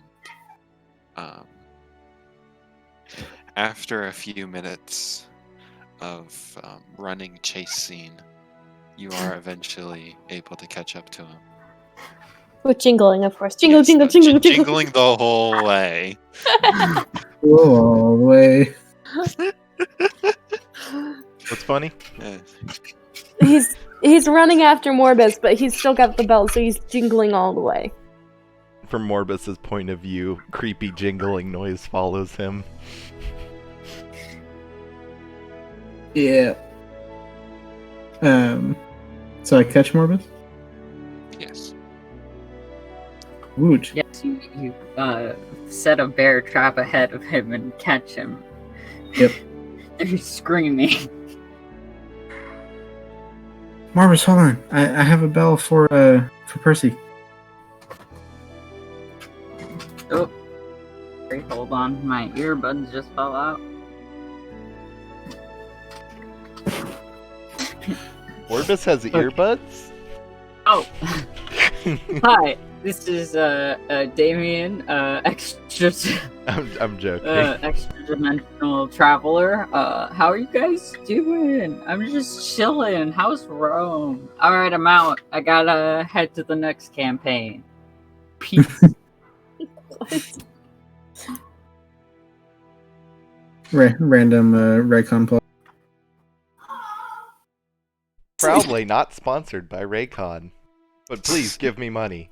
after a few minutes of running chase scene, you are eventually able to catch up to him. With jingling, of course. Jingle, Yes, jingle, no, jingle, jingle. jingling the whole way. All the way. What's funny? Yeah. He's running after Morbus, but he's still got the belt, so he's jingling all the way. From Morbus's point of view, creepy jingling noise follows him. Yeah. So I catch Morbus? Yes. Woot. Yes, you set a bear trap ahead of him and catch him. Yep. They're screaming. Morbus, hold on. I have a bell for Percy. Oh, wait, hold on. My earbuds just fell out. Morbus has earbuds? Oh, hi. This is Damien, extra I'm joking. extra dimensional traveler. How are you guys doing? I'm just chilling. How's Rome? All right, I'm out. I gotta head to the next campaign. Peace. What? Random Raycon plug. Proudly not sponsored by Raycon. But please give me money.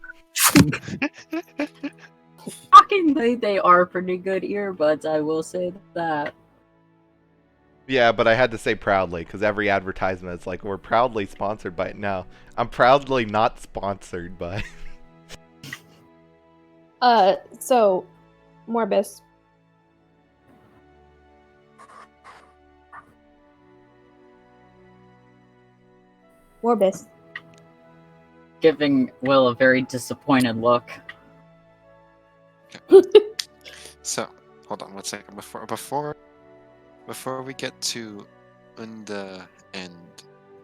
Shockingly, they are pretty good earbuds. I will say that. Yeah, but I had to say proudly, because every advertisement is like, we're proudly sponsored by it. No, I'm proudly not sponsored by. So, Morbus. Morbus. Giving Will a very disappointed look. So, hold on one second. Before we get to Unda and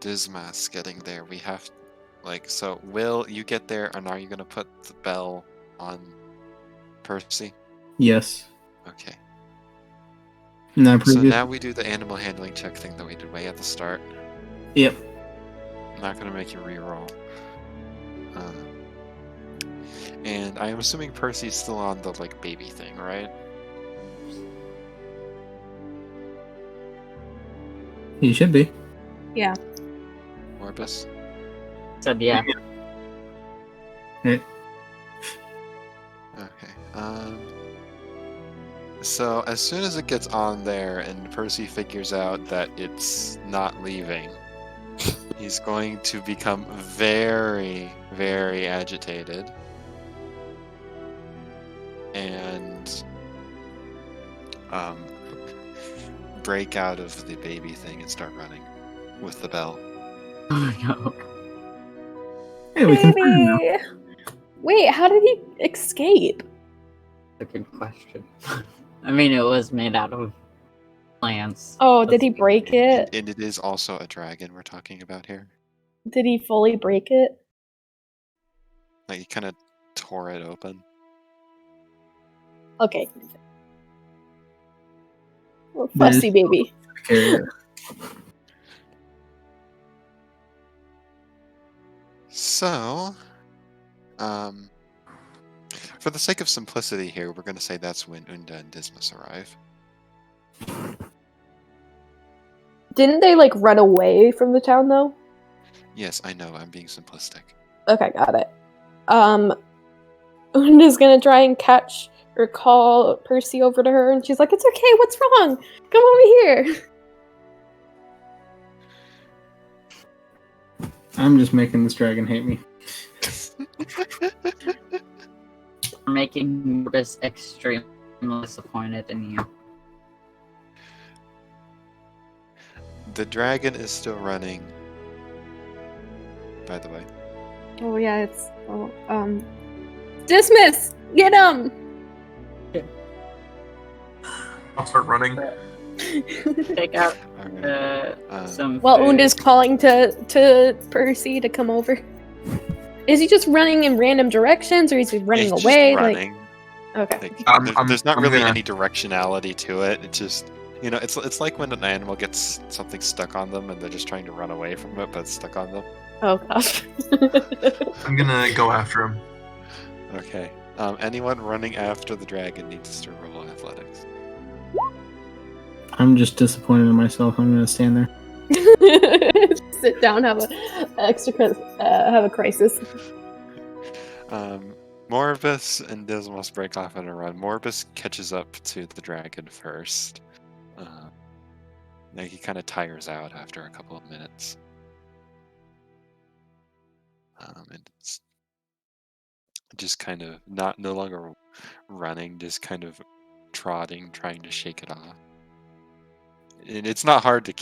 Dismas getting there, we have so Will, you get there, and are you gonna put the bell on Percy? Yes. Okay. Not So previous. now we do the animal handling check thing that we did way at the start. Yep. I'm not gonna make you re-roll. And I am assuming Percy's still on the baby thing, right? He should be. Yeah. Morbus? Said yeah. Yeah. Okay. So as soon as it gets on there and Percy figures out that it's not leaving, he's going to become very, very agitated. And break out of the baby thing and start running with the bell. Oh no. Hey, we can find him now. Baby! Wait, how did he escape? That's a good question. I mean, it was made out of plants. Oh, did he break it? And it is also a dragon we're talking about here. Did he fully break it? He kind of tore it open. Okay. Little fussy baby. So, For the sake of simplicity here, we're going to say that's when Unda and Dismas arrive. Didn't they like run away from the town though? Yes, I know, I'm being simplistic. Okay, got it. Unda's gonna try and catch or call Percy over to her, and she's like, "It's okay. What's wrong? Come over here." I'm just making this dragon hate me. Making Morbus extremely disappointed in you. The dragon is still running. By the way. Oh yeah, it's Dismiss! Get him! I'll start running. Take out Alright. some. Well, food. Unda's calling to Percy to come over. Is he just running in random directions, or is he running It's just away? running. Like, okay. Like, there's not I'm really gonna- any directionality to it. It just, it's like when an animal gets something stuck on them and they're just trying to run away from it, but it's stuck on them. Oh gosh. I'm gonna go after him. Okay. Anyone running after the dragon needs to roll athletics. I'm just disappointed in myself. I'm gonna stand there. Sit down, have a crisis. Morbus and Dismas break off on a run. Morbus catches up to the dragon first. He kind of tires out after a couple of minutes. And it's just kind of no longer running, just kind of trotting, trying to shake it off. And it's not hard to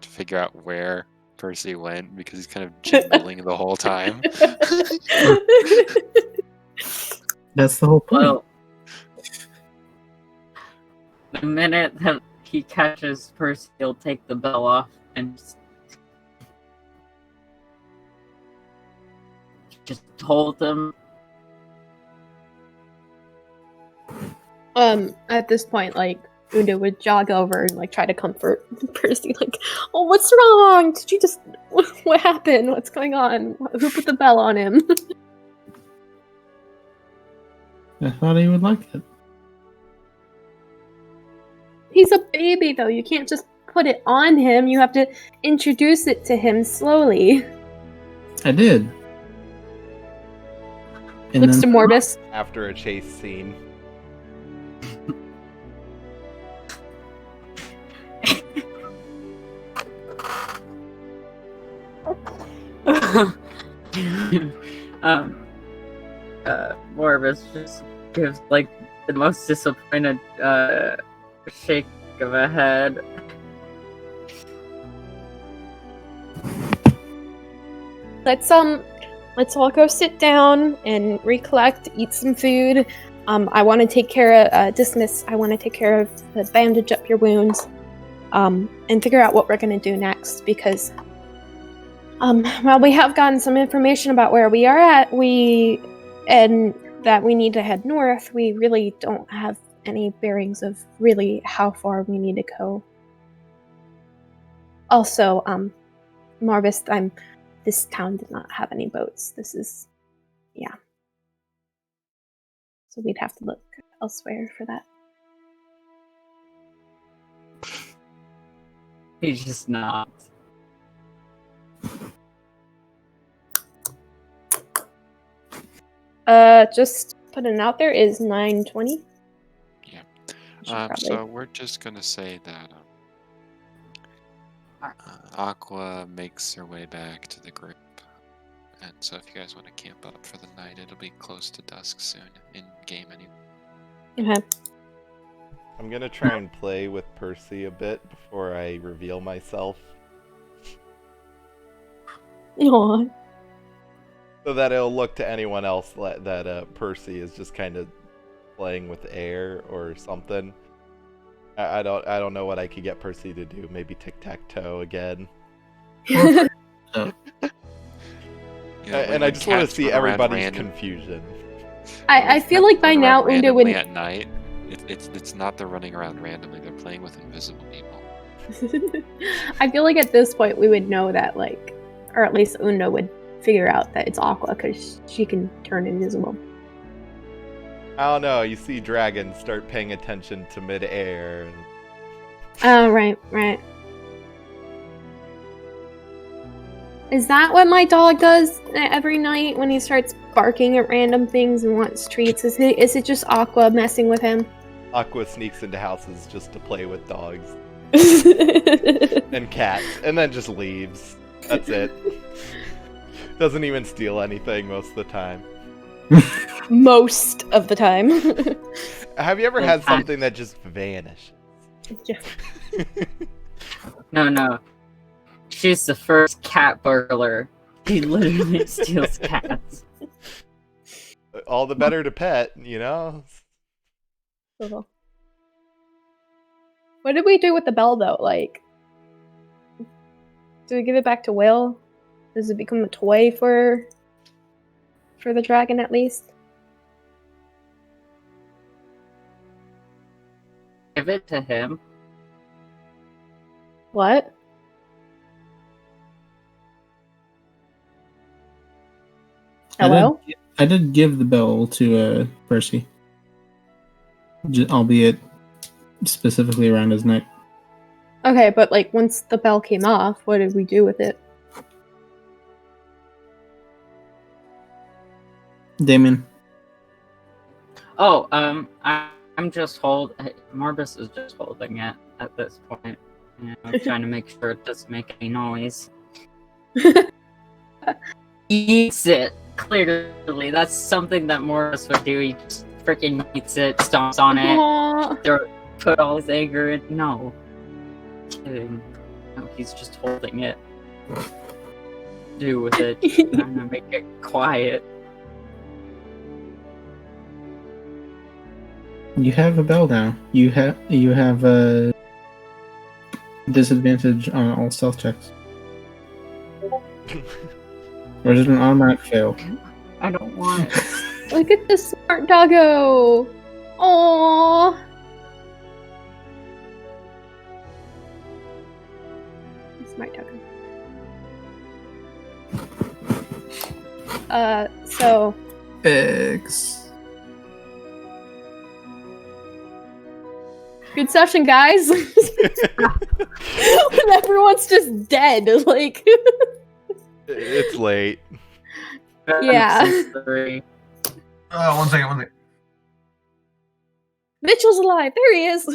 figure out where Percy went because he's kind of jingling the whole time. That's the whole point. Well, the minute that he catches Percy, he'll take the bell off and just hold him. At this point, like, Unda would jog over and like try to comfort Percy, like, "Oh, what's wrong? Did you just what happened? What's going on? Who put the bell on him?" I thought he would like it. He's a baby, though. You can't just put it on him. You have to introduce it to him slowly. I did. And Looks to then Morbus. After a chase scene. Morbus just gives like the most disappointed shake of a head. Let's all go sit down and recollect, eat some food. I want to take care of Dismiss. I want to take care of the bandage up your wounds, and figure out what we're gonna do next. Because, while we have gotten some information about where we are at, and that we need to head north, we really don't have any bearings of really how far we need to go. Also, Marvis, this town did not have any boats. This is, yeah. So we'd have to look elsewhere for that. He's just not. Just putting it out there is 9:20. Yeah. So we're just gonna say that Aqua makes her way back to the group, and so if you guys want to camp up for the night, it'll be close to dusk soon. In game anyway. Okay. I'm gonna try and play with Percy a bit before I reveal myself, Aw. so that it'll look to anyone else that Percy is just kind of playing with air or something. I don't know what I could get Percy to do. Maybe tic-tac-toe again. Yeah, And I just want to see everybody's confusion. I feel like by now Unda would. At night. It's not they're running around randomly. They're playing with invisible people. I feel like at this point we would know that, like, or at least Unda would figure out that it's Aqua because she can turn invisible. I don't know. You see dragons start paying attention to midair. Oh, right. Is that what my dog does every night when he starts barking at random things and wants treats? Is it just Aqua messing with him? Aqua sneaks into houses just to play with dogs and cats, and then just leaves. That's it. Doesn't even steal anything most of the time. Most of the time. Have you ever had something that just vanished? Yeah. No. She's the first cat burglar. He literally steals cats. All the better to pet, you know? What did we do with the bell, though? Like, do we give it back to Will? Does it become a toy for the dragon, at least? Give it to him. What? Hello? I did give the bell to Percy. Albeit specifically around his neck. Okay, but like once the bell came off, what did we do with it? Damien. Oh, I'm just Morbus is just holding it at this point. You know, trying to make sure it doesn't make any noise. He eats it. Clearly, that's something that Morbus would do. He just freaking eats it, stomps on it, Aww. put all his anger in. No. Kidding. No, he's just holding it. Do with it. Trying to make it quiet. You have a bell now. You have a disadvantage on all stealth checks. Or is it an automatic fail? I don't want it. Look at the smart doggo! Aww! Smart doggo. So... X. Good session, guys! When everyone's just dead, like... It's late. Yeah. Oh, one second. Mitchell's alive! There he is!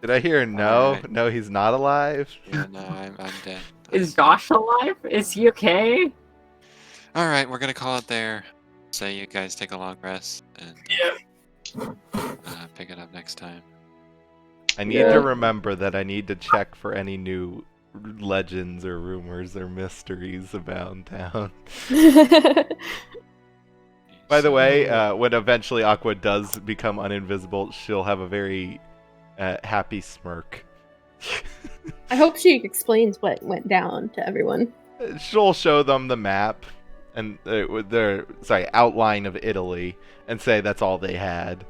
Did I hear no? Alright. No, he's not alive? Yeah, no, I'm dead. Is Josh alive? Is he okay? Alright, we're gonna call it there. Say you guys take a long rest and pick it up next time. I need to remember that I need to check for any new legends or rumors or mysteries about town. By the way, when eventually Aqua does become uninvisible, she'll have a very happy smirk. I hope she explains what went down to everyone. She'll show them the map and their outline of Italy and say that's all they had,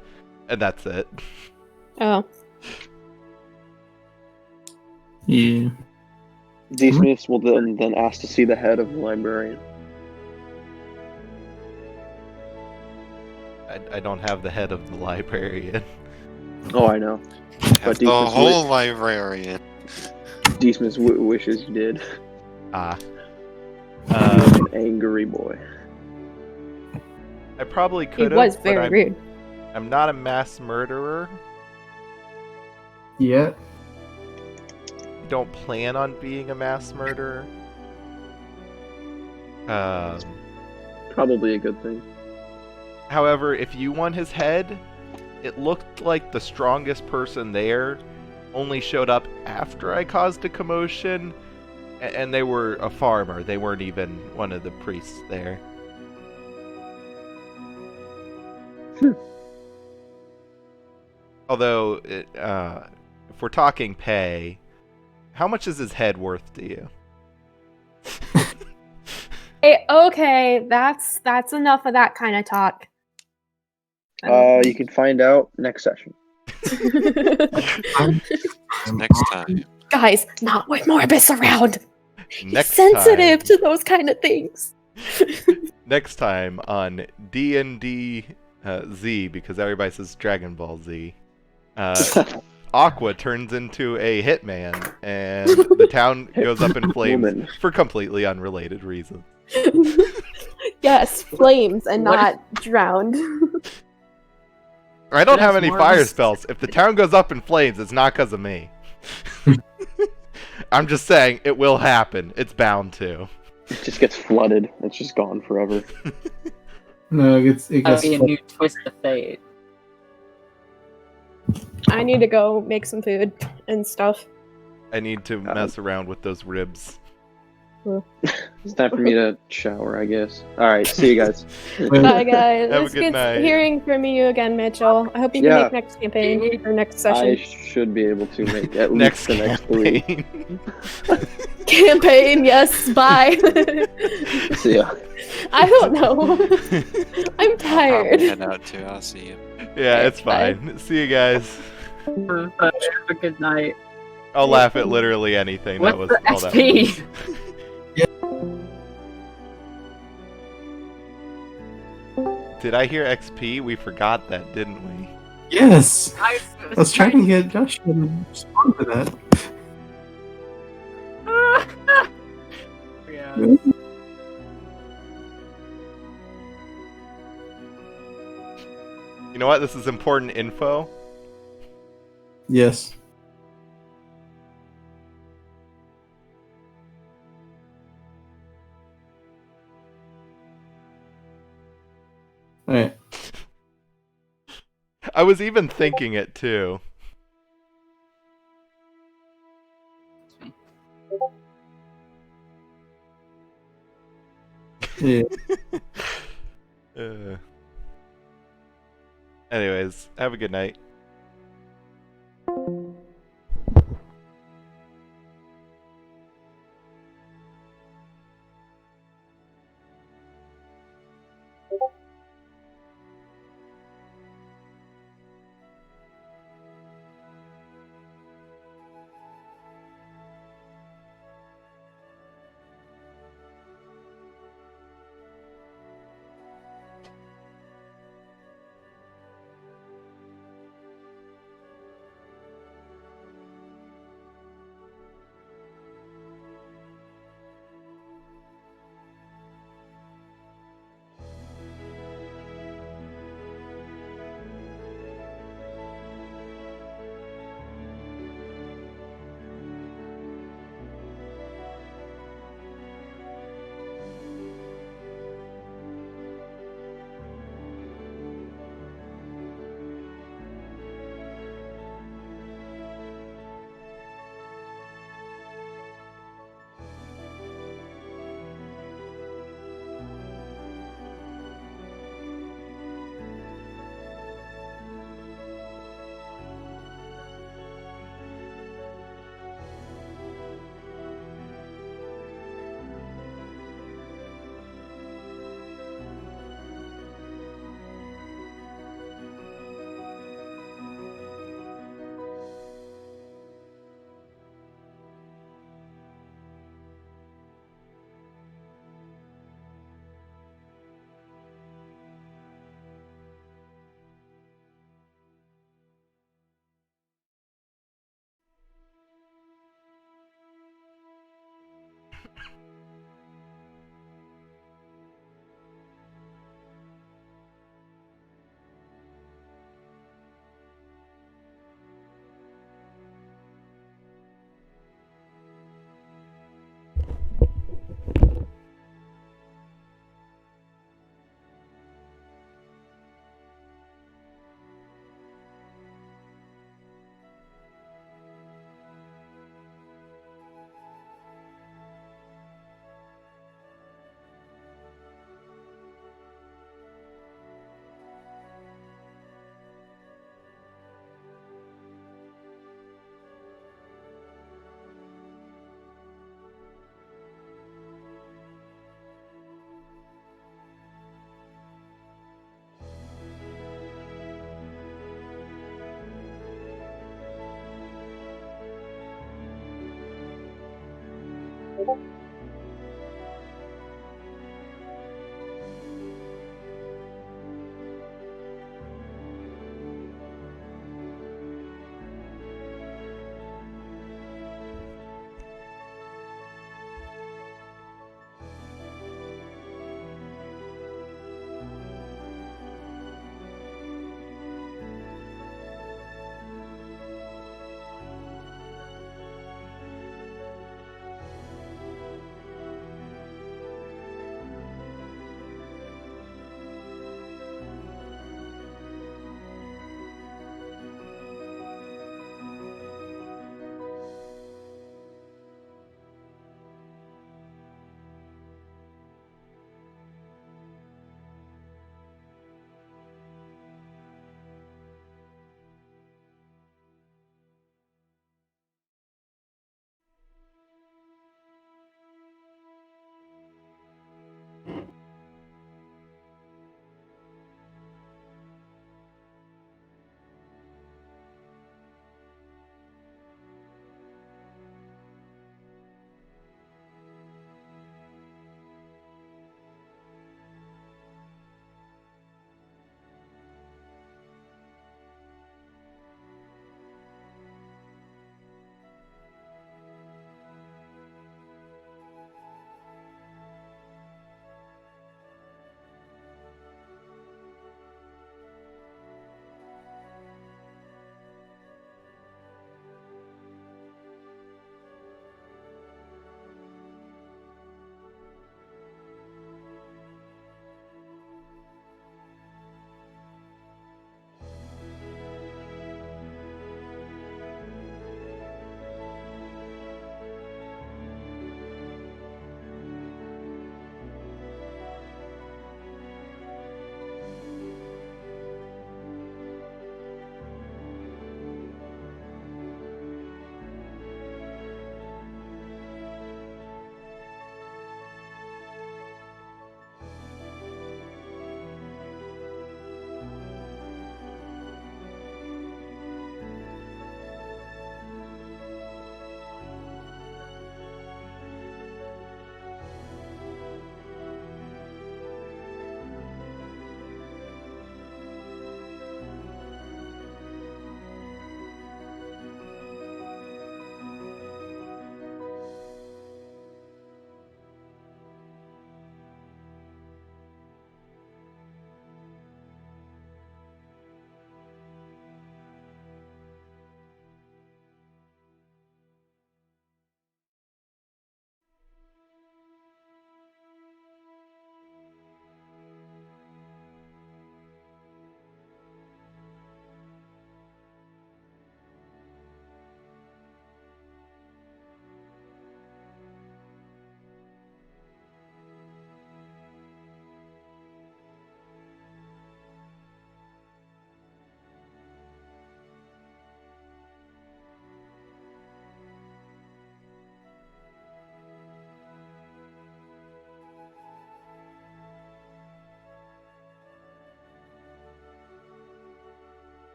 and that's it. Oh. Yeah. D-Smiths will then ask to see the head of the librarian. I don't have the head of the librarian. Oh, I know. Have the D-Smiths whole librarian. D-Smiths wishes you did. Ah. An angry boy. I probably He could have. was very rude. I'm not a mass murderer. Yeah. Don't plan on being a mass murderer. Probably a good thing. However, if you want his head, it looked like the strongest person there only showed up after I caused a commotion, and they were a farmer. They weren't even one of the priests there. Although, if we're talking pay, how much is his head worth to you? Hey, okay, that's enough of that kind of talk. You can find out next session. Next time. Guys, not with Morbus around. Next He's sensitive time. to those kind of things. Next time on D&D Z, because everybody says Dragon Ball Z, Aqua turns into a hitman, and the town goes up in flames Woman. for completely unrelated reasons. Yes, flames and What if- not drowned. I don't That's have any more of a fire s- spells. If the town goes up in flames, it's not because of me. I'm just saying, it will happen. It's bound to. It just gets flooded. It's just gone forever. No, it gets That'd be a new twist of fate. I need to go make some food and stuff. I need to mess around with those ribs. It's time for me to shower, I guess. Alright, see you guys. Bye, guys. Have a It's good good night. hearing from you again, Mitchell. I hope you can Yeah. make next campaign or next I session. should be able to make at Next least the next 3. campaign. Campaign, yes, bye. See ya. I don't know. I'm I'll tired. probably head out too. I'll see you. Yeah, it's Bye. fine. See you guys. Have a good night. I'll laugh at literally anything. What's That was the all that XP? was. Did I hear XP? We forgot that, didn't we? Yes! I I was trying to get Josh to respond to that. Yeah. You know what? This is important info. Yes. Alright. I was even thinking it too. Yeah. Anyways, have a good night.